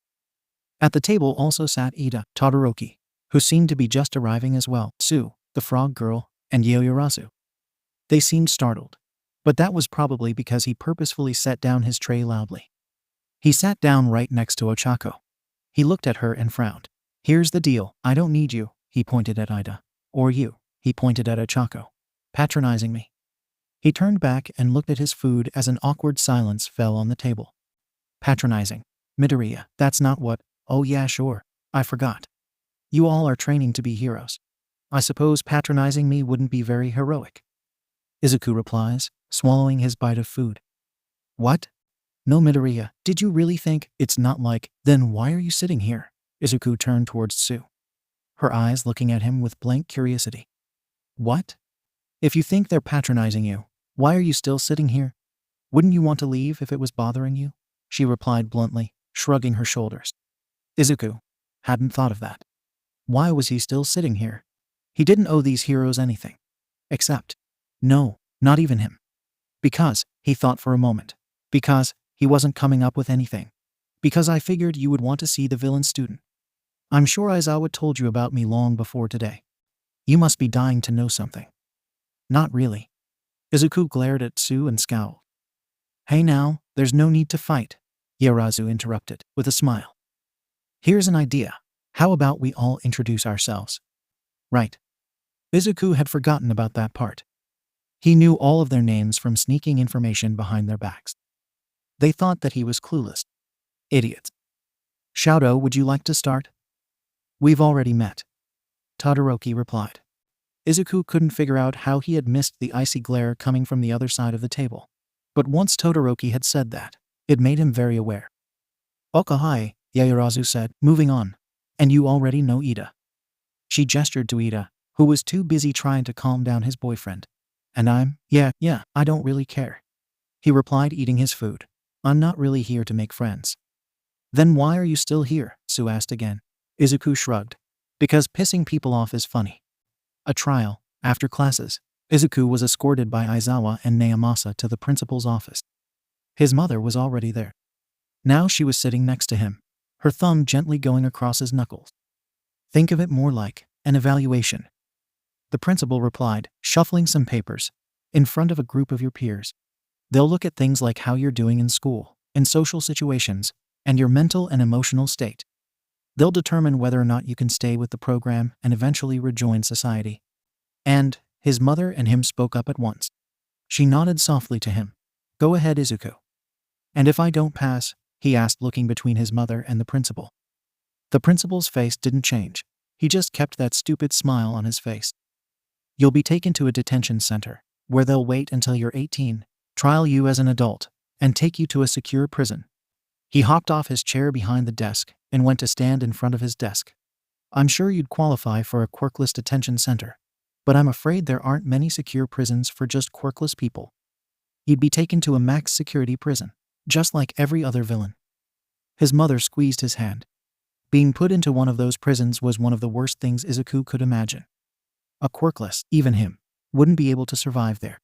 At the table also sat Ida, Todoroki, who seemed to be just arriving as well, Sue, the frog girl, and Yaoyorozu. They seemed startled, but that was probably because he purposefully set down his tray loudly. He sat down right next to Ochako. He looked at her and frowned. Here's the deal, I don't need you, he pointed at Ida. Or you, he pointed at Ochako. Patronizing me. He turned back and looked at his food as an awkward silence fell on the table. Patronizing. Midoriya, that's not what. Oh yeah, sure. I forgot. You all are training to be heroes. I suppose patronizing me wouldn't be very heroic. Izuku replies, swallowing his bite of food. What? No, Midoriya, did you really think it's not like, then why are you sitting here? Izuku turned towards Sue, her eyes looking at him with blank curiosity. What? If you think they're patronizing you, why are you still sitting here? Wouldn't you want to leave if it was bothering you? She replied bluntly, shrugging her shoulders. Izuku hadn't thought of that. Why was he still sitting here? He didn't owe these heroes anything. Except, no, not even him. Because, he thought for a moment. Because, he wasn't coming up with anything. Because I figured you would want to see the villain student. I'm sure Aizawa told you about me long before today. You must be dying to know something. Not really. Izuku glared at Sue and scowled. Hey now, there's no need to fight, Yaoyorozu interrupted, with a smile. Here's an idea. How about we all introduce ourselves? Right. Izuku had forgotten about that part. He knew all of their names from sneaking information behind their backs. They thought that he was clueless. Idiots. 𝐲𝐸, would you like to start? We've already met, Todoroki replied. Izuku couldn't figure out how he had missed the icy glare coming from the other side of the table. But once Todoroki had said that, it made him very aware. Okay, Yaoyorozu said, moving on. And you already know Ida. She gestured to Ida, who was too busy trying to calm down his boyfriend. And yeah, I don't really care. He replied, eating his food. I'm not really here to make friends. Then why are you still here? Sue asked again. Izuku shrugged. Because pissing people off is funny. A trial, after classes, Izuku was escorted by Aizawa and Naomasa to the principal's office. His mother was already there. Now she was sitting next to him, her thumb gently going across his knuckles. Think of it more like an evaluation. The principal replied, shuffling some papers, in front of a group of your peers. They'll look at things like how you're doing in school, in social situations, and your mental and emotional state. They'll determine whether or not you can stay with the program and eventually rejoin society. And his mother and him spoke up at once. She nodded softly to him. Go ahead, Izuku. And if I don't pass? He asked, looking between his mother and the principal. The principal's face didn't change. He just kept that stupid smile on his face. You'll be taken to a detention center, where they'll wait until you're 18, trial you as an adult, and take you to a secure prison. He hopped off his chair behind the desk and went to stand in front of his desk. I'm sure you'd qualify for a quirkless detention center, but I'm afraid there aren't many secure prisons for just quirkless people. You'd be taken to a max security prison, just like every other villain. His mother squeezed his hand. Being put into one of those prisons was one of the worst things Izuku could imagine. A quirkless, even him, wouldn't be able to survive there.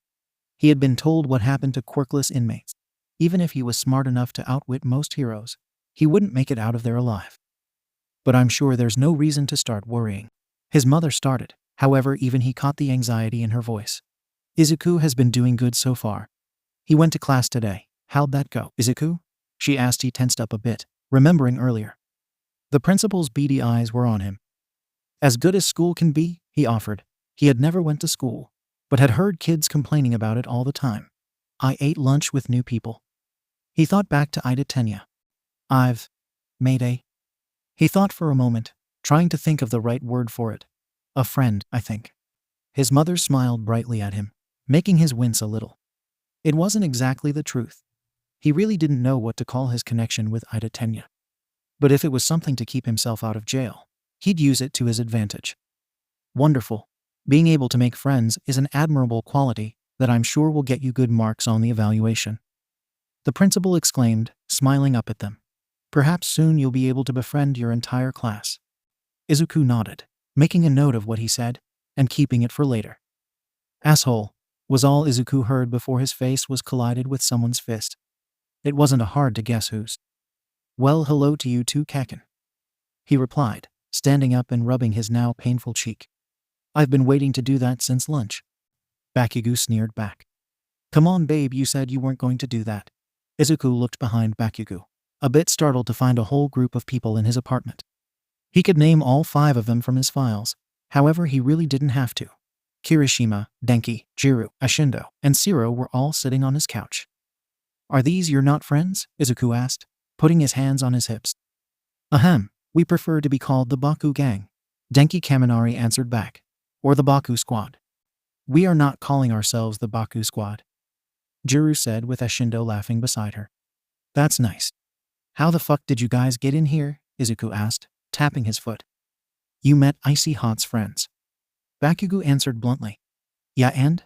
He had been told what happened to quirkless inmates. Even if he was smart enough to outwit most heroes, he wouldn't make it out of there alive. But I'm sure there's no reason to start worrying. His mother started, however, even he caught the anxiety in her voice. Izuku has been doing good so far. He went to class today. How'd that go, Izuku? She asked. He tensed up a bit, remembering earlier. The principal's beady eyes were on him. As good as school can be, he offered. He had never went to school, but had heard kids complaining about it all the time. I ate lunch with new people. He thought back to Ida Tenya. I've made a... He thought for a moment, trying to think of the right word for it. A friend, I think. His mother smiled brightly at him, making his wince a little. It wasn't exactly the truth. He really didn't know what to call his connection with Ida Tenya. But if it was something to keep himself out of jail, he'd use it to his advantage. Wonderful. Being able to make friends is an admirable quality that I'm sure will get you good marks on the evaluation. The principal exclaimed, smiling up at them. Perhaps soon you'll be able to befriend your entire class. Izuku nodded, making a note of what he said, and keeping it for later. Asshole, was all Izuku heard before his face was collided with someone's fist. It wasn't hard to guess whose. Well, hello to you too, Kaken. He replied, standing up and rubbing his now painful cheek. "I've been waiting to do that since lunch." 𝗏𝗃𝐬 sneered back. "Come on, babe, you said you weren't going to do that." Izuku looked behind 𝗏𝗃𝐬, a bit startled to find a whole group of people in his apartment. He could name all 5 of them from his files, however he really didn't have to. Kirishima, Denki, Jiro, Ashindo, and Shiro were all sitting on his couch. "Are these your not friends?" Izuku asked, putting his hands on his hips. "Ahem, we prefer to be called the Baku Gang," Denki Kaminari answered back. "Or the Baku Squad." "We are not calling ourselves the Baku Squad," Jiro said with Ashindo laughing beside her. "That's nice. How the fuck did you guys get in here?" Izuku asked, tapping his foot. "You met Icy Hot's friends," 𝗏𝗃𝐬 answered bluntly. "Yeah, and?"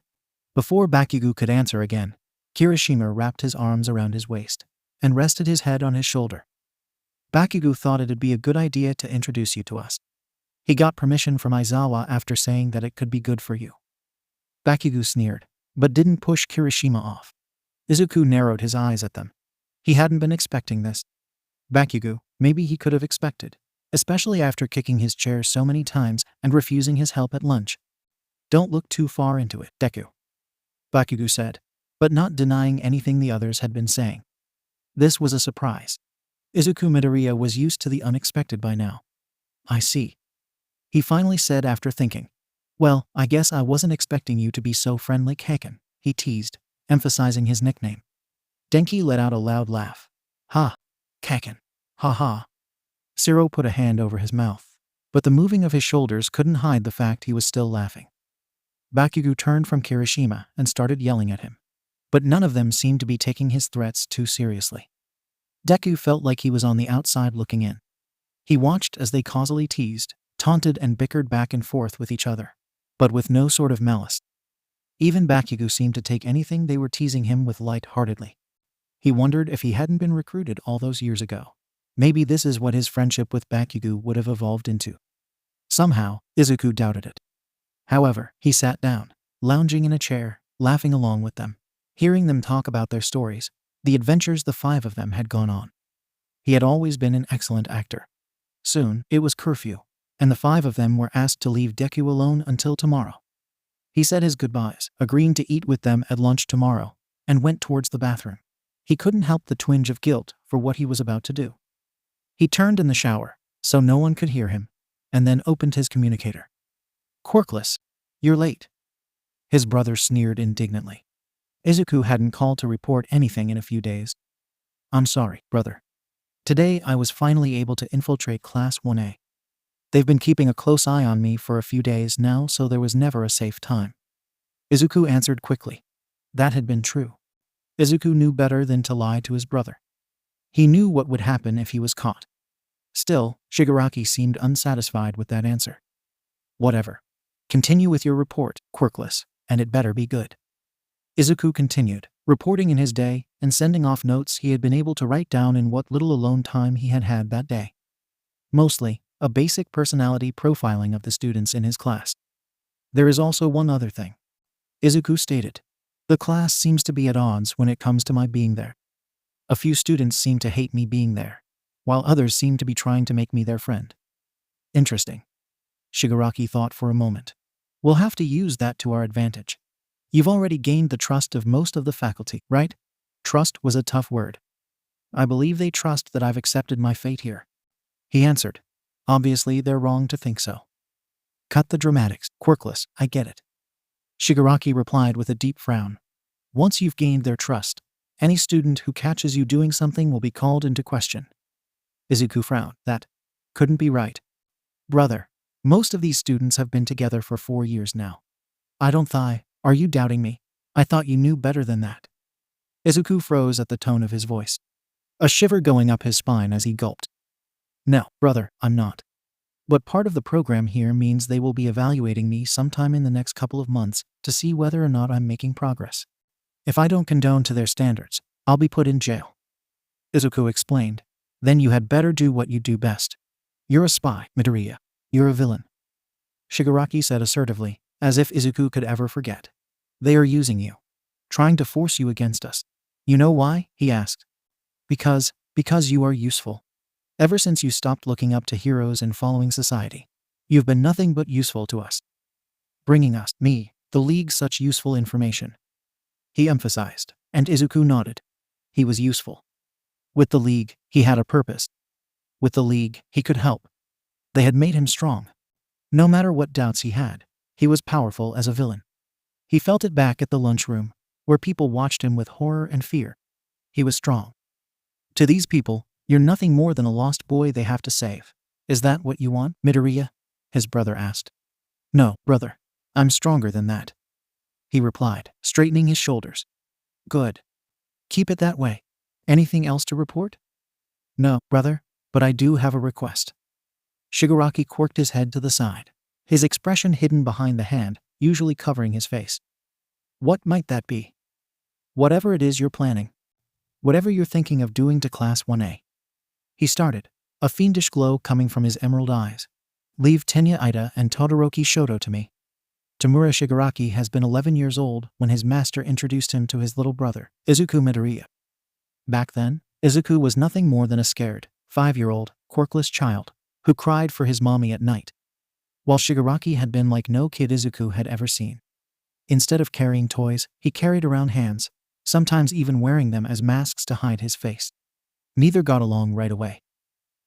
Before 𝗏𝗃𝐬 could answer again, Kirishima wrapped his arms around his waist and rested his head on his shoulder. "𝗏𝗃𝐬 thought it'd be a good idea to introduce you to us. He got permission from Aizawa after saying that it could be good for you." 𝗏𝗃𝐬 sneered, but didn't push Kirishima off. Izuku narrowed his eyes at them. He hadn't been expecting this. 𝗏𝗃𝐬, maybe he could have expected, especially after kicking his chair so many times and refusing his help at lunch. "Don't look too far into it, Deku," 𝗏𝗃𝐬 said, but not denying anything the others had been saying. This was a surprise. Izuku Midoriya was used to the unexpected by now. "I see," he finally said after thinking. "Well, I guess I wasn't expecting you to be so friendly, Kaken," he teased, emphasizing his nickname. Denki let out a loud laugh. "Ha, Kaken. Ha ha." Shiro put a hand over his mouth, but the moving of his shoulders couldn't hide the fact he was still laughing. 𝗏𝗃𝐬 turned from Kirishima and started yelling at him, but none of them seemed to be taking his threats too seriously. Deku felt like he was on the outside looking in. He watched as they causally teased, taunted and bickered back and forth with each other, but with no sort of malice. Even 𝗏𝗃𝐬 seemed to take anything they were teasing him with light-heartedly. He wondered if he hadn't been recruited all those years ago. Maybe this is what his friendship with 𝗏𝗃𝐬 would have evolved into. Somehow, Izuku doubted it. However, he sat down, lounging in a chair, laughing along with them, hearing them talk about their stories, the adventures the 5 of them had gone on. He had always been an excellent actor. Soon, it was curfew, and the 5 of them were asked to leave Deku alone until tomorrow. He said his goodbyes, agreeing to eat with them at lunch tomorrow, and went towards the bathroom. He couldn't help the twinge of guilt for what he was about to do. He turned in the shower, so no one could hear him, and then opened his communicator. "Quirkless, you're late," his brother sneered indignantly. Izuku hadn't called to report anything in a few days. "I'm sorry, brother. Today I was finally able to infiltrate Class 1A. They've been keeping a close eye on me for a few days now, so there was never a safe time." Izuku answered quickly. That had been true. Izuku knew better than to lie to his brother. He knew what would happen if he was caught. Still, Shigaraki seemed unsatisfied with that answer. "Whatever. Continue with your report, Quirkless, and it better be good." Izuku continued, reporting in his day and sending off notes he had been able to write down in what little alone time he had had that day. Mostly, a basic personality profiling of the students in his class. "There is also one other thing," Izuku stated. "The class seems to be at odds when it comes to my being there. A few students seem to hate me being there, while others seem to be trying to make me their friend." "Interesting." Shigaraki thought for a moment. "We'll have to use that to our advantage. You've already gained the trust of most of the faculty, right?" Trust was a tough word. "I believe they trust that I've accepted my fate here," he answered. "Obviously, they're wrong to think so." "Cut the dramatics, Quirkless, I get it." Shigaraki replied with a deep frown. "Once you've gained their trust, any student who catches you doing something will be called into question." Izuku frowned. That couldn't be right. "Brother, most of these students have been together for 4 years now. I don't thigh. Are you doubting me? I thought you knew better than that." Izuku froze at the tone of his voice, a shiver going up his spine as he gulped. "No, brother, I'm not. But part of the program here means they will be evaluating me sometime in the next couple of months to see whether or not I'm making progress. If I don't condone to their standards, I'll be put in jail." Izuku explained. "Then you had better do what you do best. You're a spy, Midoriya. You're a villain," Shigaraki said assertively, as if Izuku could ever forget. "They are using you. Trying to force you against us. You know why?" he asked. Because you are useful." Ever since you stopped looking up to heroes and following society, you've been nothing but useful to us. Bringing us, me, the League, such useful information," he emphasized, and Izuku nodded. He was useful. With the League, he had a purpose. With the League, he could help. They had made him strong. No matter what doubts he had, he was powerful as a villain. He felt it back at the lunchroom, where people watched him with horror and fear. He was strong. To these people, you're nothing more than a lost boy they have to save. Is that what you want, Midoriya? His brother asked. No, brother. I'm stronger than that, he replied, straightening his shoulders. Good. Keep it that way. Anything else to report? No, brother, but I do have a request. Shigaraki quirked his head to the side, his expression hidden behind the hand, usually covering his face. What might that be? Whatever it is you're planning. Whatever you're thinking of doing to Class 1A. He started, a fiendish glow coming from his emerald eyes. Leave Tenya Ida and Todoroki Shoto to me. Tamura Shigaraki has been 11 years old when his master introduced him to his little brother, Izuku Midoriya. Back then, Izuku was nothing more than a scared, 5-year-old, quirkless child, who cried for his mommy at night. While Shigaraki had been like no kid Izuku had ever seen. Instead of carrying toys, he carried around hands, sometimes even wearing them as masks to hide his face. Neither got along right away.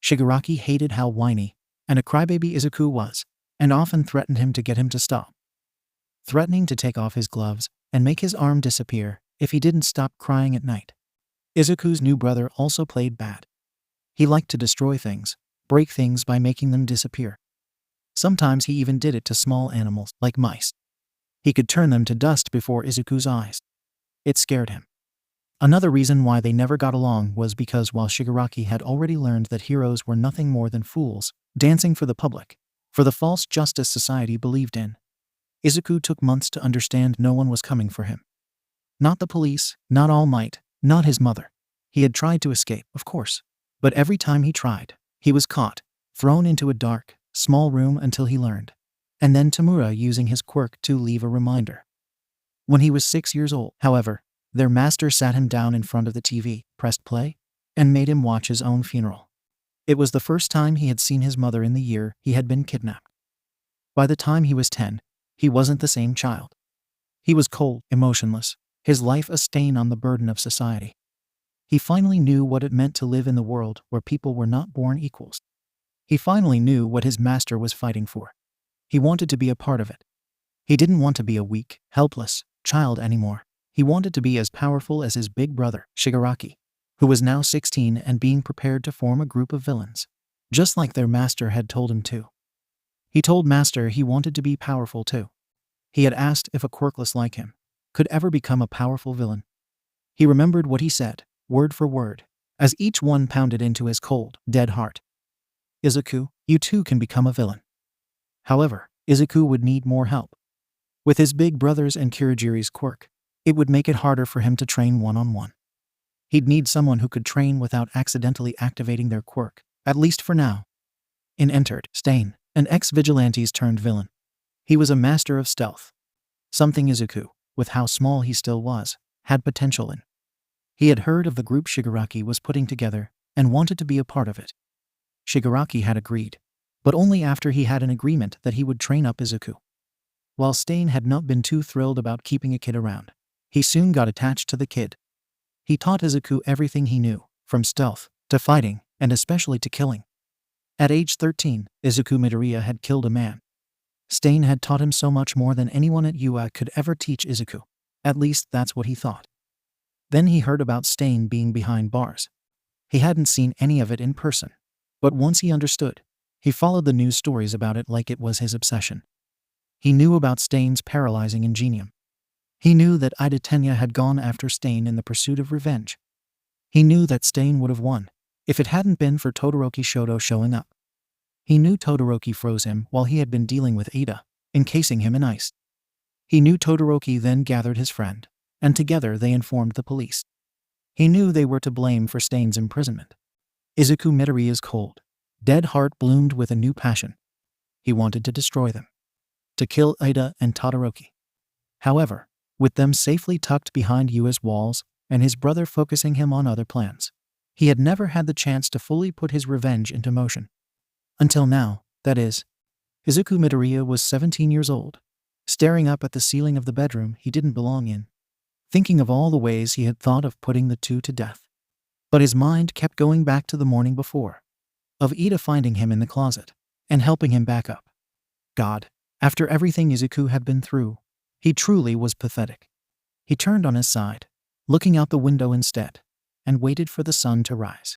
Shigaraki hated how whiny and a crybaby Izuku was, and often threatened him to get him to stop. Threatening to take off his gloves and make his arm disappear if he didn't stop crying at night. Izuku's new brother also played bad. He liked to destroy things, break things by making them disappear. Sometimes he even did it to small animals, like mice. He could turn them to dust before Izuku's eyes. It scared him. Another reason why they never got along was because while Shigaraki had already learned that heroes were nothing more than fools, dancing for the public, for the false justice society believed in, Izuku took months to understand no one was coming for him. Not the police, not All Might, not his mother. He had tried to escape, of course. But every time he tried, he was caught, thrown into a dark, small room until he learned. And then Tamura using his quirk to leave a reminder. When he was 6 years old, however, their master sat him down in front of the TV, pressed play, and made him watch his own funeral. It was the first time he had seen his mother in the year he had been kidnapped. By the time he was 10, he wasn't the same child. He was cold, emotionless, his life a stain on the burden of society. He finally knew what it meant to live in the world where people were not born equals. He finally knew what his master was fighting for. He wanted to be a part of it. He didn't want to be a weak, helpless child anymore. He wanted to be as powerful as his big brother, Shigaraki, who was now 16 and being prepared to form a group of villains, just like their master had told him to. He told Master he wanted to be powerful too. He had asked if a quirkless like him could ever become a powerful villain. He remembered what he said, word for word, as each one pounded into his cold, dead heart. Izuku, you too can become a villain. However, Izuku would need more help. With his big brother's and Kirigiri's quirk, it would make it harder for him to train one-on-one. He'd need someone who could train without accidentally activating their quirk, at least for now. In entered Stain, an ex-vigilantes turned villain. He was a master of stealth. Something Izuku, with how small he still was, had potential in. He had heard of the group Shigaraki was putting together and wanted to be a part of it. Shigaraki had agreed, but only after he had an agreement that he would train up Izuku. While Stain had not been too thrilled about keeping a kid around, he soon got attached to the kid. He taught Izuku everything he knew, from stealth to fighting, and especially to killing. At age 13, Izuku Midoriya had killed a man. Stain had taught him so much more than anyone at UA could ever teach Izuku. At least that's what he thought. Then he heard about Stain being behind bars. He hadn't seen any of it in person. But once he understood, he followed the news stories about it like it was his obsession. He knew about Stain's paralyzing ingenium. He knew that Ida Tenya had gone after Stain in the pursuit of revenge. He knew that Stain would have won if it hadn't been for Todoroki Shoto showing up. He knew Todoroki froze him while he had been dealing with Ada, encasing him in ice. He knew Todoroki then gathered his friend, and together they informed the police. He knew they were to blame for Stain's imprisonment. Izuku Midoriya's cold, dead heart bloomed with a new passion. He wanted to destroy them. To kill Ida and Todoroki. However, with them safely tucked behind UA's walls and his brother focusing him on other plans, He had never had the chance to fully put his revenge into motion. Until now, that is. Izuku Midoriya was 17 years old, staring up at the ceiling of the bedroom he didn't belong in, thinking of all the ways he had thought of putting the two to death. But his mind kept going back to the morning before, of Ida finding him in the closet and helping him back up. God, after everything Izuku had been through, he truly was pathetic. He turned on his side, looking out the window instead, and waited for the sun to rise.